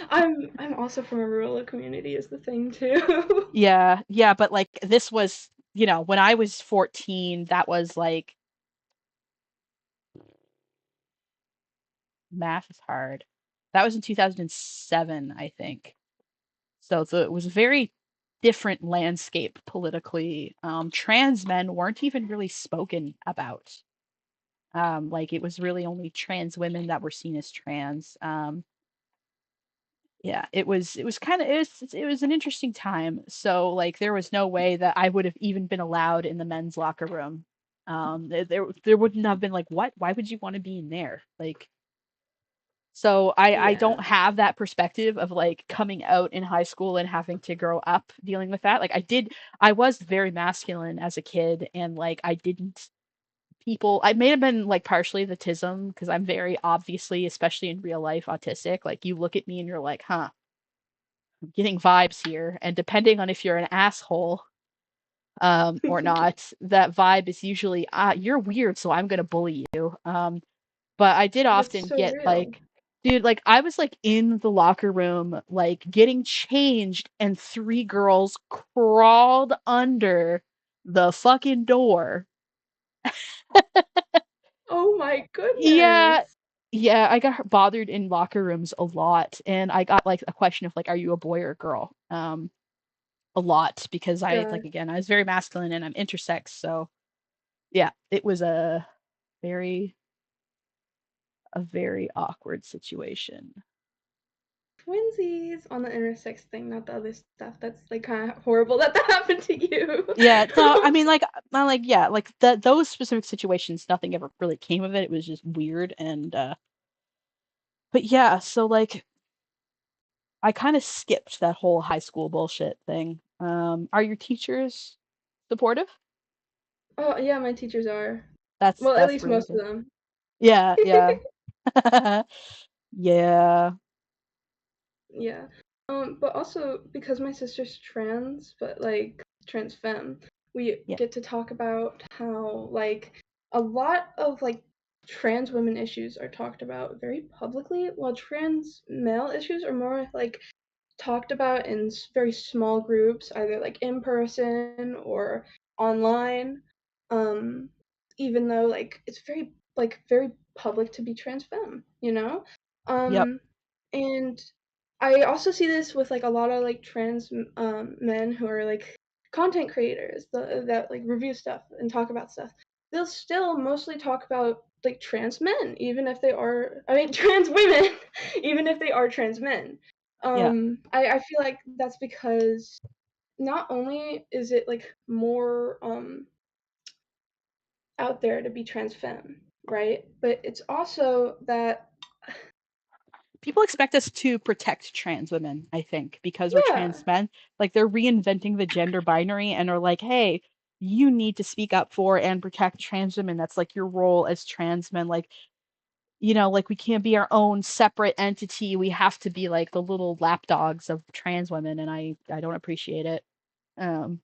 I'm also from a rural community is the thing too. yeah, yeah, but like this was, when I was 14, that was like math is hard. That was in 2007, I think. So it was very different landscape politically. Trans men weren't even really spoken about. Like it was really only trans women that were seen as trans. Yeah, it was kind of it was an interesting time. So like there was no way that I would have even been allowed in the men's locker room. There wouldn't have been like what? Why would you want to be in there? Like so I Yeah. don't have that perspective of like coming out in high school and having to grow up dealing with that. Like I was very masculine as a kid and like I didn't people I may have been like partially the autism because I'm very obviously, especially in real life, autistic. Like you look at me and you're like, huh, I'm getting vibes here. And depending on if you're an asshole or not, that vibe is usually you're weird, so I'm gonna bully you. But I did That's often so get real. like, dude, like I was like in the locker room, like getting changed, and three girls crawled under the fucking door. Oh my Yeah. goodness. Yeah, I got bothered in locker rooms a lot, and I got like a question of like, "Are you a boy or a girl?" A lot because I like God. again, I was very masculine and I'm intersex, so yeah, it was very a very awkward situation. Twinsies on the intersex thing, not the other stuff. That's like kind of horrible that that happened to you. Yeah, no, I mean, like, I like, yeah, like that those specific situations, nothing ever really came of it. It was just weird, and but yeah, so like, I kind of skipped that whole high school bullshit thing. Are your teachers supportive? Oh yeah, my teachers are. That's Well, at that's least really most of good. them. Yeah, yeah, yeah, Yeah. But also because my sister's trans, but like trans femme, we yeah, get to talk about how like a lot of like trans women issues are talked about very publicly, while trans male issues are more like talked about in very small groups, either like in person or online. Um, Even though like it's very public to be trans femme, you know. yep, Um, and I also see this with like a lot of like trans men who are like content creators that like review stuff and talk about stuff. They'll still mostly talk about like trans men, even if they are, I mean, trans women, even if they are trans men. yeah. I feel like that's because not only is it like more out there to be trans femme, right? But it's also that People expect us to protect trans women, I think, because we're yeah, trans men. Like they're reinventing the gender binary and are like, hey, you need to speak up for and protect trans women. That's like your role as trans men. Like, like we can't be our own separate entity. We have to be like the little lapdogs of trans women, and I don't appreciate it. Um,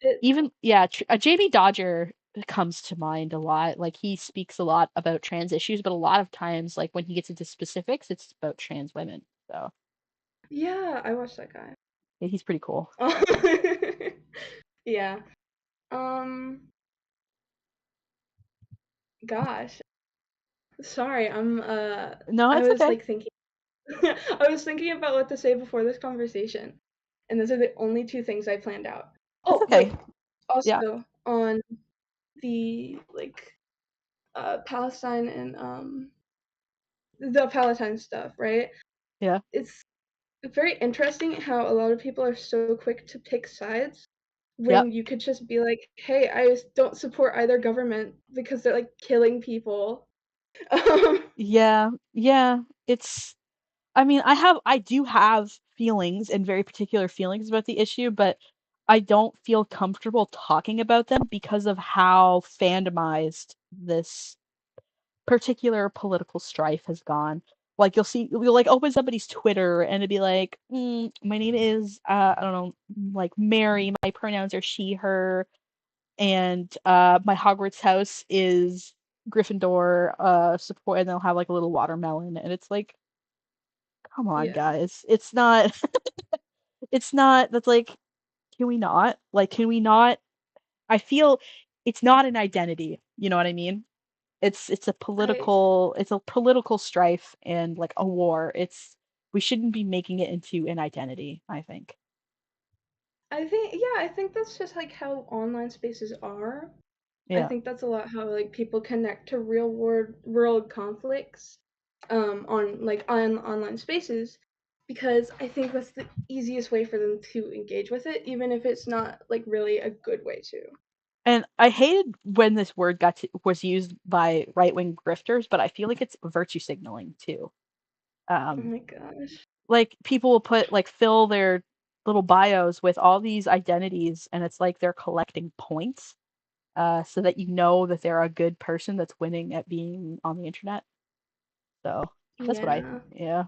it even yeah, JB Dodger comes to mind a lot. Like he speaks a lot about trans issues, but a lot of times, like when he gets into specifics, it's about trans women. So yeah, I watched that guy. yeah, he's pretty cool. Yeah. Um, Gosh. Sorry, No, I it's was okay. like thinking I was thinking about what to say before this conversation, and those are the only two things I planned out. It's Oh, okay. wait. Yeah, Also on the like Palestine and the Palestine stuff, right? yeah, It's very interesting how a lot of people are so quick to pick sides yep, when you could just be like, "Hey, I just don't support either government because they're like killing people." Um, yeah, yeah. It's. I mean, I do have feelings and very particular feelings about the issue, but I don't feel comfortable talking about them because of how fandomized this particular political strife has gone. Like you'll like open somebody's Twitter and it'd be like, my name is I don't know, like Mary. My pronouns are she, her, and my Hogwarts house is Gryffindor. Support, and they'll have like a little watermelon, and it's like, come on, yeah. guys, it's not, it's not. That's like, can we not? Like, can we not? I feel it's not an identity. You know what I mean? I It's a political strife and like a war. We shouldn't be making it into an identity, I think. I think that's just like how online spaces are. I Yeah. think that's a lot how like people connect to real world conflicts on online spaces because I think that's the easiest way for them to engage with it, even if it's not like really a good way to. And I hated when this word was used by right-wing grifters, but I feel like it's virtue signaling too. Oh Um, my gosh. like people will put like fill their little bios with all these identities, and it's like they're collecting points, so that you know that they're a good person that's winning at being on the internet. So that's what Yeah. yeah,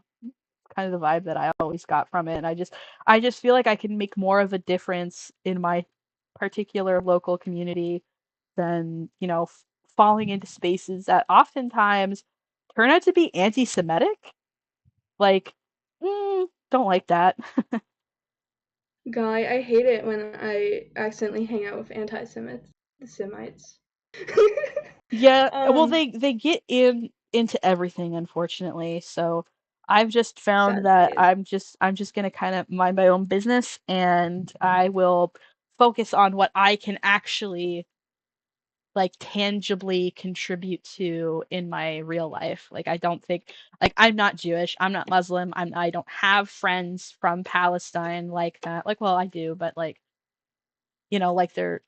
kind of the vibe that I always got from it. And I just feel like I can make more of a difference in my particular local community than, falling into spaces that oftentimes turn out to be anti-Semitic. Like, don't like that. Guy, I hate it when I accidentally hang out with anti-Semites. The Semites. Yeah, well, um, they get into everything, unfortunately. So I've just found sad that days. I'm just gonna kind of mind my own business, and I will focus on what I can actually like tangibly contribute to in my real life. Like I don't think like I'm not Jewish, I'm not Muslim, I don't have friends from Palestine like that. Like well, I do, but like like they're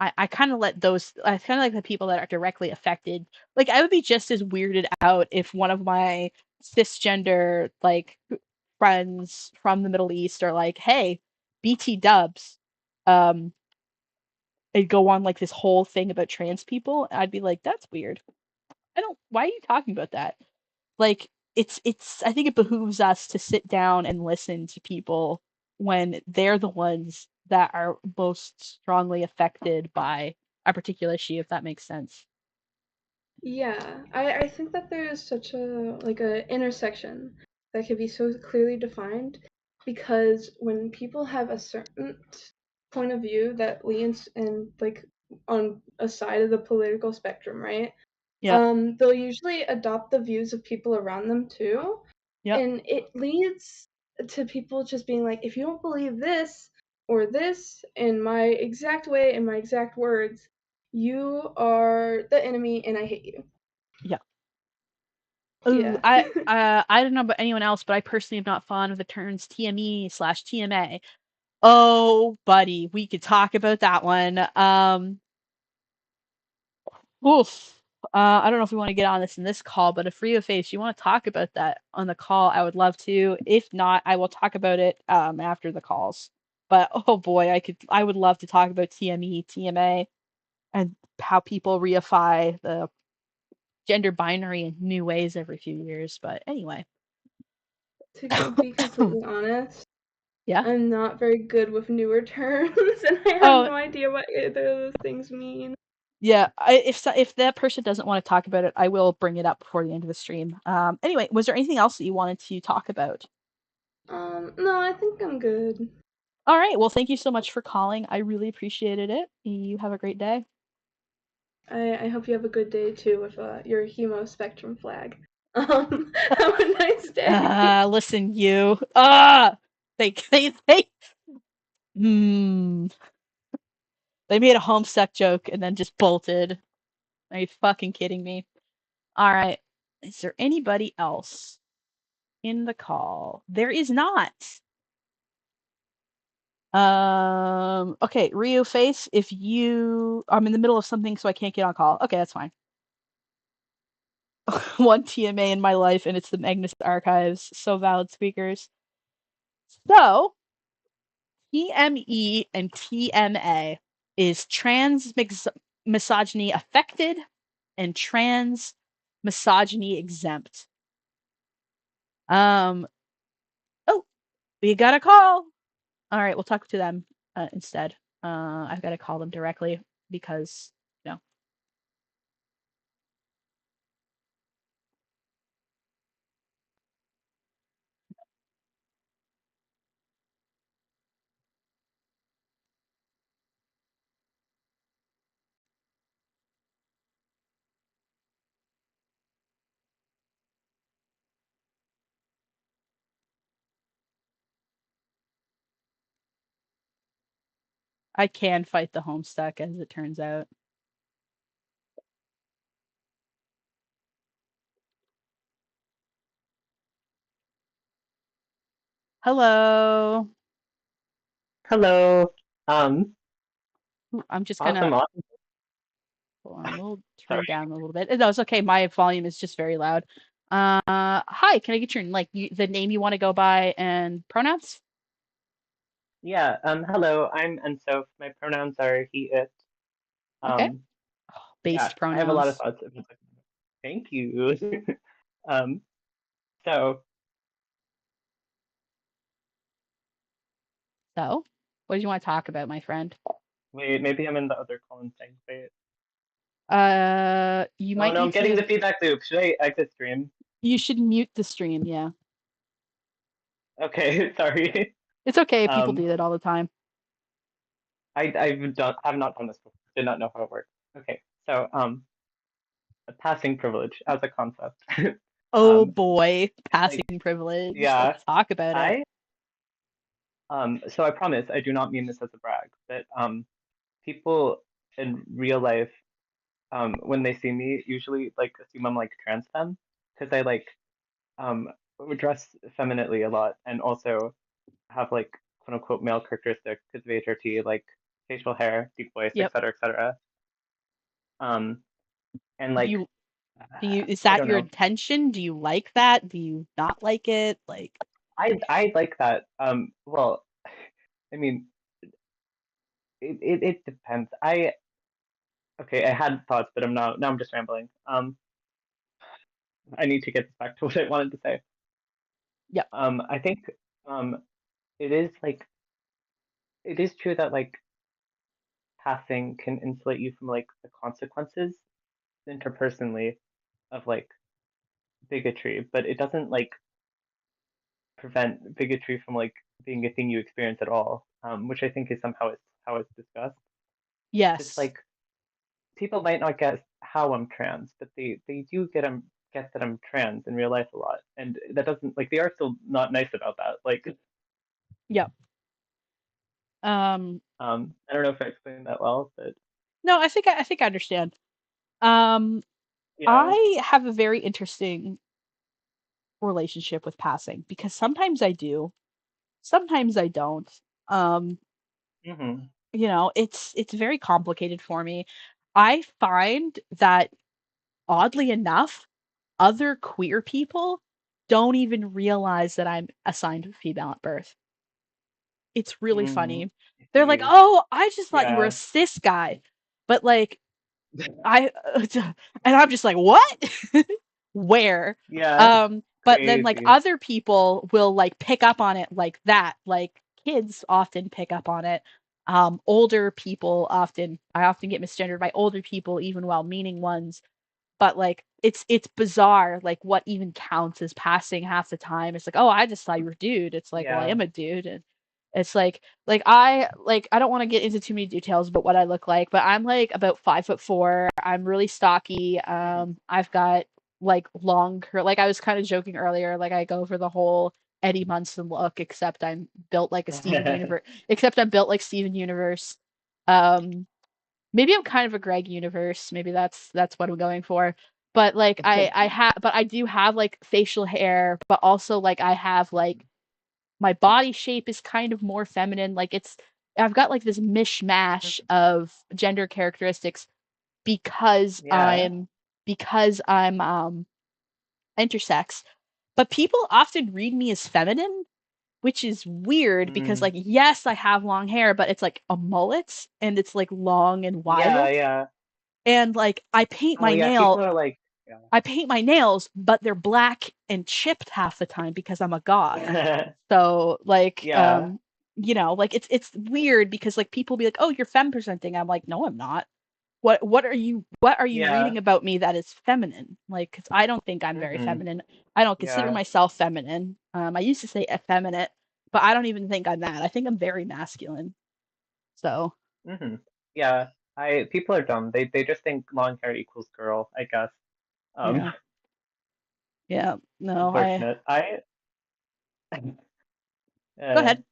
I kind of let those I kind of like the people that are directly affected. Like I would be just as weirded out if one of my cisgender like friends from the Middle East are like, "Hey, BT dubs." Um and go on like this whole thing about trans people. I'd be like, "That's weird. I don't why are you talking about that?" Like it's I think it behooves us to sit down and listen to people when they're the ones that are most strongly affected by a particular issue, if that makes sense. Yeah, I think that there is such a like a intersection that can be so clearly defined because when people have a certain point of view that leans in like on a side of the political spectrum, right? Yep. They'll usually adopt the views of people around them too, Yep. and it leads to people just being like, if you don't believe this or this in my exact way, in my exact words, you are the enemy and I hate you. Yeah. Ooh, Yeah. I don't know about anyone else, but I personally am not fond of the terms TME/TMA. Oh, buddy, we could talk about that one. Oof. I don't know if we want to get on this in this call, but if Rio Face, you want to talk about that on the call, I would love to. If not, I will talk about it after the calls. But oh boy, I would love to talk about TME, TMA, and how people reify the gender binary in new ways every few years. But anyway. Be completely honest, Yeah. I'm not very good with newer terms, and I have Oh, no idea what either of those things mean. yeah. If that person doesn't want to talk about it, I will bring it up before the end of the stream. Anyway, was there anything else that you wanted to talk about? No, I think I'm good. All right. Well, thank you so much for calling. I really appreciated it. You have a great day. I hope you have a good day too with your hemo spectrum flag. Have a nice day. Listen, you. They hmm, they made a homestuck joke and then just bolted. Are you fucking kidding me? All right. Is there anybody else in the call? There is not. Okay, Rio Face, if I'm in the middle of something, so I can't get on call. Okay, that's fine. One TMA in my life, and it's the Magnus Archives. So valid, speakers. So, TME and TMA is trans misogyny affected and trans misogyny exempt. Um, oh, we got a call. All right, we'll talk to them instead. I've got to call them directly because, you know. I can fight the Homestuck, as it turns out. Hello. Hello. Ooh, I'm just Awesome. gonna Awesome. hold on. We'll turn Sorry. down a little bit. No, it's okay. My volume is just very loud. Hi. Can I get your the name you want to go by and pronouns? Yeah. Hello. I'm Enso. My pronouns are he, it. Okay. Um, yeah. Based I have a lot of pronouns. thoughts. Thank you. Um, so So, what did you want to talk about, my friend? wait, maybe I'm in the other column thing. Wait. You Oh might no, I'm need getting to. the feedback loop. Should I exit stream? You should mute the stream. Yeah, Okay. Sorry. it's okay. People Um, do that all the time. I've not done this before. Did not know how it works. Okay. So passing privilege as a concept. Oh Um, boy, passing like privilege. yeah. Let's talk about it. I so I promise I do not mean this as a brag, but people in real life, when they see me, usually like assume I'm like trans femme because I like um dress femininely a lot and also have like quote unquote male characteristics because of HRT, like facial hair, deep voice, Yep. et cetera. Um, and Do like you is I that don't your know, intention? Do you like that? Do you not like it? Like, I like that. Well, I mean, it depends. Okay, I had thoughts, but now I'm just rambling. I need to get back to what I wanted to say. yep. I think um it is like it is true that like passing can insulate you from like the consequences interpersonally of like bigotry, but it doesn't like prevent bigotry from like being a thing you experience at all. Which I think is somehow it's how it's discussed. Because Yes. like people might not get how I'm trans, but they do get that I'm trans in real life a lot, and that doesn't like they are still not nice about that. Like Yep. Um, I don't know if I explained that well, but no, I think I understand. Um, yeah. I have a very interesting relationship with passing because sometimes I do, sometimes I don't. Um, Hmm. it's very complicated for me. I find that oddly enough, other queer people don't even realize that I'm assigned female at birth. It's really Mm, funny. I They're like, see. "Oh, I just thought you were a Yeah. cis guy." But like I and I'm just like, "What?" Where? Yeah. But then like Crazy. other people will like pick up on it like that. Like kids often pick up on it. Older people often I often get misgendered by older people even while meaning ones, but like it's bizarre like what even counts as passing half the time. It's like, oh, I just thought you were a dude. It's like, well, I Yeah. am a dude. And it's like I don't want to get into too many details about what I look like, but I'm like about 5'4". I'm really stocky. Mhm. I've got like long curl, like I was kind of joking earlier, like I go for the whole Eddie Munson look, except I'm built like a Steven Universe, except I'm built like Steven Universe. um Maybe I'm kind of a Greg universe. Maybe that's what I'm going for. But like I do have like facial hair, but also like I have like my body shape is kind of more feminine. Like I've got like this mishmash of gender characteristics because Yeah. I'm intersex. But people often read me as feminine, which is weird because Mm. like yes, I have long hair, but it's like a mullet and it's like long and Yeah, wild. yeah. And like Oh yeah, people are like, I paint my nails, but they're black and chipped half the time because I'm a goth. yeah. So like Yeah. like it's weird because like people be like, "Oh, you're femme presenting." I'm like, "No, I'm not." What are you Yeah. reading about me that is feminine? Like 'cause I don't think I'm very Hmm. feminine. I don't consider Yeah. myself feminine. I used to say effeminate, but I don't even think I'm that. I think I'm very masculine. So, Hmm. Yeah. I people are dumb. They just think long hair equals girl, I guess. Um, yeah. Yeah. No, I unfortunate. I Go uh ahead.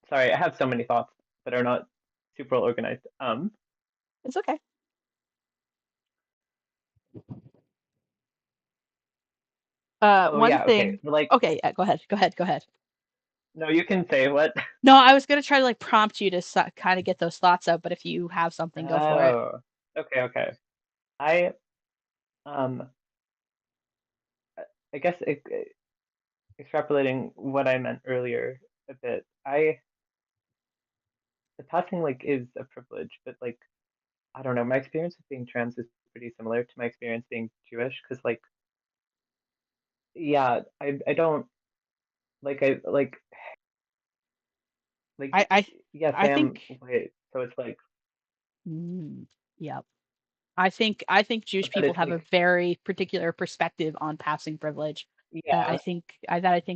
sorry, I have so many thoughts. that are not super well organized. It's okay. Oh One yeah, okay. thing. Like, Okay, yeah, go ahead. Go ahead. Go ahead. no, you can say what. No, I was gonna try to like prompt you to kind of get those thoughts out, but if you have something, go for it. Oh, okay, okay. I um I guess extrapolating what I meant earlier a bit. I The passing like is a privilege, but like I don't know, my experience with being trans is pretty similar to my experience being Jewish, because like yeah, I don't like I like I I yes, I I am think. white, so it's like Yeah. I think Jewish but people it's have a like very particular perspective on passing privilege that I yeah. think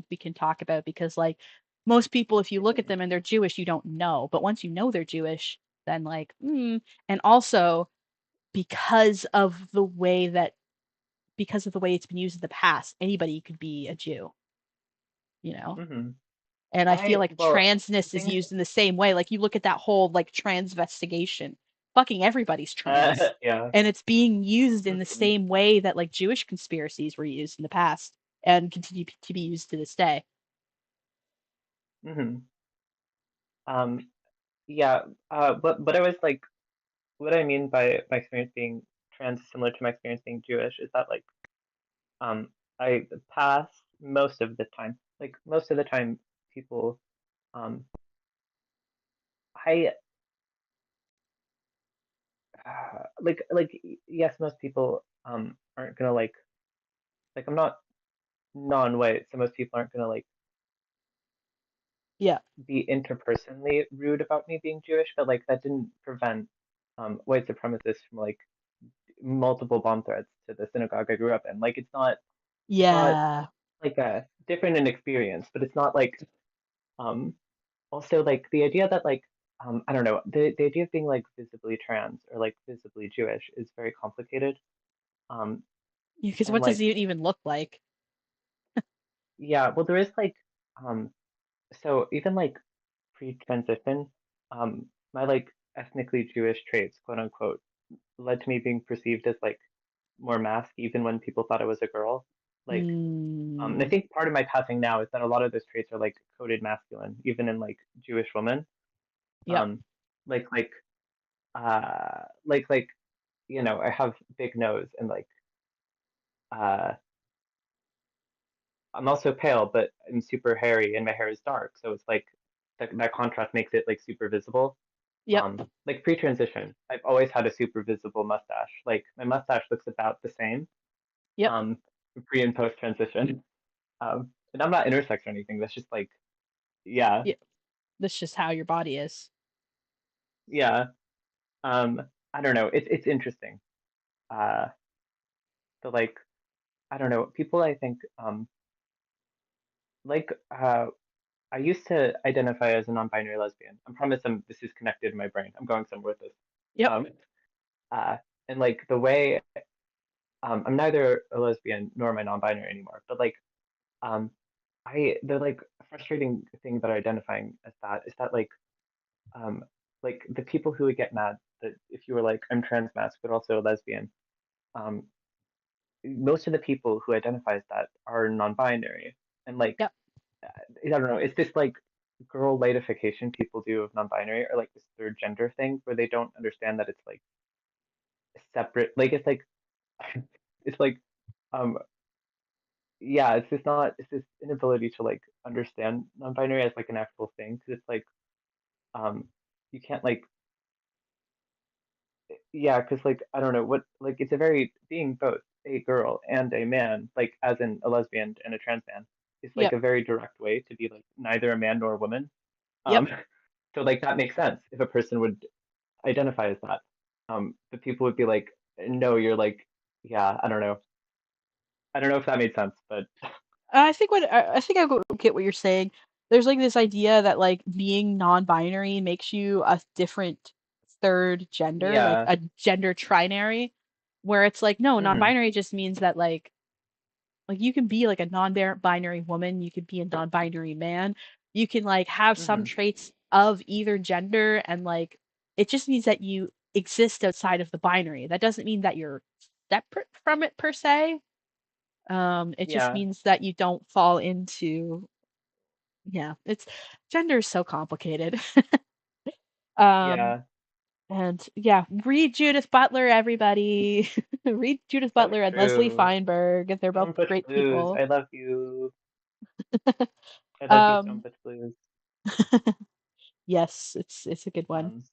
we can talk about because like most people, if you look at Mhm. them and they're Jewish, you don't know. But once you know they're Jewish, then like, and also because of the way that because of the way it's been used in the past, anybody could be a Jew, you know? Mhm. And I feel like Well, the transness is thing is used in the same way. Like you look at that whole like transvestigation, fucking everybody's trans. yeah. And it's being used in the Mhm. same way that like Jewish conspiracies were used in the past and continue to be used to this day. Mhm. Um yeah, but I was like what I mean by my experience being trans is similar to my experience being Jewish is that like um I pass most of the time. Like most of the time people um I yes, most people aren't gonna like I'm not non-white, so most people aren't gonna like Yeah. be interpersonally rude about me being Jewish, but like that didn't prevent white supremacists from like multiple bomb threats to the synagogue I grew up in. Like it's not Yeah. like a different in experience, but it's not like um also like the idea that like I don't know, the idea of being like visibly trans or like visibly Jewish is very complicated. Um Because and what does like it even look like? yeah, well there is like um so even like pre-transition, my like ethnically Jewish traits, quote unquote, led to me being perceived as like more masc even when people thought I was a girl. Like and I Mm, think part of my passing now is that a lot of those traits are like coded masculine, even in like Jewish women. yep. Um, like you know, I have big nose and like uh I'm also pale, but I'm super hairy and my hair is dark, so it's like that contrast makes it like super visible. Yep. Like pre-transition, I've always had a super visible mustache. Like my mustache looks about the same, Yep. um, pre and post transition. And I'm not intersex or anything. That's just like, yeah, Yeah. That's just how your body is. yeah. Um, I don't know. It's interesting. Uh, the like, I don't know. People, I think, like, I used to identify as a non-binary lesbian. I promise this is connected in my brain. I'm going somewhere with this. Yep. Um, uh, and like the way, I'm neither a lesbian nor am I non-binary anymore. But like, um, the like frustrating thing about identifying as that is that um like the people who would get mad that if you were like I'm trans masc but also a lesbian, um most of the people who identify as that are non-binary and like Yep. I don't know, it's this like girl lightification people do of non-binary or like this third gender thing where they don't understand that it's like separate, like it's like it's like um yeah, it's just not, it's this inability to like understand non-binary as like an actual thing because it's like um you can't like yeah, because like I don't know what like it's a very being both a girl and a man, like as in a lesbian and a trans man, is like Yep. a very direct way to be like neither a man nor a woman. Yep. Um, so like that makes sense if a person would identify as that. But people would be like, no, you're like, yeah, I don't know. I don't know if that made sense, but I think get what you're saying. There's like this idea that like being non-binary makes you a different third gender, like yeah. a gender trinary, where it's like no, Hmm. non-binary just means that like you can be like a non-binary woman, you could be a non-binary man, you can like have some Hmm. traits of either gender, and like it just means that you exist outside of the binary. That doesn't mean that you're separate from it per se. It just Yeah. means that you don't fall into, yeah, it's gender is so complicated. um Yeah. and yeah, read Judith Butler, everybody. Read Judith So Butler and Leslie true. Feinberg. They're both Stone Push great Blues. people. I love you. I love you, Stone um Push Blues. yes, it's a good one. Um,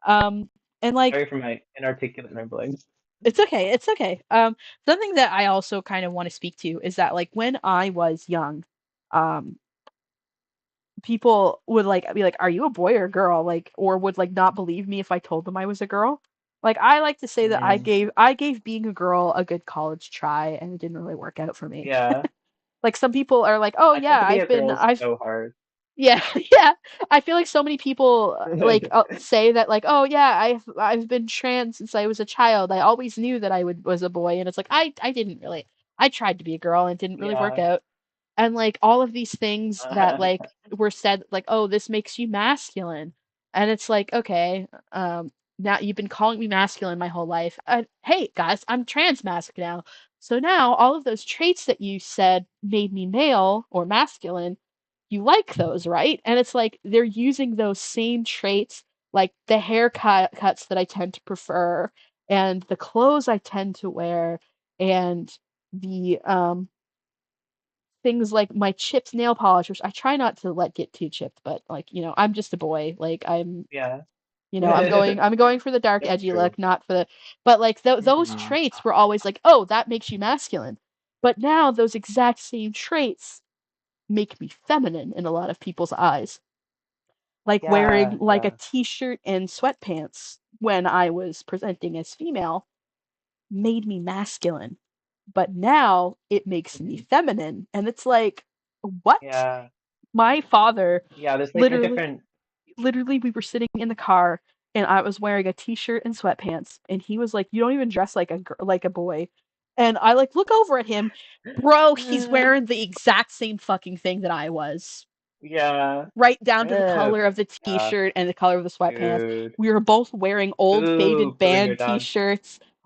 um and like Sorry for my inarticulate ramblings. it's okay, it's okay. Something that I also kind of want to speak to is that like when I was young, um people would like be like, "Are you a boy or a girl?" Like, or would like not believe me if I told them I was a girl. Like, I like to say that Mm, I gave being a girl a good college try, and it didn't really work out for me. yeah. Like some people are like, "Oh Pretend yeah, to be a girl is so hard. yeah, yeah." I feel like so many people like say that like, "Oh yeah, I've been trans since I was a child. I always knew that was a boy," and it's like I didn't really. I tried to be a girl and it didn't really work Yeah. out. And like all of these things that like were said like, "Oh, this makes you masculine," and it's like, okay, now you've been calling me masculine my whole life. Hey guys, I'm trans masc now, so now all of those traits that you said made me male or masculine, you like those, right? And it's like they're using those same traits, like the haircuts that I tend to prefer, and the clothes I tend to wear, and the things like my chipped nail polish, which I try not to let get too chipped, but like, I'm just a boy. Like Yeah. I'm going for the dark That's edgy true. look, not for the but like those Hmm. traits were always like, "Oh, that makes you masculine." But now those exact same traits make me feminine in a lot of people's eyes. Like wearing Yeah. like a Yeah. t-shirt and sweatpants when I was presenting as female made me masculine. But now it makes me Hmm. feminine. And it's like, what? Yeah. My father Yeah. There's like a literally different. literally we were sitting in the car and I was wearing a t-shirt and sweatpants and he was like, "You don't even dress like like a boy." And I like look over at him. Bro, he's wearing the exact same fucking thing that I was. Yeah. Right down to the Yeah. color of the Yeah. t-shirt and the color of the sweatpants. Dude. We were both wearing Ooh, proving your dad.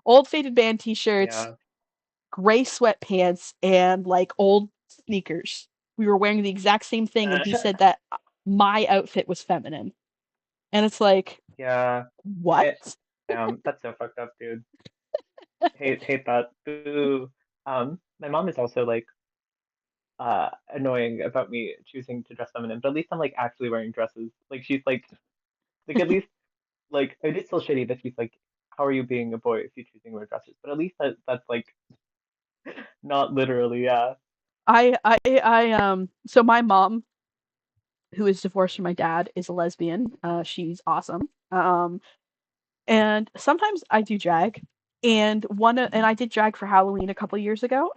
old faded band t-shirts, Yeah. gray sweatpants, and like old sneakers. We were wearing the exact same thing, and he said that my outfit was feminine. And it's like, Yeah. what? I. Damn. That's so fucked up, dude. Hate that. Boo. My mom is also like annoying about me choosing to dress feminine, but at least I'm like actually wearing dresses. Like she's like at least like it is still shitty that she's like, how are you being a boy if you're choosing to wear dresses? But at least that's like not literally, yeah. So my mom, who is divorced from my dad, is a lesbian. She's awesome. And sometimes I do drag, and I did drag for Halloween a couple years ago.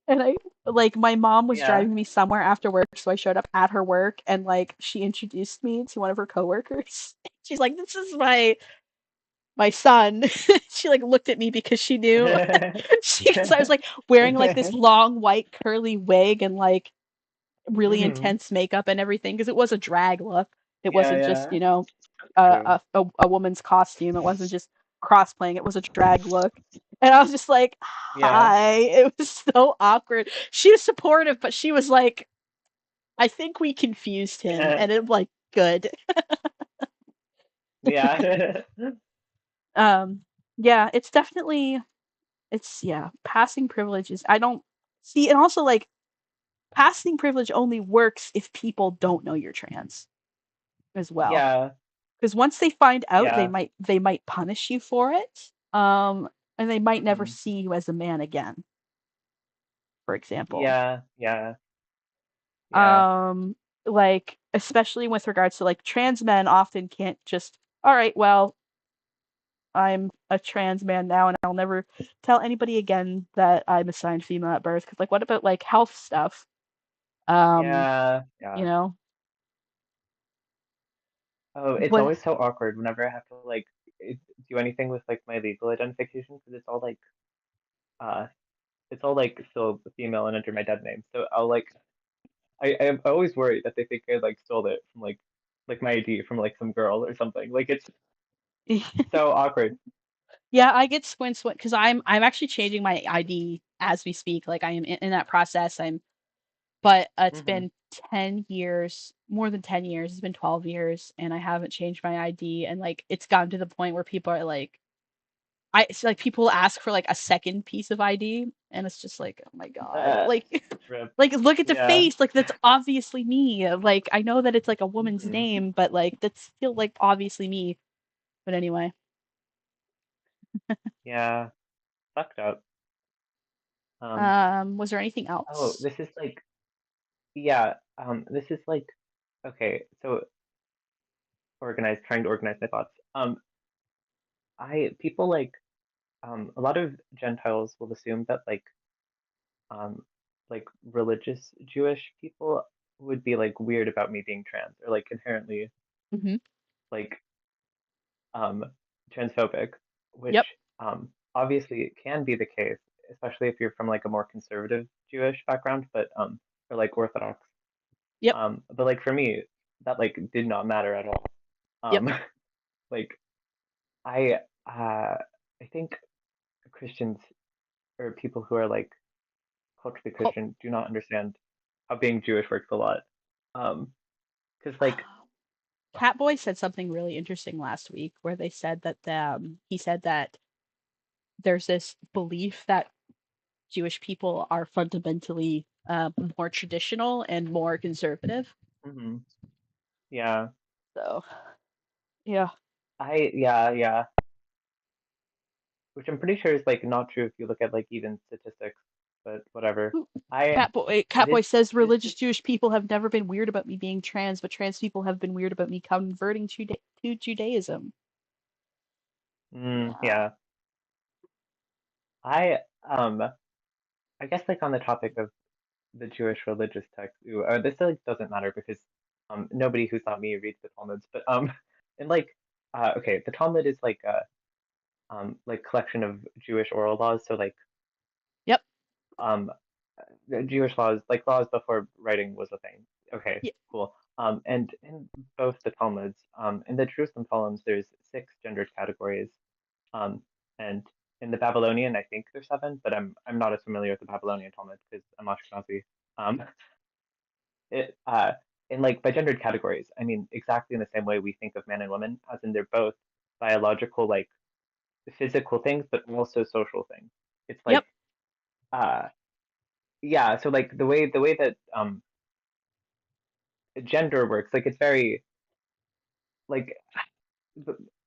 And I like my mom was Yeah. driving me somewhere after work, so I showed up at her work and like she introduced me to one of her coworkers. She's like, "This is my son." She like looked at me because she knew. Because I was like wearing like this long white curly wig and like really Hmm. intense makeup and everything because it was a drag look. It Yeah, wasn't just, yeah. True. a woman's costume. It wasn't just cross-playing. It was a drag look. And I was just like, Yeah. "Hi." It was so awkward. She was supportive, but she was like, "I think we confused him." And it like, good. Yeah. Um, yeah, it's definitely yeah, passing privileges. I don't see, and also like passing privilege only works if people don't know you're trans as well. Yeah. Because once they find out, Yeah. they might punish you for it. And they might never Hmm. see you as a man again, for example. Yeah. Yeah. Yeah. Um, like especially with regards to like trans men often can't just, all right, well, I'm a trans man now and I'll never tell anybody again that I'm assigned female at birth. Because like what about like health stuff? Um, Yeah. you Yeah. know, Oh, it's what always so awkward whenever I have to like do anything with like my legal identification because uh it's all like still female and under my dead name. So I'll like I always worry that they think I like stole it from like like my ID from like some girl or something. Like it's so awkward. Yeah, I get squint squint because I'm actually changing my ID as we speak. Like I am in that process. But it's Hmm. been 10 years, more than 10 years. It's been 12 years, and I haven't changed my ID. And like it's gotten to the point where people are like, it's like people ask for like a second piece of ID, and it's just like, oh my God, Uh, like, rip. like look at the Yeah. face, like that's obviously me. Like I know that it's like a woman's Hmm. name, but like that's still like obviously me. But anyway, Yeah. Fucked up. Um. was there anything Oh, else? this is like, yeah. This is like, okay. So trying to organize my thoughts. People like, a lot of Gentiles will assume that um, like religious Jewish people would be like weird about me being trans or like inherently Hmm. like um transphobic, which Yep. obviously can be the case, especially if you're from like a more conservative Jewish background, but or like Orthodox. Yep. But like for me, that like did not matter at all. Yep. Um, like I I think Christians or people who are like culturally Cool. Christian do not understand how being Jewish works a lot. Because like, Catboy said something really interesting last week where they said that he said that there's this belief that Jewish people are fundamentally more traditional and more conservative. mhm, yeah, So yeah. yeah, which I'm pretty sure is like not true if you look at like even statistics, but whatever. I Catboy says it is religious just Jewish people have never been weird about me being trans, but trans people have been weird about me converting to Judaism. Yeah. yeah. I um I guess like on the topic of the Jewish religious text, this like doesn't matter because nobody who's not me reads the Talmuds, but and like okay, the Talmud is like collection of Jewish oral laws, so like Yep. um the Jewish laws, like laws before writing was a thing. Okay, Yeah. cool. And in both the Talmuds, in the Jerusalem Talmuds, there's six gendered categories. Um, and in the Babylonian, I think there's seven, but I'm not as familiar with the Babylonian Talmud because I'm Ashkenazi. Um, it in like by gendered categories, I mean exactly in the same way we think of man and woman, as in they're both biological, like physical things, but also social things. It's like Yep. uh yeah, so like the way that gender works, like it's very like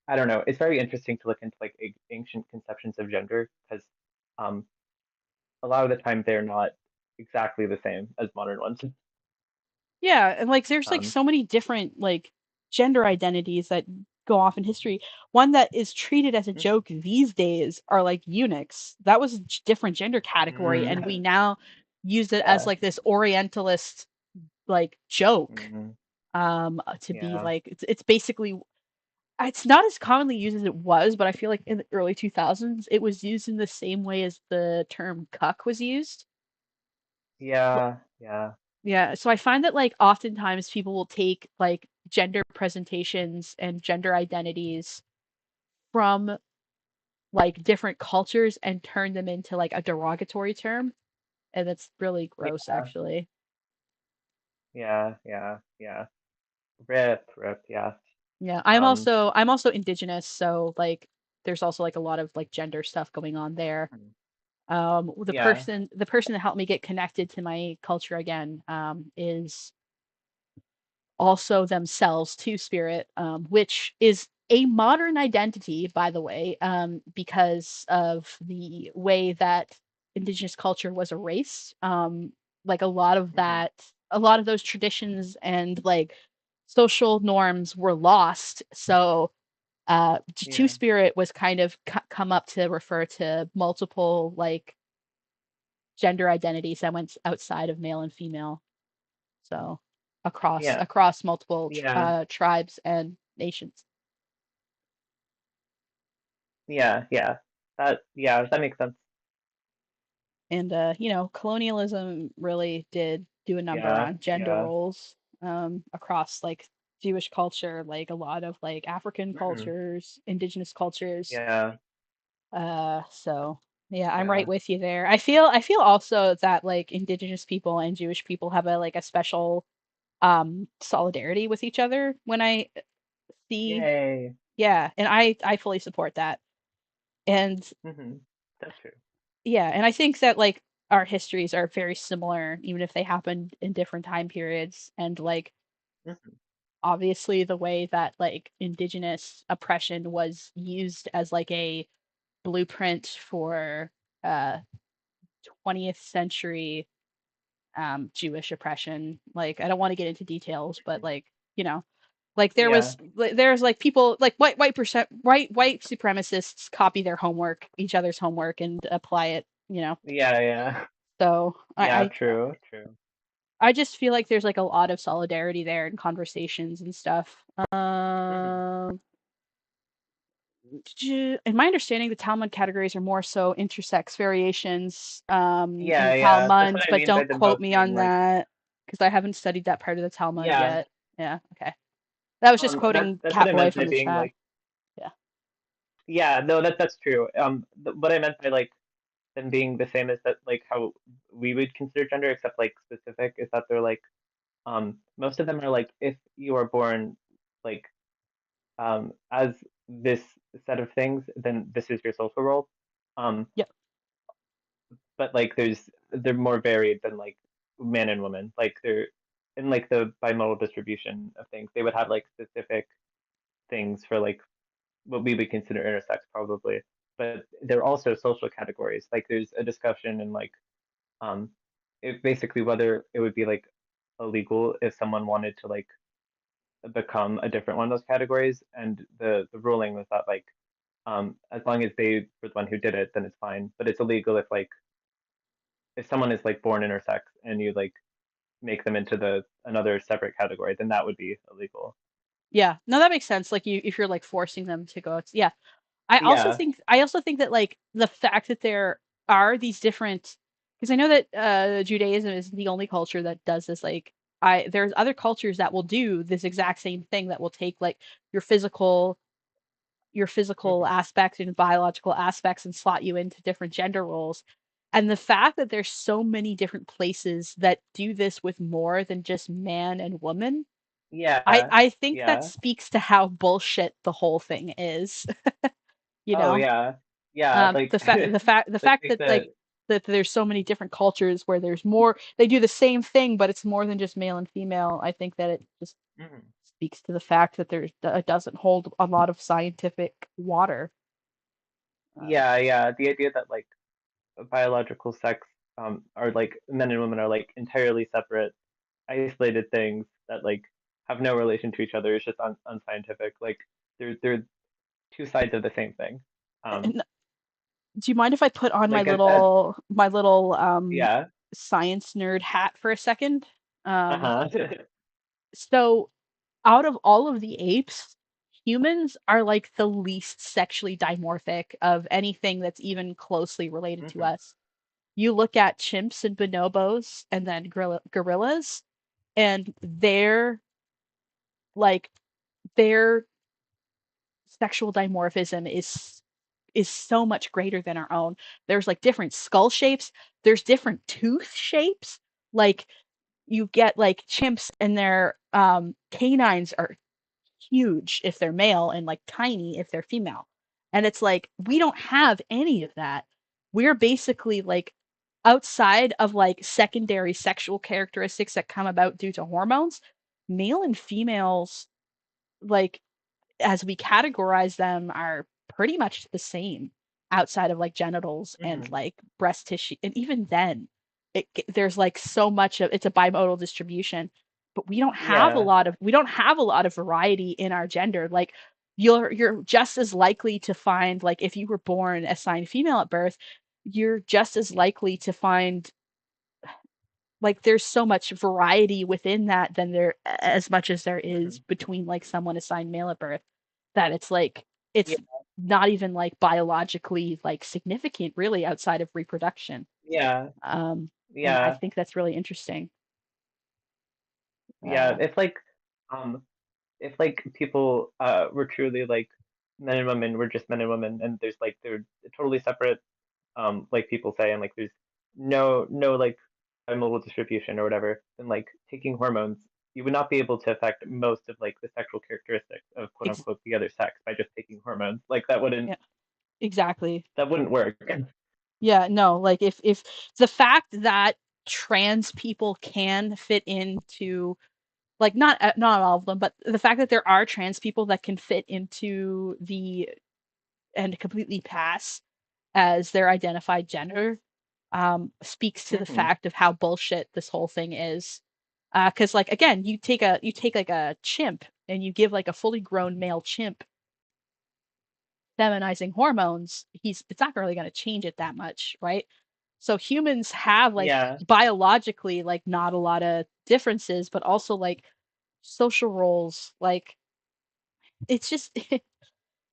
I don't know, it's very interesting to look into like ancient conceptions of gender because um a lot of the time they're not exactly the same as modern ones. Yeah, and like there's like Um, so many different like gender identities that go off in history. One that is treated as a mhm. joke these days are like eunuchs. That was a different gender category, and we Mm, now use it as yeah. like this orientalist like joke Mm, to be yeah. like it's basically it's not as commonly used as it was, but I feel like in the early 2000s it was used in the same way as the term cuck was used. Yeah. Yeah. Yeah, so I find that like oftentimes people will take like gender presentations and gender identities from like different cultures and turn them into like a derogatory term, and that's really gross Yeah. actually. Yeah. Yeah. Yeah. Rip. Rip. Yeah. Yeah, Um. I'm also indigenous, so like there's also like a lot of like gender stuff going on there. Mm, yeah. The person that helped me get connected to my culture again is also themselves Two Spirit, which is a modern identity, by the way, because of the way that Indigenous culture was erased. Like Hmm. a lot of those traditions and like social norms were lost. So Two Yeah. Spirit was kind of come up to refer to multiple like gender identities that went outside of male and female. So Yeah. across multiple Yeah. tribes and nations. Yeah. Yeah. That makes sense. And you know, colonialism really did do a number Yeah. on gender Yeah. roles across like Jewish culture, like a lot of like African Hmm. cultures, indigenous cultures. Yeah. So yeah, I'm right Yeah. with you there. I feel also that like indigenous people and Jewish people have a like a special solidarity with each other when I see. Yay. Yeah, and I fully support that. And Hmm. That's true. yeah, and I think that like our histories are very similar, even if they happened in different time periods. And like Hmm. obviously the way that like indigenous oppression was used as like a blueprint for uh 20th century Jewish oppression. Like I don't want to get into details, but like, you know, like Yeah. there's like people like white supremacists copy their homework, each other's homework, and apply it, you know. Yeah. Yeah. So Yeah. True. True. I just feel like there's like a lot of solidarity there in conversations and stuff. Hmm. In my understanding, the Talmud categories are more so intersex variations in the Yeah. Yeah. That's Talmud, what I but mean by don't them quote both me being on like. that because I haven't studied that part of the Talmud Yeah. yet. Yeah, okay. That was just That's quoting what I Catboy meant by from the being chat. like. Yeah. Yeah. No. That's true. What I meant by like them being the same is that like how we would consider gender, except like specific, is that they're like most of them are like if you are born like as this set of things, then this is your social role. Um, Yep. but like they're more varied than like man and woman. Like they're in like the bimodal distribution of things. They would have like specific things for like what we would consider intersex probably. But they're also social categories. Like there's a discussion in like um basically whether it would be like illegal if someone wanted to like become a different one of those categories, and the ruling was that like as long as they were the one who did it, then it's fine. But it's illegal if someone is like born intersex and you like make them into the another separate category, then that would be illegal. Yeah. No, that makes sense. Like you if you're like forcing them to go, it's yeah. Yeah. I also think that like the fact that there are these different because I know that Judaism is the only culture that does this like there's other cultures that will do this exact same thing that will take like your physical your physical Hmm. aspects and biological aspects and slot you into different gender roles. And the fact that there's so many different places that do this with more than just man and woman, Yeah. I think that Yeah. speaks to how bullshit the whole thing is, you Oh know? yeah. Yeah. Like The like fact take that the. like that there's so many different cultures where there's more they do the same thing but it's more than just male and female. I think that it just Mhm. speaks to the fact that it doesn't hold a lot of scientific water. Uh, Yeah. Yeah. The idea that like biological sex are like men and women are like entirely separate, isolated things that like have no relation to each other is just unscientific. Like they're two sides of the same thing. Um, and do you mind if I put on like at my little yeah, science nerd hat for a second? Um, uh-huh. so out of all of the apes, humans are like the least sexually dimorphic of anything that's even closely related to Hmm. us. You look at chimps and bonobos and then gorillas, and like their sexual dimorphism is so much greater than our own. There's like different skull shapes, there's different tooth shapes. Like you get like chimps and their canines are huge if they're male and like tiny if they're female. And it's like we don't have any of that. We're basically like outside of like secondary sexual characteristics that come about due to hormones, male and females like as we categorize them are pretty much the same outside of like genitals and Hmm. like breast tissue, and even then there's like so much of it's a bimodal distribution, but Yeah. we don't have a lot of variety in our gender. Like you're just as likely to find like if you were born assigned female at birth, you're just as likely to find like there's so much variety within that than there as much as there is Hmm. between like someone assigned male at birth, that it's like it's Yeah. not even like biologically like significant really outside of reproduction. Yeah. And I Yeah. think that's really interesting. Yeah. uh It's like um if like people were truly like men and women were just men and women, and there's like they're totally separate, like people say, and like there's no like bimodal distribution or whatever, then like taking hormones, you would not be able to affect most of like the sexual characteristics of quote Ex- unquote the other sex by just taking hormones. Like that wouldn't yeah, exactly. work. Yeah, no, like if the fact that trans people can fit into, like, not all of them, but the fact that there are trans people that can fit into the and completely pass as their identified gender, speaks to the Hmm. fact of how bullshit this whole thing is. Because like again, you take like a chimp and you give like a fully grown male chimp feminizing hormones, it's not really going to change it that much, right? So humans have like Yeah. biologically like not a lot of differences, but also like social roles, like it's just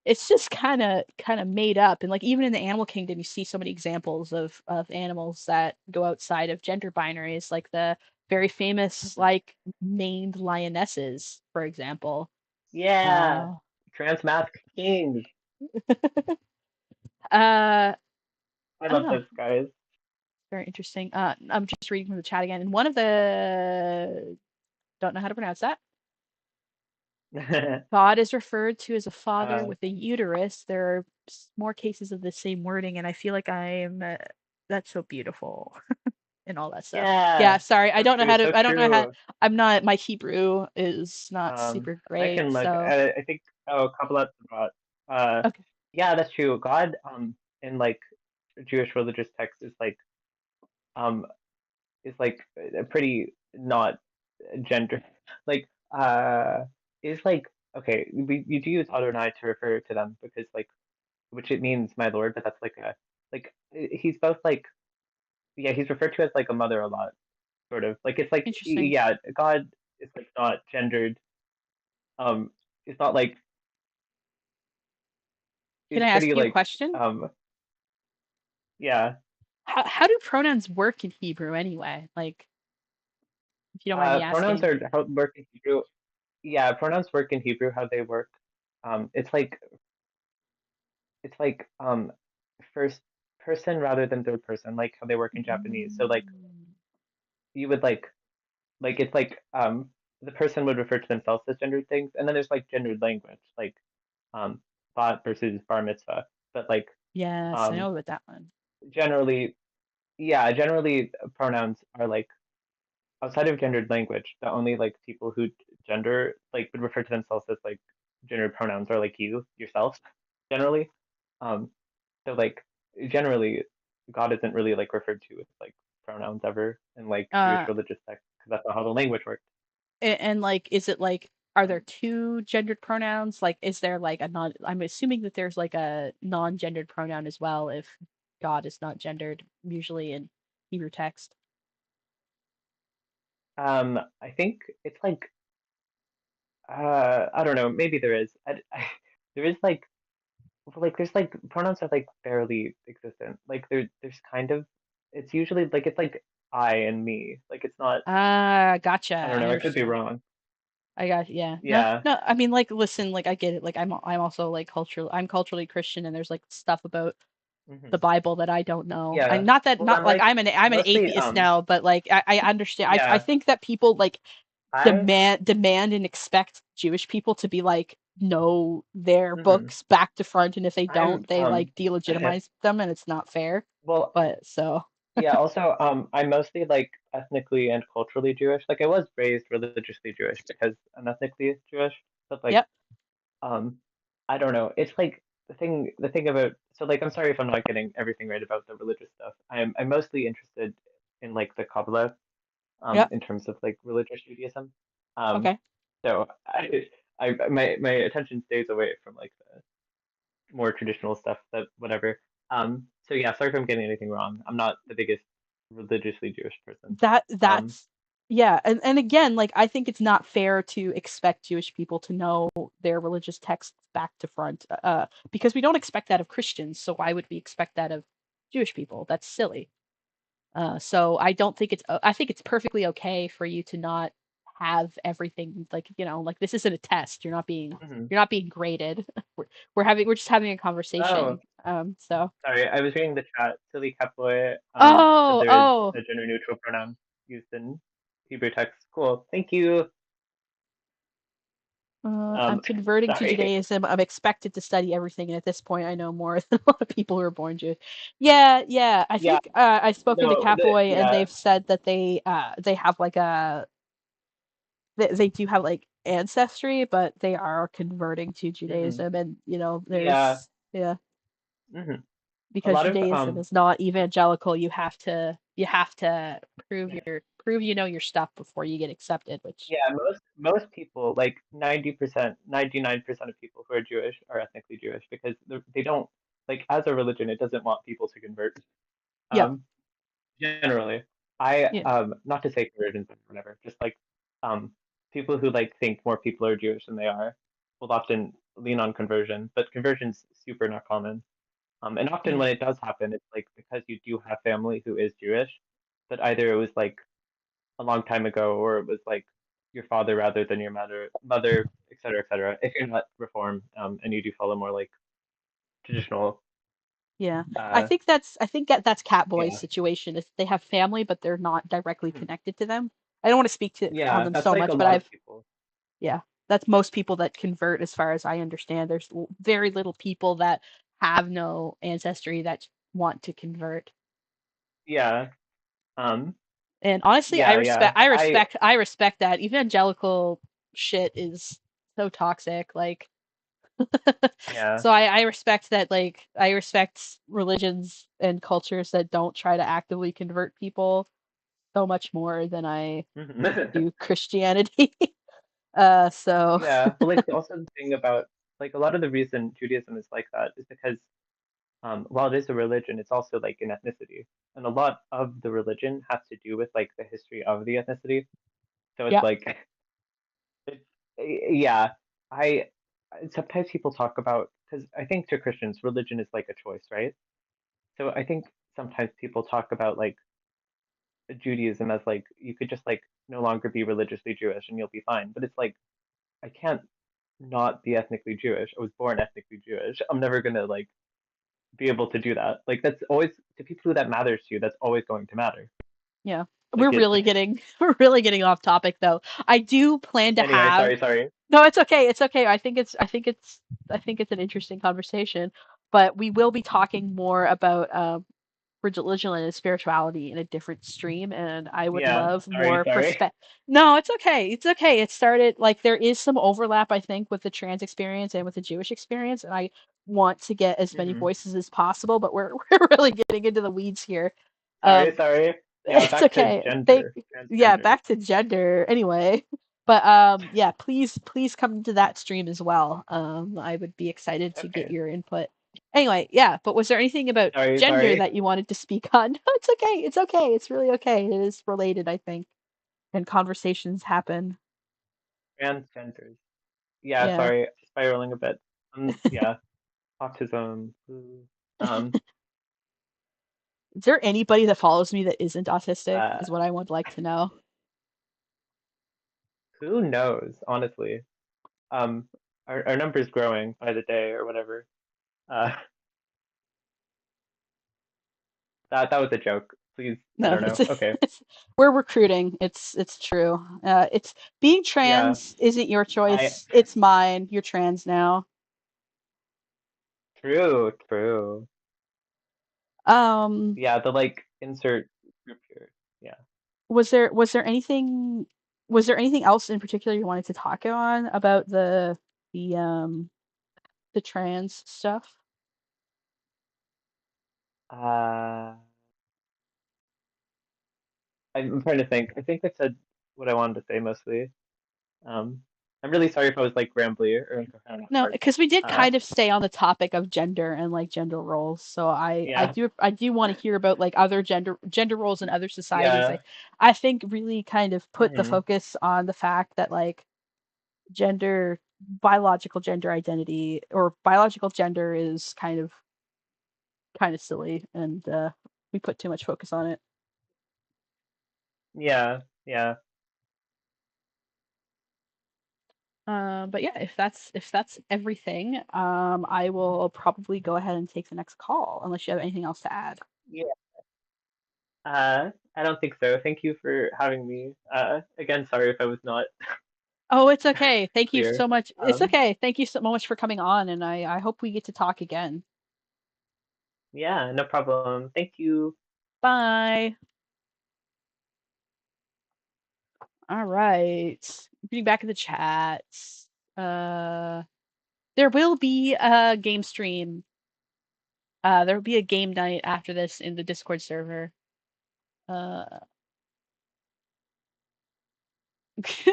it's just kind of made up. And like even in the animal kingdom you see so many examples of animals that go outside of gender binaries, like the very famous Hmm. like maned lionesses, for example. Yeah. uh Trans mask king. uh I I don't love know, this, guys. very interesting. I'm just reading from the chat again, and one of the, don't know how to pronounce that. God is referred to as a father uh, with a uterus. There are more cases of the same wording, and I feel like I'm. That's so beautiful, and all that stuff. Yeah, yeah. sorry, I So don't know true. how to. So I don't know how. true. I'm not. My Hebrew is not Um, super I great, can look. so I think a couple of brought. okay, Yeah, that's true. God, in like Jewish religious texts um, is like a pretty not gender, like is like okay. We you do use Adonai to refer to them because like which it means my lord, but that's like a like he's both like yeah he's referred to as like a mother a lot, sort of like it's like interesting. yeah God is like not gendered. Um, it's not like Can I it's ask pretty you a like question? yeah. How do pronouns work in Hebrew anyway? Like, if you don't mind me Pronouns asking. are how work in Hebrew. Yeah, pronouns work in Hebrew how they work. It's like first person rather than third person, like how they work in Japanese. So like Mm. you would like it's like the person would refer to themselves as gendered things, and then there's like gendered language, like um bat versus bar mitzvah. But like Yes, I um know about that one. generally yeah, generally pronouns are like outside of gendered language, the only like people who gender like would refer to themselves as like gendered pronouns are like you yourself generally. Um, so like generally, God isn't really like referred to with like pronouns ever in like Jewish Uh, religious texts because that's not how the language works. and like, is it like, are there Um, two gendered pronouns? Like, is there like a non? I'm assuming that there's like a non-gendered pronoun as well if God is not gendered, usually in Hebrew text. I think it's like I don't know, maybe there is. There is like there's like pronouns are like barely existent. Like there's kind of it's usually like it's like I and me. Like it's not Ah, gotcha. I don't I know, I could be understand. wrong. I got, yeah. No, Yeah. no. I mean, like, listen, like, I get it. Like, I'm also like I'm culturally Christian, and there's like stuff about the Hmm. Bible that I don't know. I Yeah. not that Well, not I'm like like I'm an mostly atheist now, but like I understand. I yeah. think that people like I demand and expect Jewish people to be like know their hmm books back to front, and if they I'm don't, they like delegitimize them, and it's not fair. well But so yeah, also I'm mostly like ethnically and culturally Jewish. Like I was raised religiously Jewish because I'm ethnically Jewish, but like yep, um I don't know. It's like the thing about so like I'm sorry if I'm not getting everything right about the religious stuff. I'm mostly interested in like the Kabbalah yep, in terms of like religious Judaism. Um okay. so my attention stays away from like the more traditional stuff that whatever. So yeah, sorry if I'm getting anything wrong. I'm not the biggest religiously Jewish person. Um That's yeah, and again, like I think it's not fair to expect Jewish people to know their religious texts back to front, because we don't expect that of Christians. So why would we expect that of Jewish people? That's silly. So I don't think it's. I think it's perfectly okay for you to not have everything, like, like this isn't a test. You're not being Mhm. graded. We're just having a Oh, conversation. So sorry. I was reading the chat. Silly Catboy said oh there is oh a gender neutral pronoun used in Hebrew text. Cool. Thank you. I'm converting to Sorry. Judaism. I'm expected to study everything, and at this point, I know more than a lot of people who are born Jewish. Yeah, yeah. I Yeah. think I've spoken to No. Catboy, and Yeah. they've said that they have like they do have like ancestry, but they are converting to Hmm. Judaism, and Yeah. there's yeah, Hmm. A because lot of Judaism is not evangelical. You have to prove you know your stuff before you get accepted, which Yeah, most people, like 90%, 99% of people who are Jewish are ethnically Jewish because they don't like as a religion, it doesn't want people to convert. yeah, Um, generally, I yeah, not to say conversions or whatever, just like um people who like think more people are Jewish than they are will often lean on conversion, but conversion's super not common. And often yeah, when it does happen, it's like because you do have family who is Jewish, but either it was like a long time ago, or it was like your father rather than your mother, et cetera, et cetera. If you're not reform, and you do follow more like traditional, yeah. uh, I think that's Catboy's yeah, situation. Is they have family, but they're not directly mhm. connected to them. I don't want to speak on Yeah, them that's so like a much, but lot of I've people. yeah, that's most people that convert, as far as I understand. There's very little people that have no ancestry that want to convert. Yeah, um, And honestly, yeah, yeah. I respect that. Evangelical shit is so toxic. Like, Yeah. so I respect that. Like, I respect religions and cultures that don't try to actively convert people so much more than I Mhm. do Christianity. So Yeah, but like also the thing about like a lot of the reason Judaism is like that is because while it is a religion, it's also like an ethnicity, and a lot of the religion has to do with like the history of the ethnicity. So it's yeah, like It, yeah, I sometimes people talk about because I think to Christians, religion is like a choice, right? So I think sometimes people talk about like Judaism as like you could just like no longer be religiously Jewish and you'll be fine. But it's like I can't not be ethnically Jewish. I was born ethnically Jewish. I'm never gonna like be able to do that. Like that's always to people who that matters to you, that's always going to matter. yeah. Like it We're really getting off topic though. I do plan to anyway, have sorry. No, it's okay. It's okay. I think it's an interesting conversation, but we will be talking more about religion and spirituality in a different stream, and I would Yeah, love sorry, more sorry. perspective. No, it's okay. It's okay. It started like there is some overlap, I think, with the trans experience and with the Jewish experience, and I want to get as many Hmm. voices as possible, but we're really getting into the weeds here. Sorry, Um, sorry. Yeah, it's back to okay. gender, Yeah, transgender. back to gender anyway. But yeah, please come to that stream as well. I would be excited to get Okay. your input. Anyway, yeah, but was there anything about Sorry, gender sorry. that you wanted to speak on? No, it's okay. It's okay. It's really okay. It is related, I think, and conversations happen. Transgenders. Yeah, Yeah. sorry. Spiraling a bit. Yeah. Autism. Ooh. Um, Is there anybody that follows me that isn't autistic? uh, Is what I would like to know. who knows, honestly. Um, our number's growing by the day or whatever. Uh, that was a joke. Please, I No, don't know. Okay. it's we're recruiting. It's true. It's being Yeah. trans isn't your I choice. It's mine. You're trans now. true, true. Um, Yeah, the like insert group here. Yeah. was there anything else in particular you wanted to talk on about the the trans stuff? Uh, I'm trying to think. I think I said what I wanted to say mostly. Um, I'm really sorry if I was like rambly or incoherent at No, parts. because we did Uh, kind of stay on the topic of gender and like gender roles. So yeah, I do want to hear about like other gender roles in other societies. yeah, I think really kind of put the hmm focus on the fact that like gender biological gender identity or biological gender is kind of silly, and we put too much focus on it. yeah, yeah. But yeah, if that's everything, I will probably go ahead and take the next call unless you have anything else to add. Yeah. I don't think so. Thank you for having me. Again, sorry if I was not Oh, it's okay. Thank you clear. so much. It's okay. Thank you so much for coming on, and I hope we get to talk again. Yeah, no problem. Thank you. Bye. All right. Getting back in the chat. Uh, there will be a game stream. There will be a game night after this in the Discord server. Uh,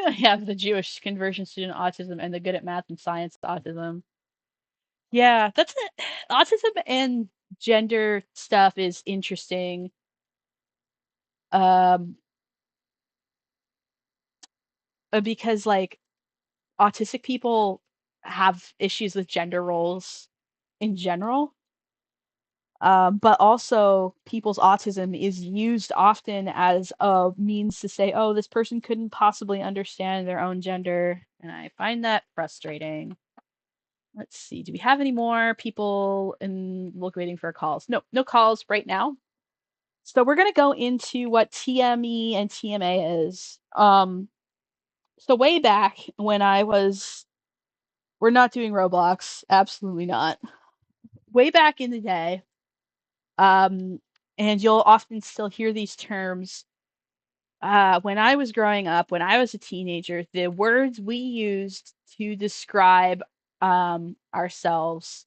I have the Jewish conversion student autism and the good at math and science autism. Yeah, that's it. Autism and gender stuff is interesting. Um, because like autistic people have issues with gender roles in general. But also people's autism is used often as a means to say, oh, this person couldn't possibly understand their own gender. And I find that frustrating. Let's see. Do we have any more people in look waiting for calls? No, no calls right now. So we're gonna go into what TME and TMA is. So way back when we're not doing Roblox, absolutely not. Way back in the day, um, and you'll often still hear these terms. When I was growing up, when I was a teenager, the words we used to describe ourselves,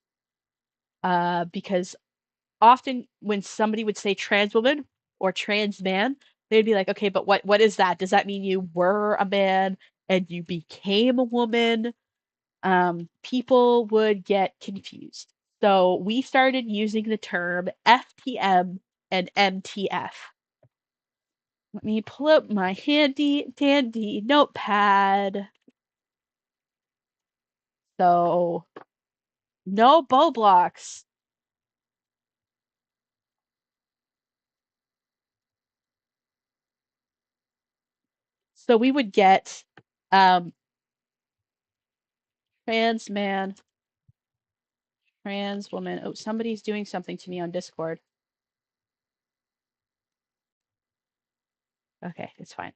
because often when somebody would say trans woman or trans man, they'd be like, okay, but what is that? Does that mean you were a man and you became a woman? People would get confused. So we started using the term FTM and MTF. Let me pull up my handy dandy notepad. So no bow blocks. So we would get trans man, trans woman. Oh, somebody's doing something to me on Discord. Okay, it's fine.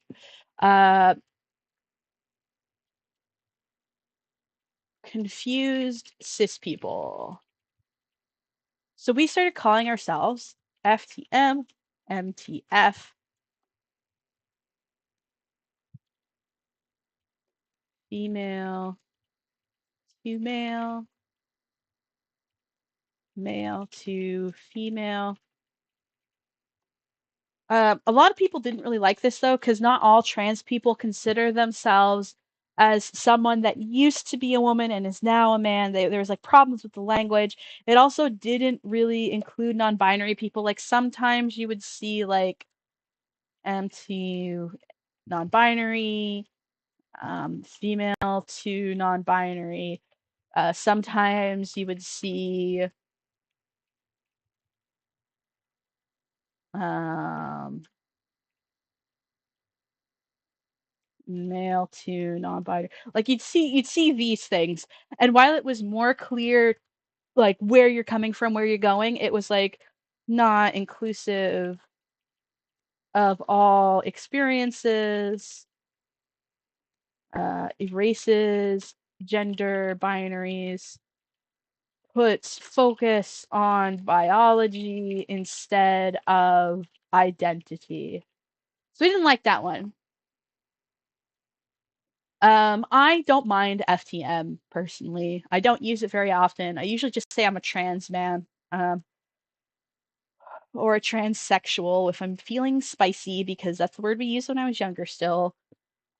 Confused cis people. So we started calling ourselves FTM, MTF, female to male, male to female. A lot of people didn't really like this though, because not all trans people consider themselves as someone that used to be a woman and is now a man. There was like problems with the language. It also didn't really include non-binary people. Like sometimes you would see like MT non-binary, female to non-binary. Sometimes you would see um, male to non-binary. Like you'd see these things, and while it was more clear, like where you're coming from, where you're going, it was like not inclusive of all experiences, erases gender binaries, puts focus on biology instead of identity. So we didn't like that one. I don't mind FTM personally. I don't use it very often. I usually just say I'm a trans man, or a transsexual if I'm feeling spicy, because that's the word we used when I was younger still.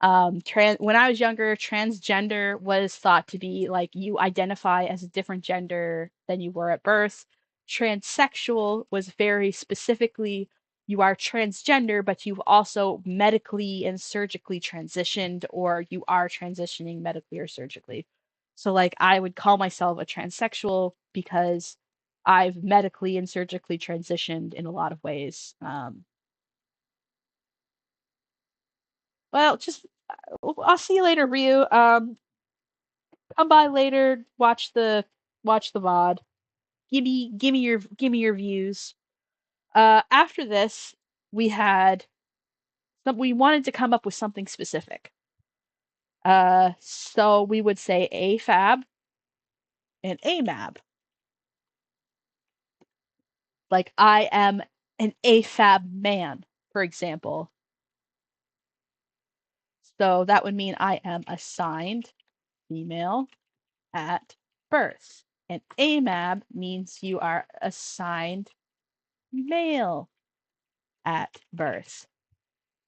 When I was younger, transgender was thought to be like you identify as a different gender than you were at birth. Transsexual was very specifically you are transgender, but you've also medically and surgically transitioned, or you are transitioning medically or surgically. So, like, I would call myself a transsexual because I've medically and surgically transitioned in a lot of ways. Well, just I'll see you later, Ryu. come by later, watch the VOD. Give me your views. After this, we wanted to come up with something specific. So we would say AFAB and AMAB. Like I am an AFAB man, for example. So that would mean I am assigned female at birth. And AMAB means you are assigned male at birth.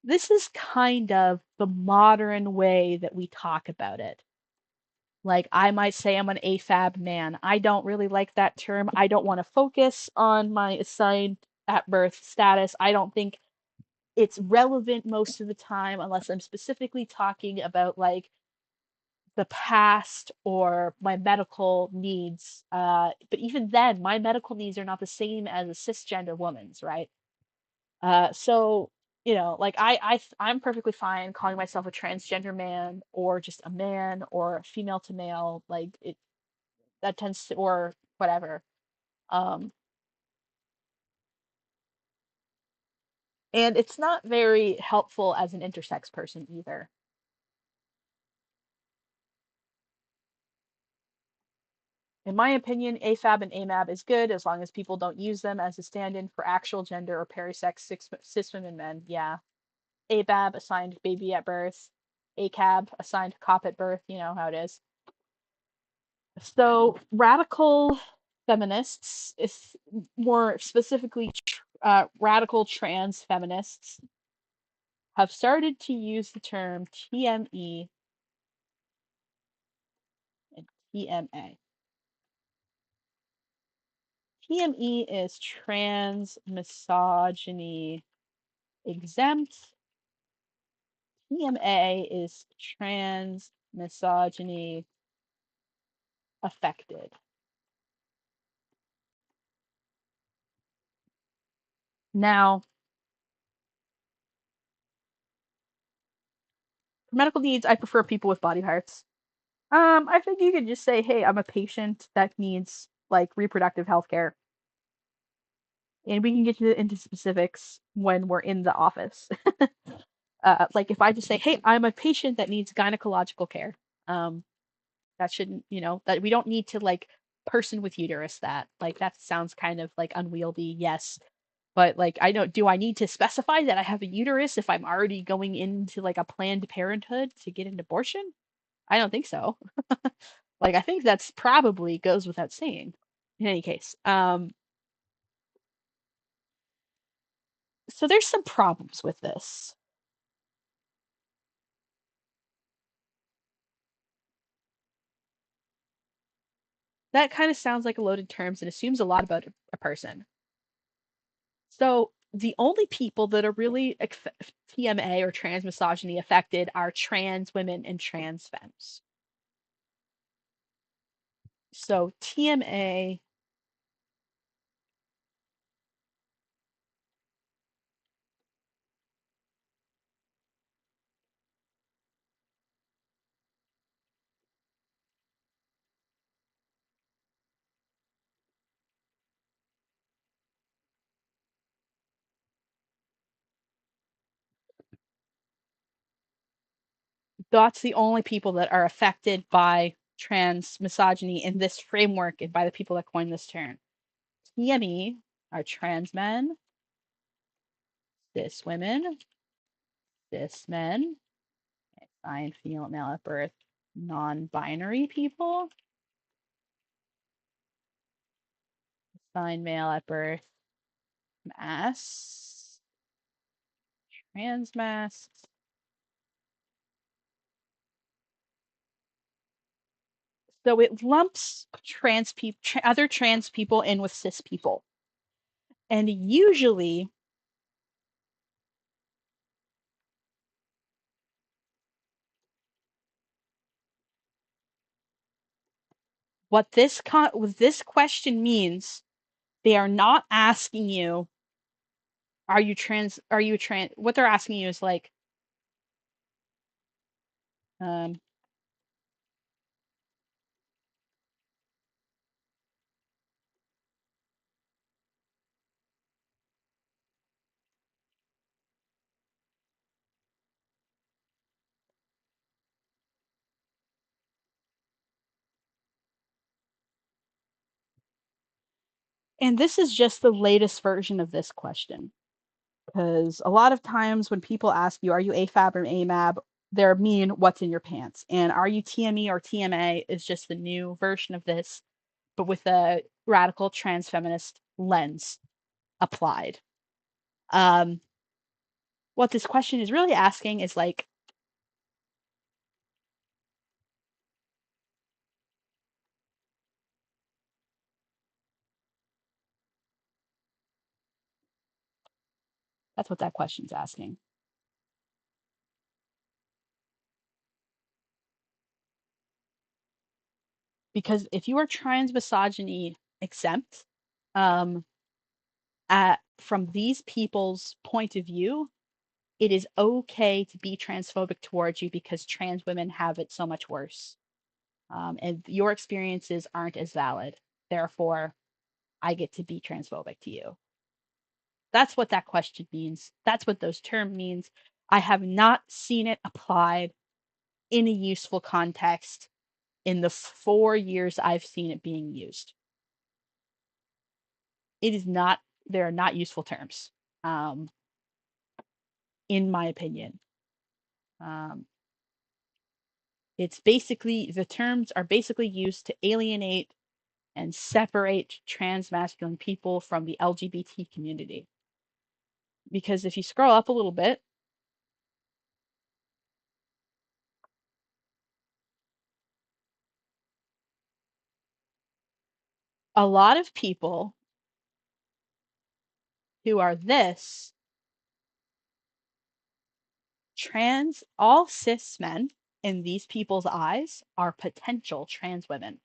This is kind of the modern way that we talk about it. Like, I might say I'm an AFAB man. I don't really like that term. I don't want to focus on my assigned at birth status. I don't think it's relevant most of the time unless I'm specifically talking about like the past or my medical needs. But even then, my medical needs are not the same as a cisgender woman's, right? So like I'm perfectly fine calling myself a transgender man or just a man or female to male, like it that tends to or whatever. Um, and it's not very helpful as an intersex person either. In my opinion, AFAB and AMAB is good as long as people don't use them as a stand-in for actual gender or perisex cis women men. Yeah. ABAB, assigned baby at birth. ACAB, assigned cop at birth. You know how it is. So radical feminists, is more specifically radical trans feminists, have started to use the term TME and TMA. TME is trans misogyny exempt. TMA is trans misogyny affected. Now, for medical needs, I prefer people with body parts. I think you could just say, hey, I'm a patient that needs like reproductive health care. And we can get into specifics when we're in the office. Like if I just say, hey, I'm a patient that needs gynecological care. That shouldn't, that we don't need to like person with uterus that. Like that sounds kind of like unwieldy, yes. But like do I need to specify that I have a uterus if I'm already going into like a Planned Parenthood to get an abortion? I don't think so. Like I think that's probably goes without saying. In any case, so there's some problems with this. That kind of sounds like a loaded terms and assumes a lot about a person. So the only people that are really TMA or trans misogyny affected are trans women and trans femmes. So TMA that's the only people that are affected by trans misogyny in this framework and by the people that coined this term. TME are trans men, cis women, cis men, assigned female male at birth, non-binary people, assigned male at birth, masc, trans mascs. So it lumps other trans people in with cis people. And usually what this question means, they are not asking you, are you trans? What they're asking you is like, And this is just the latest version of this question. Because a lot of times when people ask you, are you AFAB or AMAB, they're mean, what's in your pants? And are you TME or TMA is just the new version of this, but with a radical trans feminist lens applied. What this question is really asking is like, that's what that question's asking. Because if you are trans misogyny exempt, from these people's point of view, it is okay to be transphobic towards you because trans women have it so much worse. And your experiences aren't as valid. Therefore, I get to be transphobic to you. That's what that question means. That's what those terms means. I have not seen it applied in a useful context in the 4 years I've seen it being used. It is not, they're not useful terms, in my opinion. It's basically, the terms are basically used to alienate and separate trans masculine people from the LGBT community. Because if you scroll up a little bit, a lot of people who are this trans, all cis men in these people's eyes are potential trans women.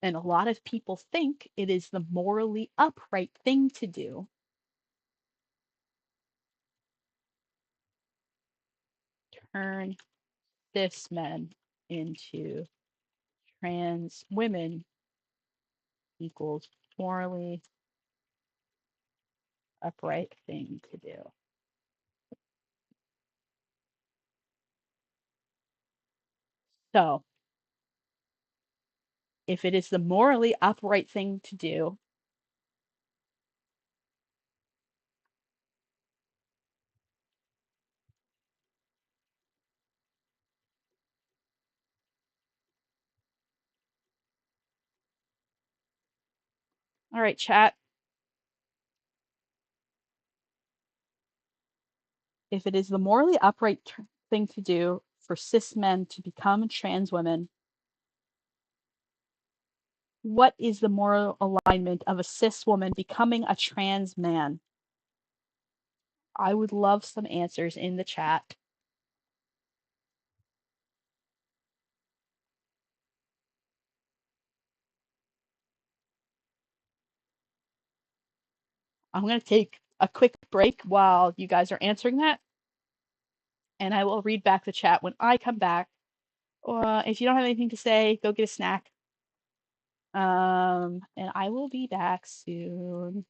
And a lot of people think it is the morally upright thing to do turn cis men into trans women equals morally upright thing to do. So, if it is the morally upright thing to do, all right, chat, if it is the morally upright thing to do for cis men to become trans women, what is the moral alignment of a cis woman becoming a trans man? I would love some answers in the chat. I'm going to take a quick break while you guys are answering that, and I will read back the chat when I come back. If you don't have anything to say, go get a snack. And I will be back soon.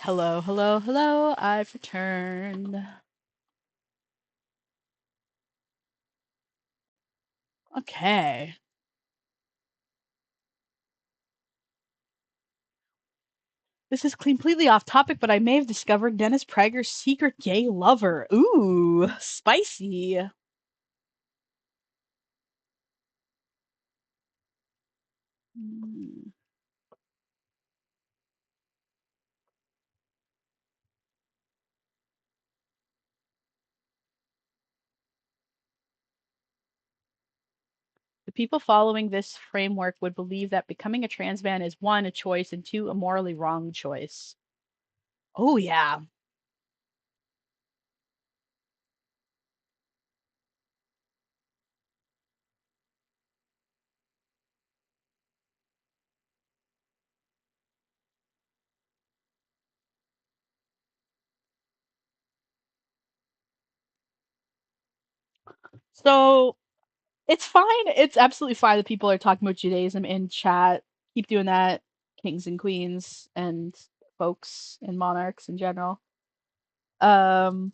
Hello, hello, hello. I've returned. Okay. This is completely off topic, but I may have discovered Dennis Prager's secret gay lover. Ooh, spicy. Mm. The people following this framework would believe that becoming a trans man is one, a choice, and two, a morally wrong choice. Oh, yeah. So it's fine. It's absolutely fine that people are talking about Judaism in chat. Keep doing that, kings and queens and folks and monarchs in general. Um,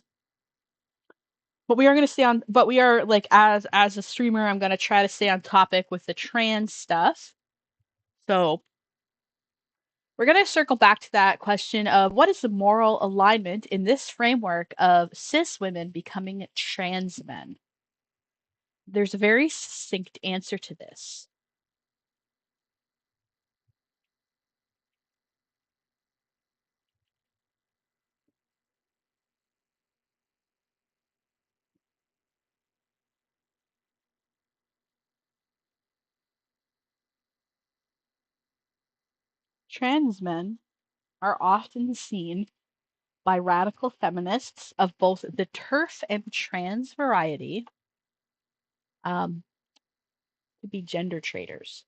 but we are going to stay on. But we are like as a streamer, I'm going to try to stay on topic with the trans stuff. So we're going to circle back to that question of what is the moral alignment in this framework of cis women becoming trans men? There's a very succinct answer to this. Trans men are often seen by radical feminists of both the TERF and trans variety um, to be gender traitors.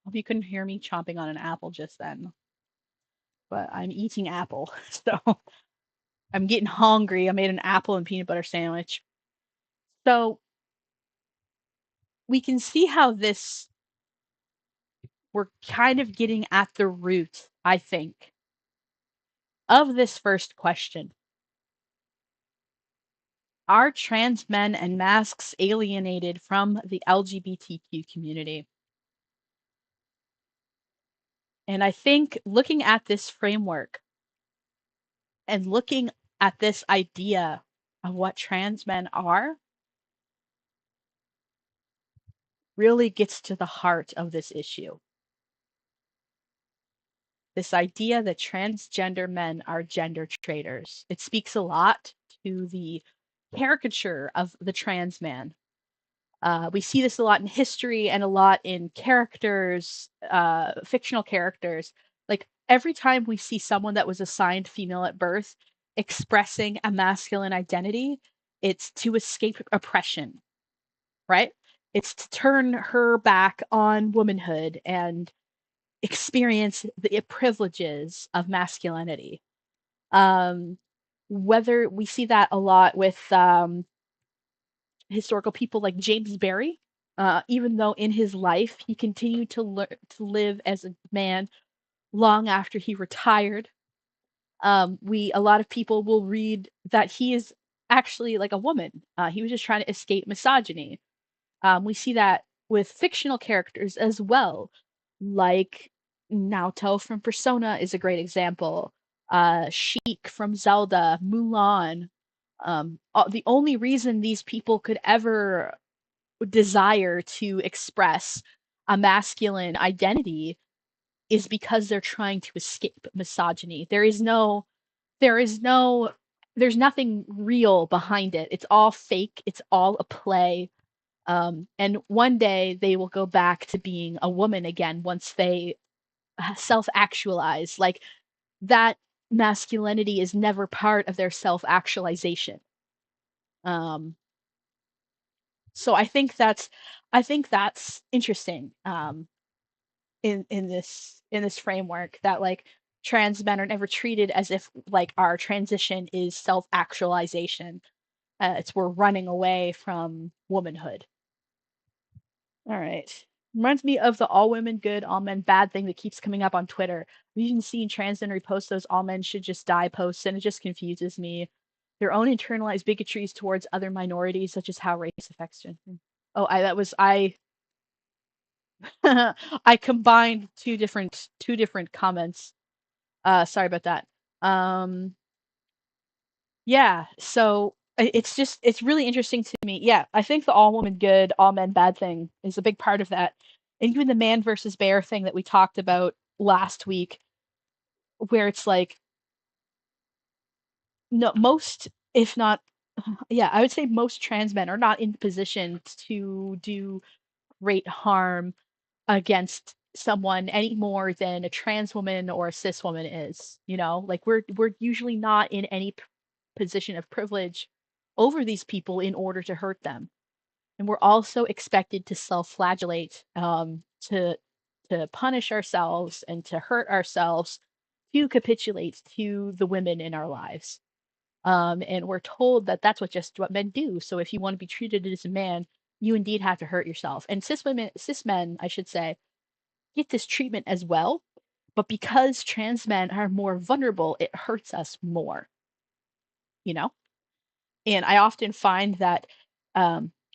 Hope you couldn't hear me chomping on an apple just then, but I'm eating apple, so I'm getting hungry. I made an apple and peanut butter sandwich. So we can see how this, we're kind of getting at the root, I think, of this first question. Are trans men and masks alienated from the LGBTQ community? And I think looking at this framework and looking at this idea of what trans men are really gets to the heart of this issue. This idea that transgender men are gender traitors. It speaks a lot to the caricature of the trans man. We see this a lot in history and a lot in characters, fictional characters. Like every time we see someone that was assigned female at birth expressing a masculine identity, it's to escape oppression, right? It's to turn her back on womanhood and experience the privileges of masculinity. Um, Whether we see that a lot with historical people like James Barry, even though in his life he continued to live as a man long after he retired. We A lot of people will read that he is actually like a woman. He was just trying to escape misogyny. We see that with fictional characters as well, like Naoto from Persona is a great example. Sheik from Zelda, Mulan. The only reason these people could ever desire to express a masculine identity is because they're trying to escape misogyny. There is no, there's nothing real behind it. It's all fake. It's all a play. And one day they will go back to being a woman again once they self actualize. Like that masculinity is never part of their self actualization. Um, so I think that's interesting. In this framework that like trans men are never treated as if like our transition is self actualization. It's we're running away from womanhood. All right. Reminds me of the all women good, all men bad thing that keeps coming up on Twitter. We've even seen transgender repost those all men should just die posts, and it just confuses me. Their own internalized bigotries towards other minorities, such as how race affects gender. Oh, I I combined two different comments. Sorry about that. Um, yeah, so it's really interesting to me. Yeah, I think the all woman good, all men bad thing is a big part of that. And even the man versus bear thing that we talked about last week, where it's like, no, most, if not, yeah, I would say most trans men are not in position to do great harm against someone any more than a trans woman or a cis woman is. Like we're usually not in any position of privilege over these people in order to hurt them. And we're also expected to self-flagellate, to punish ourselves and to hurt ourselves to capitulate to the women in our lives. And we're told that that's what men do. So if you want to be treated as a man, you indeed have to hurt yourself. And cis men, I should say, get this treatment as well. But because trans men are more vulnerable, it hurts us more, you know? And I often find that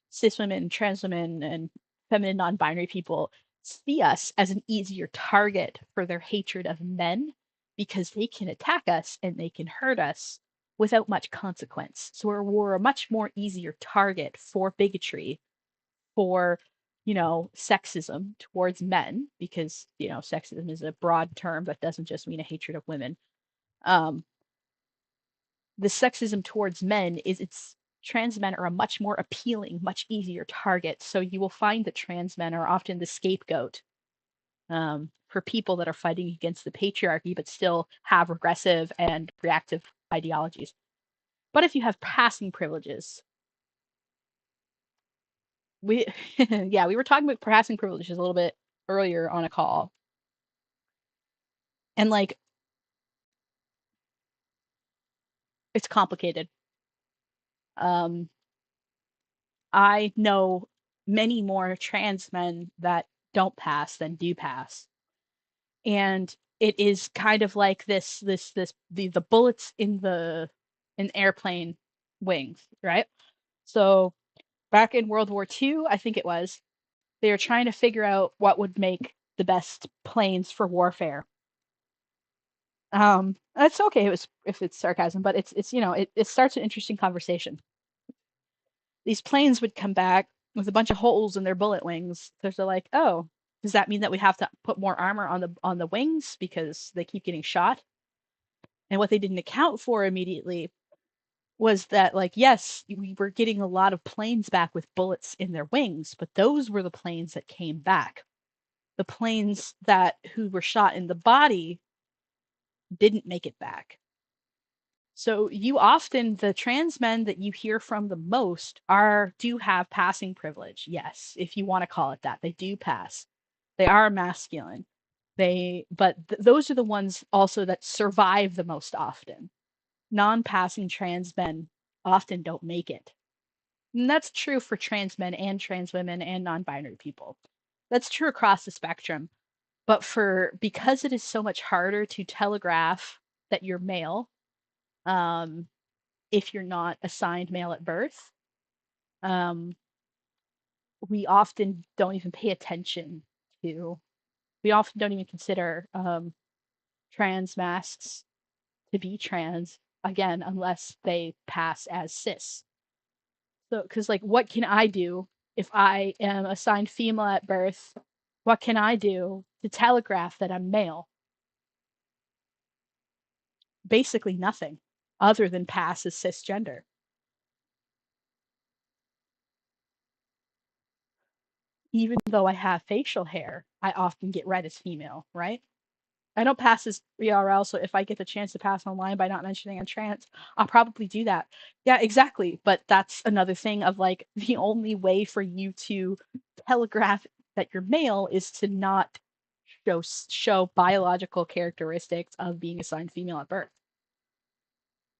cis women, trans women, and feminine non binary people see us as an easier target for their hatred of men because they can attack us and they can hurt us without much consequence. So we're a much more easier target for bigotry, for, sexism towards men, because, sexism is a broad term that doesn't just mean a hatred of women. Um, the sexism towards men is it's trans men are a much more appealing, much easier target. So you will find that trans men are often the scapegoat, for people that are fighting against the patriarchy but still have regressive and reactive ideologies. But if you have passing privileges, we yeah, we were talking about passing privileges a little bit earlier on a call. And like it's complicated. Um I know many more trans men that don't pass than do pass. And it is kind of like the bullets in the airplane wings, right? So back in World War II, I think it was, they were trying to figure out what would make the best planes for warfare. It's okay if it's sarcasm, but it's it starts an interesting conversation. These planes would come back with a bunch of holes in their bullet wings. So they're like, oh, does that mean that we have to put more armor on the wings because they keep getting shot? And what they didn't account for immediately was that, like, yes, we were getting a lot of planes back with bullets in their wings, but those were the planes that came back. The planes that who were shot in the body didn't make it back. So the trans men that you hear from the most do have passing privilege. Yes, if you want to call it that, they do pass. They are masculine. Those are the ones also that survive the most often. Non-passing trans men often don't make it. And that's true for trans men and trans women and non-binary people. That's true across the spectrum. But because it is so much harder to telegraph that you're male, um, if you're not assigned male at birth, um, we often don't even pay attention to. We often don't even consider trans masks to be trans again unless they pass as cis. So, because like, what can I do if I am assigned female at birth? What can I do to telegraph that I'm male? Basically nothing, other than pass as cisgender. Even though I have facial hair, I often get read as female, right? I don't pass as ERL, so if I get the chance to pass online by not mentioning I'm trans, I'll probably do that. Yeah, exactly. But that's another thing of like the only way for you to telegraph that you're male is to not show biological characteristics of being assigned female at birth.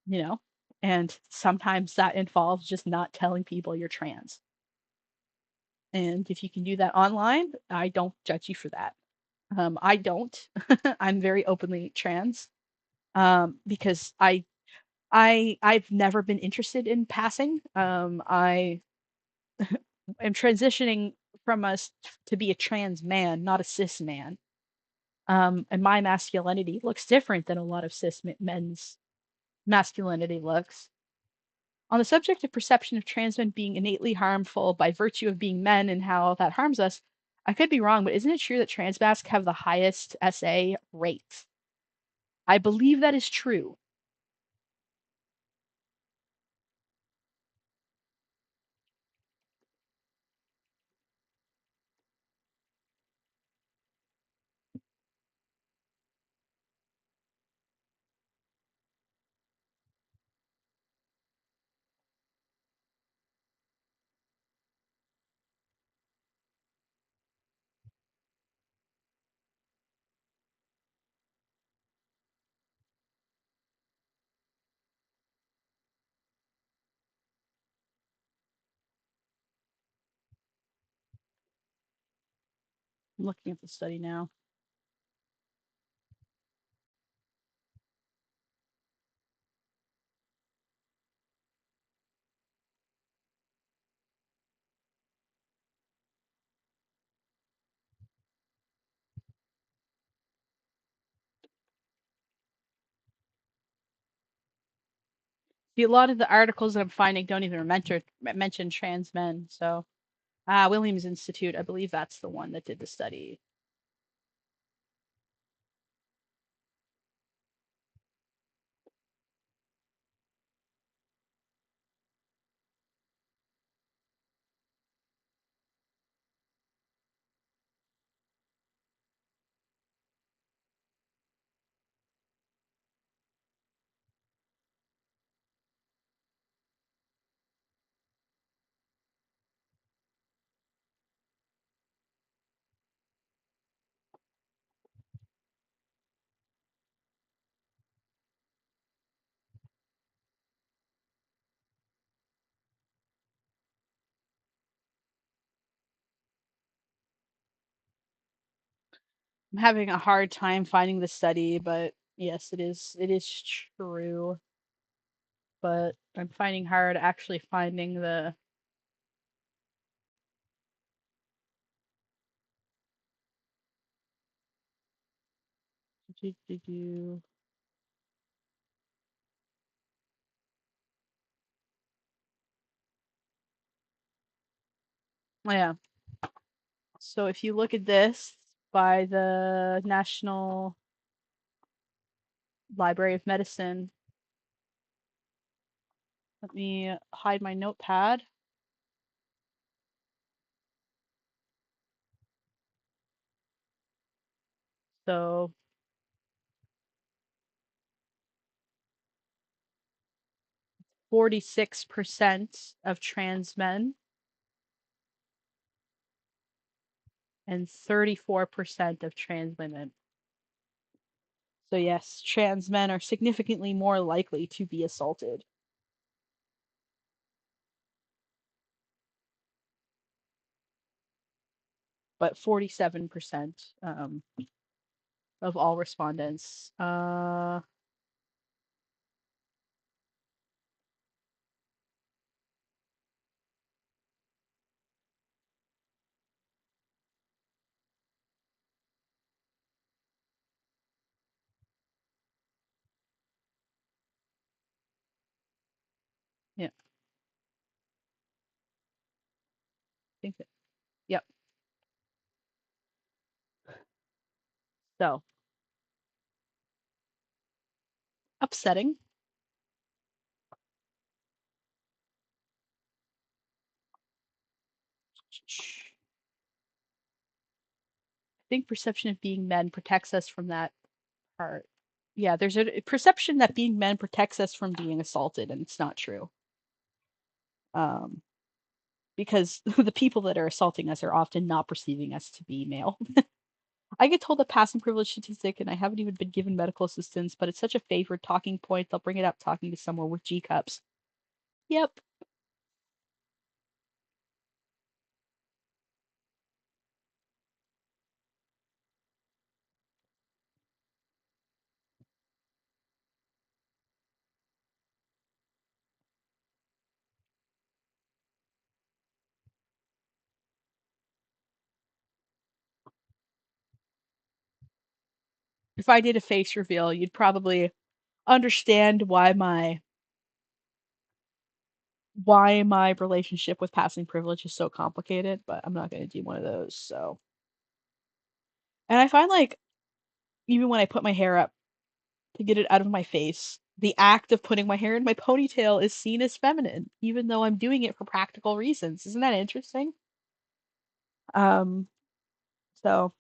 You know? And sometimes that involves just not telling people you're trans. And if you can do that online, I don't judge you for that. I don't. I'm very openly trans because I've never been interested in passing. I am transitioning from us to be a trans man, not a cis man. And my masculinity looks different than a lot of cis men's masculinity looks. On the subject of perception of trans men being innately harmful by virtue of being men and how that harms us, I could be wrong, but isn't it true that trans mascs have the highest SA rate? I believe that is true. I'm looking at the study now. See, a lot of the articles that I'm finding don't even mention trans men. So, Williams Institute, I believe that's the one that did the study. I'm having a hard time finding the study, but yes, it is true. But I'm finding hard actually finding the 'Oh, yeah. So if you look at this by the National Library of Medicine, let me hide my notepad. So 46% of trans men and 34% of trans women. So yes, trans men are significantly more likely to be assaulted. But 47% of all respondents. Yeah, I think that, yep. So upsetting. I think perception of being men protects us from that part. Yeah, there's a perception that being men protects us from being assaulted, and it's not true. Um, because the people that are assaulting us are often not perceiving us to be male. I get told a passing privilege statistic, and I haven't even been given medical assistance, but it's such a favorite talking point. They'll bring it up talking to someone with G cups. Yep. if I did a face reveal, you'd probably understand why my relationship with passing privilege is so complicated, but I'm not going to do one of those. So, and I find like even when I put my hair up to get it out of my face, the act of putting my hair in my ponytail is seen as feminine, even though I'm doing it for practical reasons. Isn't that interesting? Um, so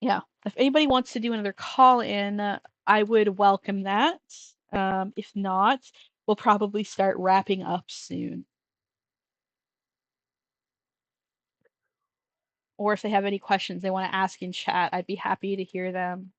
yeah, if anybody wants to do another call in, I would welcome that. If not, we'll probably start wrapping up soon. Or if they have any questions they want to ask in chat, I'd be happy to hear them.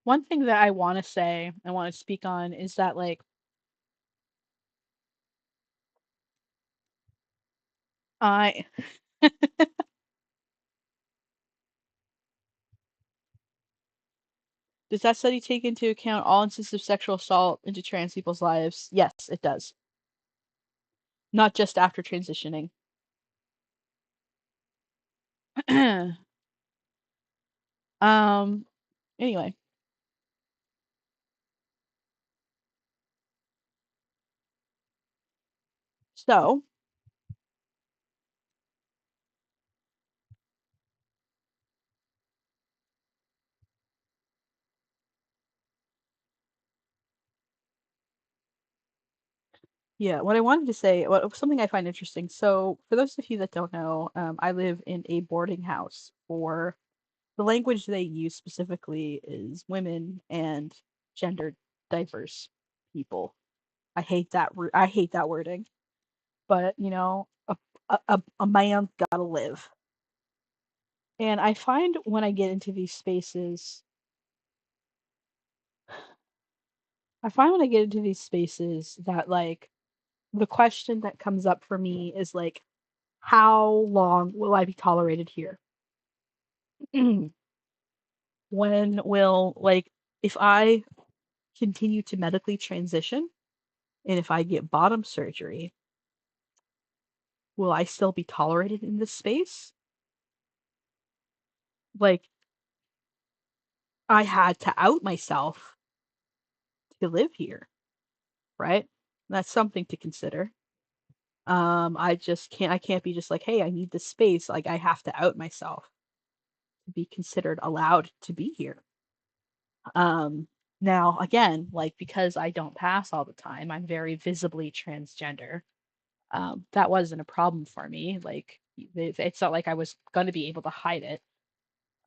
One thing that I want to say, I want to speak on is that like I does that study take into account all instances of sexual assault into trans people's lives? Yes, it does. Not just after transitioning. um anyway, so yeah, what I wanted to say, something I find interesting. So, for those of you that don't know, I live in a boarding house for the language they use specifically is women and gender diverse people. I hate that wording, but you know, a man's gotta live. And I find when I get into these spaces, I find when I get into these spaces that like the question that comes up for me is like, how long will I be tolerated here? When will like if I continue to medically transition and if I get bottom surgery, will I still be tolerated in this space? Like I had to out myself to live here, right? That's something to consider. I can't be just like, hey, I need this space. Like I have to out myself to be considered allowed to be here. Um, Now again, like because I don't pass all the time, I'm very visibly transgender. That wasn't a problem for me. Like it's not like I was going to be able to hide it.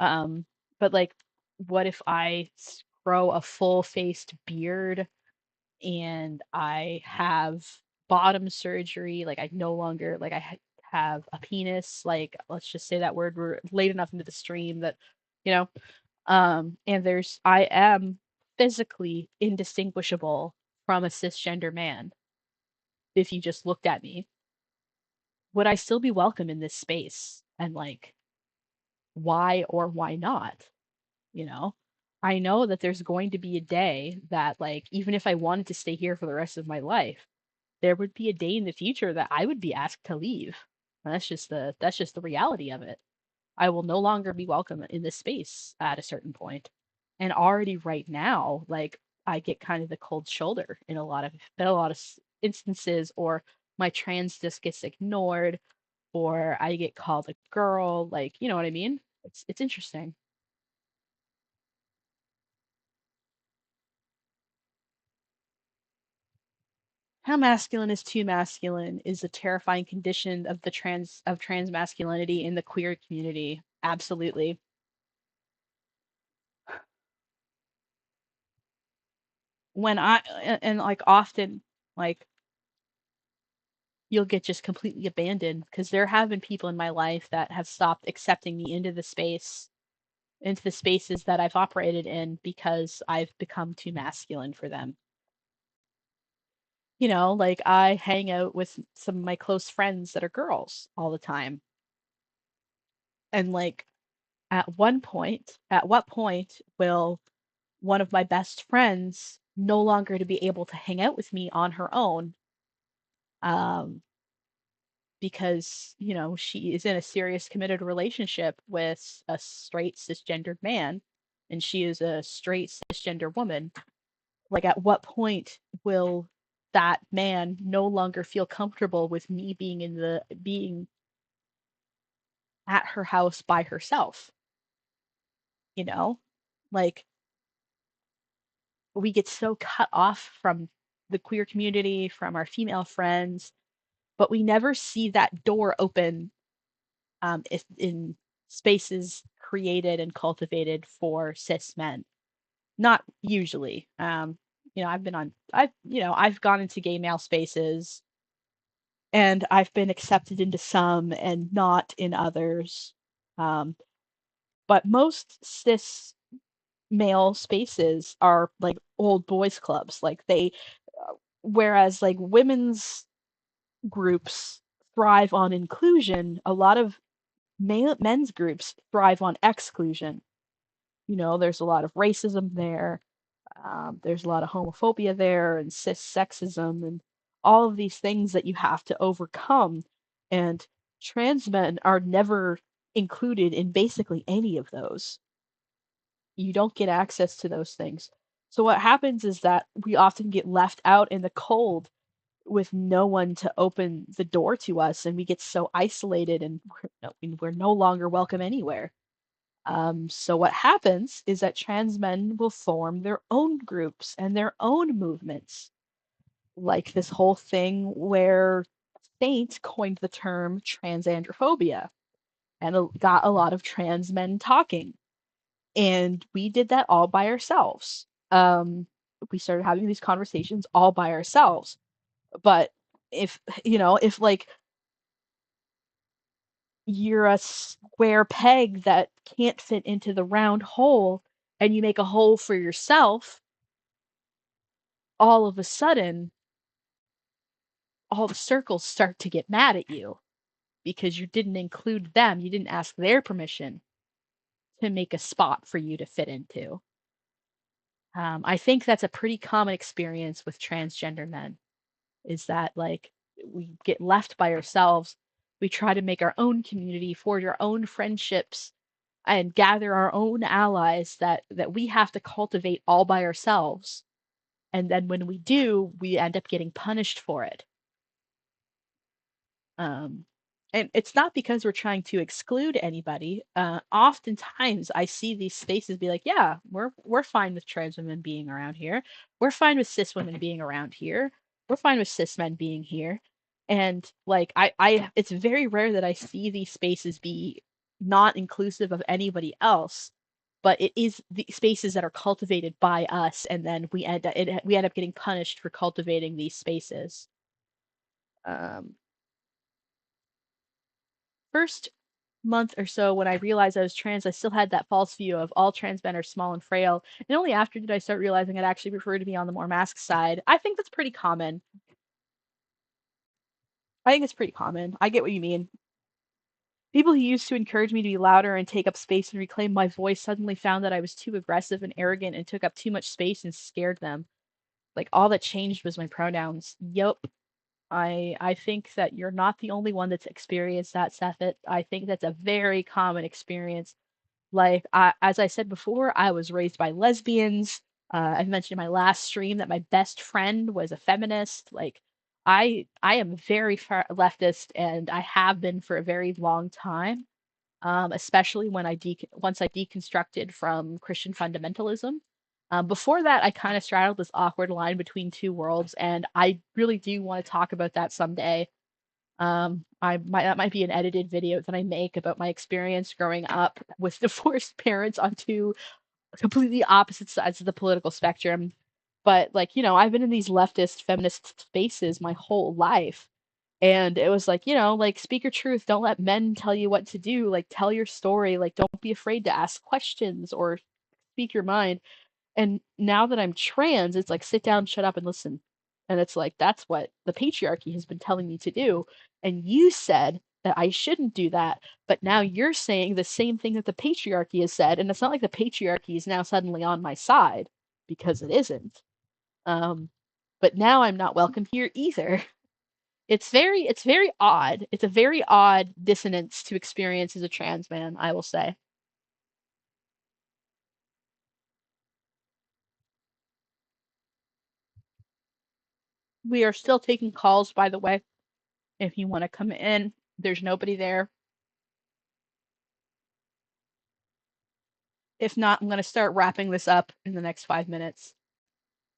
Um, but like, what if I grow a full-faced beard and I have bottom surgery? Like I no longer like have a penis. Like let's just say that word we're late enough into the stream that you know. And I am physically indistinguishable from a cisgender man if you just looked at me. Would I still be welcome in this space? And like, why or why not? You know, I know that there's going to be a day that, like, even if I wanted to stay here for the rest of my life, there would be a day in the future that I would be asked to leave. And that's just the reality of it. I will no longer be welcome in this space at a certain point. And already right now, like I get kind of the cold shoulder in a lot of instances, or my transness gets ignored, or I get called a girl. Like, you know what I mean? It's interesting. How masculine is too masculine is a terrifying condition of trans masculinity in the queer community. Absolutely. when and like often, like you'll get just completely abandoned because there have been people in my life that have stopped accepting me into the spaces that I've operated in because I've become too masculine for them. Like I hang out with some of my close friends that are girls all the time. And like at what point will one of my best friends no longer to be able to hang out with me on her own? Um, because, she is in a serious committed relationship with a straight cisgendered man, and she is a straight cisgender woman. Like, at what point will that man no longer feel comfortable with me being at her house by herself? You know? Like, we get so cut off from the queer community, from our female friends, but we never see that door open if in spaces created and cultivated for cis men. Not usually. I've gone into gay male spaces and I've been accepted into some and not in others. Um, but most cis male spaces are like old boys clubs. Whereas like women's groups thrive on inclusion, a lot of men's groups thrive on exclusion. There's a lot of racism there. There's a lot of homophobia there and cis sexism and all of these things that you have to overcome. And trans men are never included in basically any of those. You don't get access to those things. So what happens is that we often get left out in the cold with no one to open the door to us, and we get so isolated and we're no longer welcome anywhere. So what happens is that trans men will form their own groups and their own movements, like this whole thing where Saint coined the term transandrophobia and got a lot of trans men talking. And we did that all by ourselves. We started having these conversations all by ourselves. But if like you're a square peg that can't fit into the round hole and you make a hole for yourself, all of a sudden, all the circles start to get mad at you because you didn't include them. You didn't ask their permission to make a spot for you to fit into. I think that's a pretty common experience with transgender men, is that like we get left by ourselves. We try to make our own community, forge our own friendships, and gather our own allies that we have to cultivate all by ourselves. And then when we do, we end up getting punished for it. Um, and it's not because we're trying to exclude anybody. Oftentimes, I see these spaces be like, "Yeah, we're fine with trans women being around here. We're fine with cis women being around here. We're fine with cis men being here." And like, it's very rare that I see these spaces be not inclusive of anybody else, but it is the spaces that are cultivated by us, and then we end up getting punished for cultivating these spaces. Um, First month or so when I realized I was trans, I still had that false view of all trans men are small and frail. And only after did I start realizing it actually referred to me on the more masc side. I think that's pretty common. I think it's pretty common. I get what you mean. People who used to encourage me to be louder and take up space and reclaim my voice suddenly found that I was too aggressive and arrogant and took up too much space and scared them. Like all that changed was my pronouns. Yup. I think that you're not the only one that's experienced that, Seth. I think that's a very common experience. Like, as I said before, I was raised by lesbians. I mentioned in my last stream that my best friend was a feminist. Like, I am very far leftist, and I have been for a very long time. Especially when once I deconstructed from Christian fundamentalism. Before that, I kind of straddled this awkward line between two worlds, and I really do want to talk about that someday. That might be an edited video that I make about my experience growing up with divorced parents on two completely opposite sides of the political spectrum. But like, I've been in these leftist feminist spaces my whole life. And it was like, like speak your truth. Don't let men tell you what to do. Like tell your story. Like don't be afraid to ask questions or speak your mind. And now that I'm trans, it's like sit down, shut up, and listen. And it's like that's what the patriarchy has been telling me to do. And you said that I shouldn't do that, but now you're saying the same thing that the patriarchy has said, and it's not like the patriarchy is now suddenly on my side because it isn't. Um, but now I'm not welcome here either. It's very odd. It's a very odd dissonance to experience as a trans man, I will say. We are still taking calls, by the way. If you want to come in, there's nobody there. If not, I'm going to start wrapping this up in the next 5 minutes.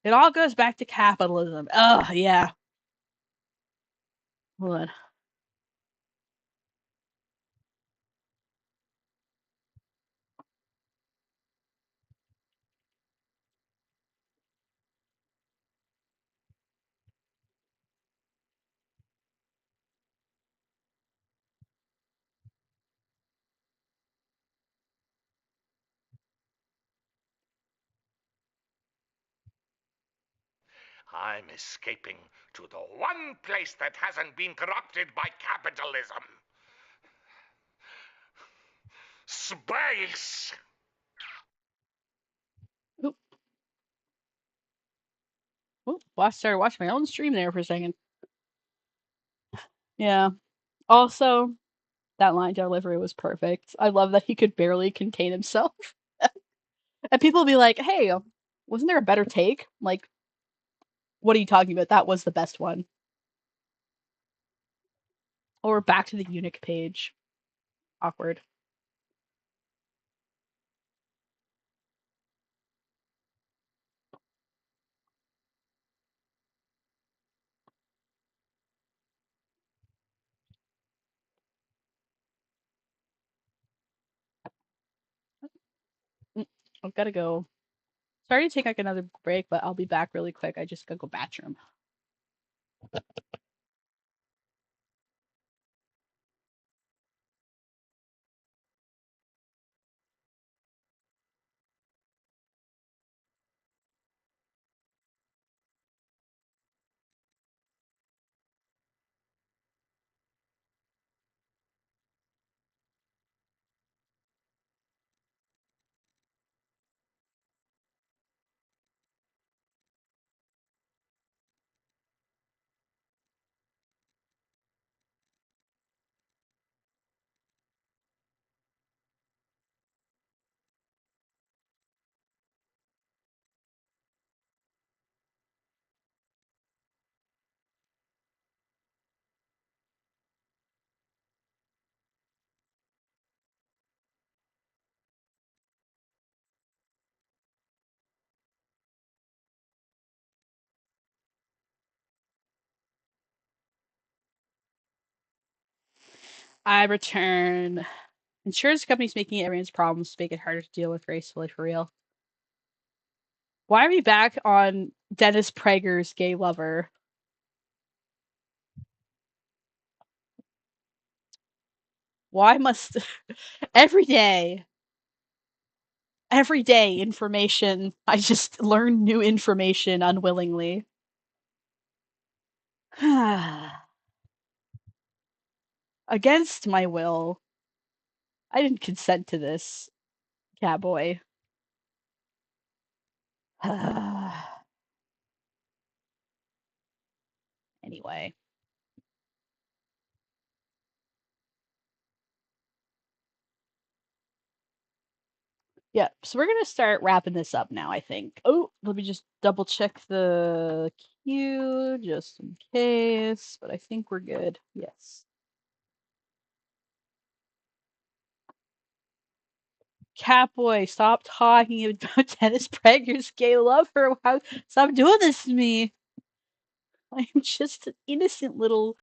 It all goes back to capitalism. Oh, yeah. Hold on. I'm escaping to the one place that hasn't been corrupted by capitalism. Space! Oop. Oop. Well, I started watching my own stream there for a second. Yeah. Also, that line delivery was perfect. I love that he could barely contain himself. And people will be like, hey, wasn't there a better take? Like, what are you talking about? That was the best one. Or back to the eunuch page. Awkward. I've got to go. Sorry to take like another break, but I'll be back really quick. I just gotta go bathroom. I return. Insurance companies making everyone's problems to make it harder to deal with gracefully for real. Why are we back on Dennis Prager's gay lover? Why must every day, information? I just learn new information unwillingly. Against my will. I didn't consent to this, catboy. Anyway. Yeah, so we're gonna start wrapping this up now, I think. Oh, let me just double check the queue just in case, but I think we're good. Yes. Catboy, stop talking about Dennis Prager's gay lover. Stop doing this to me. I'm just an innocent little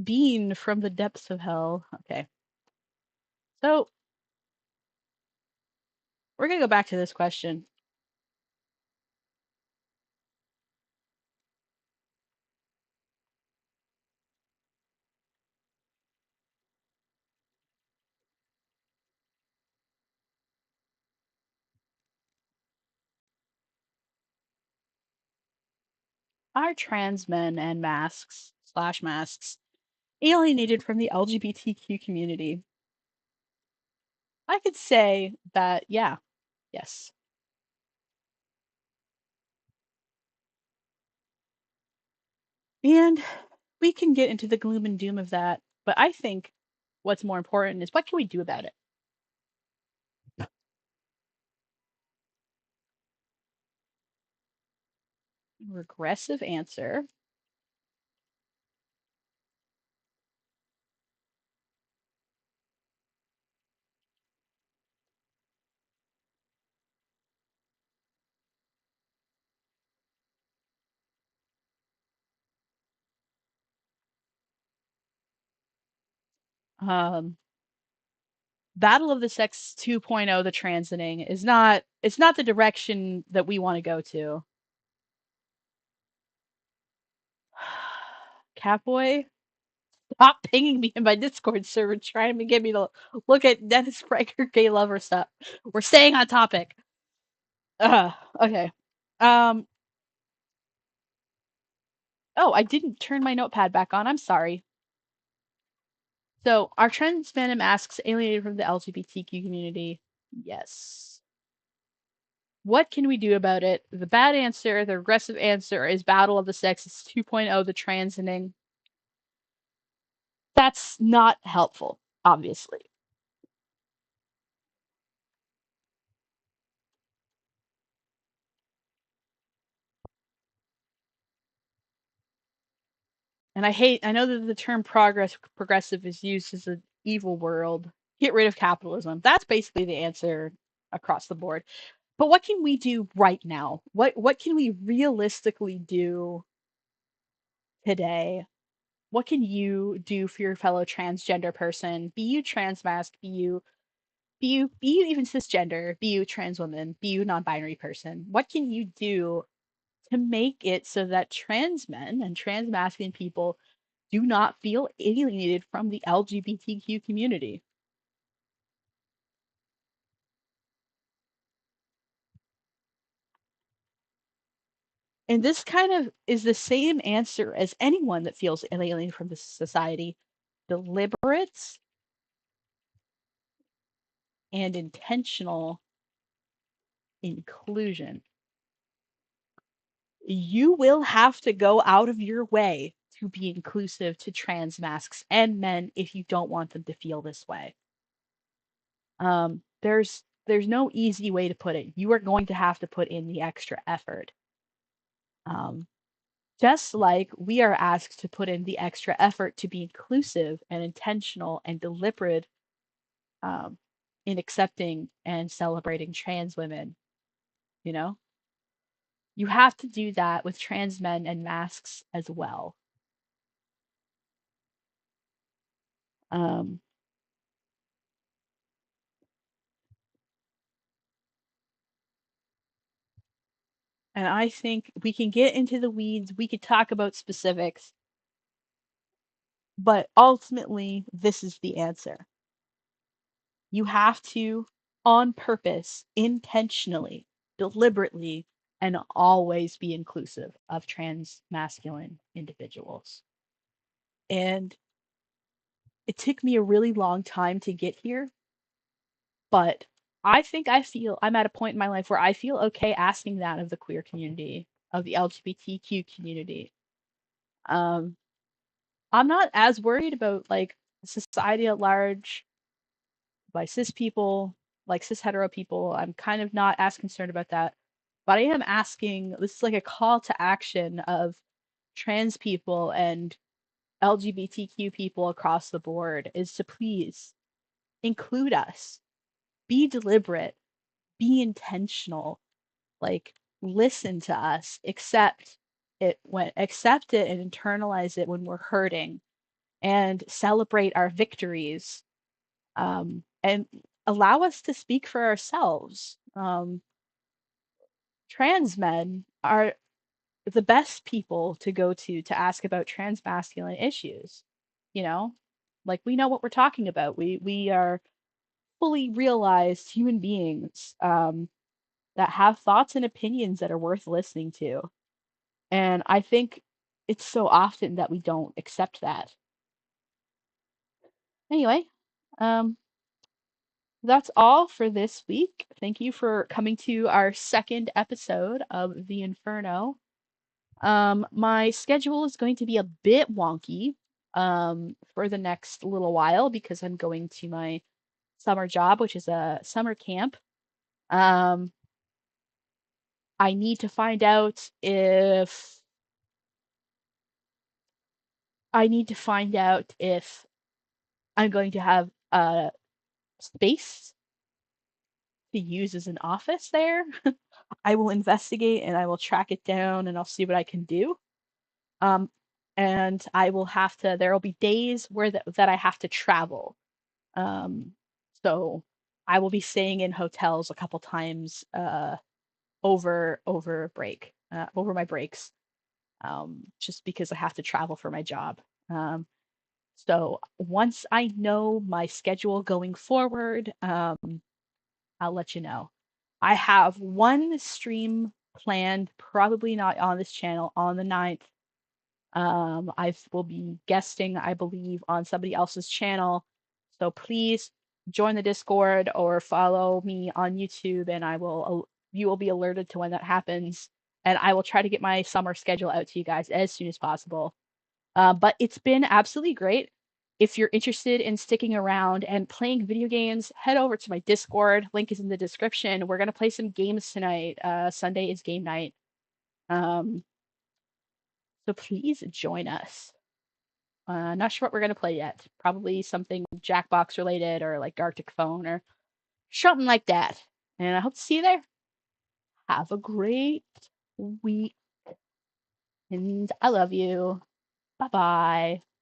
being from the depths of hell. Okay. So we're gonna go back to this question. Are trans men and masks alienated from the LGBTQ community? I could say that, yeah, yes. And we can get into the gloom and doom of that, but I think what's more important is what can we do about it? Regressive answer. Um, Battle of the Sex 2.0, the transiting, is not, it's not the direction that we want to go to. Catboy, stop pinging me in my Discord server trying to get me to look at Dennis Prager gay lover stuff. We're staying on topic. Okay. Um, oh, I didn't turn my notepad back on. I'm sorry. So, are trans men and masks alienated from the LGBTQ community? Yes. What can we do about it? The bad answer, the aggressive answer is Battle of the Sexes 2.0, the transiting. That's not helpful, obviously. And I know that the term progressive is used as an evil world. Get rid of capitalism. That's basically the answer across the board. But what can we do right now? What can we realistically do today? What can you do for your fellow transgender person? Be you trans mask, be you even cisgender, be you trans woman, be you non-binary person. What can you do to make it so that trans men and trans masculine people do not feel alienated from the LGBTQ community? And this kind of is the same answer as anyone that feels alienated from this society: deliberate and intentional inclusion. You will have to go out of your way to be inclusive to trans masks and men if you don't want them to feel this way. There's no easy way to put it. You are going to have to put in the extra effort. Um, just like we are asked to put in the extra effort to be inclusive and intentional and deliberate um, in accepting and celebrating trans women, you know? You have to do that with trans men and masks as well. Um, and I think we can get into the weeds, we could talk about specifics, but ultimately, this is the answer. You have to, on purpose, intentionally, deliberately, and always be inclusive of trans masculine individuals. And it took me a really long time to get here, but I think I feel I'm at a point in my life where I feel okay asking that of the queer community, of the LGBTQ community. Um, I'm not as worried about like society at large by cis people, like cis hetero people. I'm kind of not as concerned about that. But I am asking, this is like a call to action of trans people and LGBTQ people across the board is to please include us, be deliberate, be intentional, like listen to us, accept it and internalize it when we're hurting and celebrate our victories, and allow us to speak for ourselves. Trans men are the best people to go to ask about trans masculine issues. You know, like we know what we're talking about. We are fully realized human beings that have thoughts and opinions that are worth listening to. And I think it's so often that we don't accept that. Anyway, um, that's all for this week. Thank you for coming to our second episode of the Inferno. My schedule is going to be a bit wonky for the next little while because I'm going to my summer job, which is a summer camp. Um, I need to find out if I'm going to have a space to use as an office there. I will investigate and I will track it down and I'll see what I can do. Um, and I will have to. There will be days where that I have to travel. Um, so I will be staying in hotels a couple times over break over my breaks. Just because I have to travel for my job. So once I know my schedule going forward, I'll let you know. I have one stream planned, probably not on this channel, on the 9th. I will be guesting, I believe, on somebody else's channel. So please join the Discord or follow me on YouTube, and you will be alerted to when that happens. And I will try to get my summer schedule out to you guys as soon as possible. But it's been absolutely great. If you're interested in sticking around and playing video games, head over to my Discord. Link is in the description. We're gonna play some games tonight. Sunday is game night. Um, so please join us. Not sure what we're gonna play yet. Probably something Jackbox related or like Arctic Phone or something like that. And I hope to see you there. Have a great week. And I love you. Bye bye.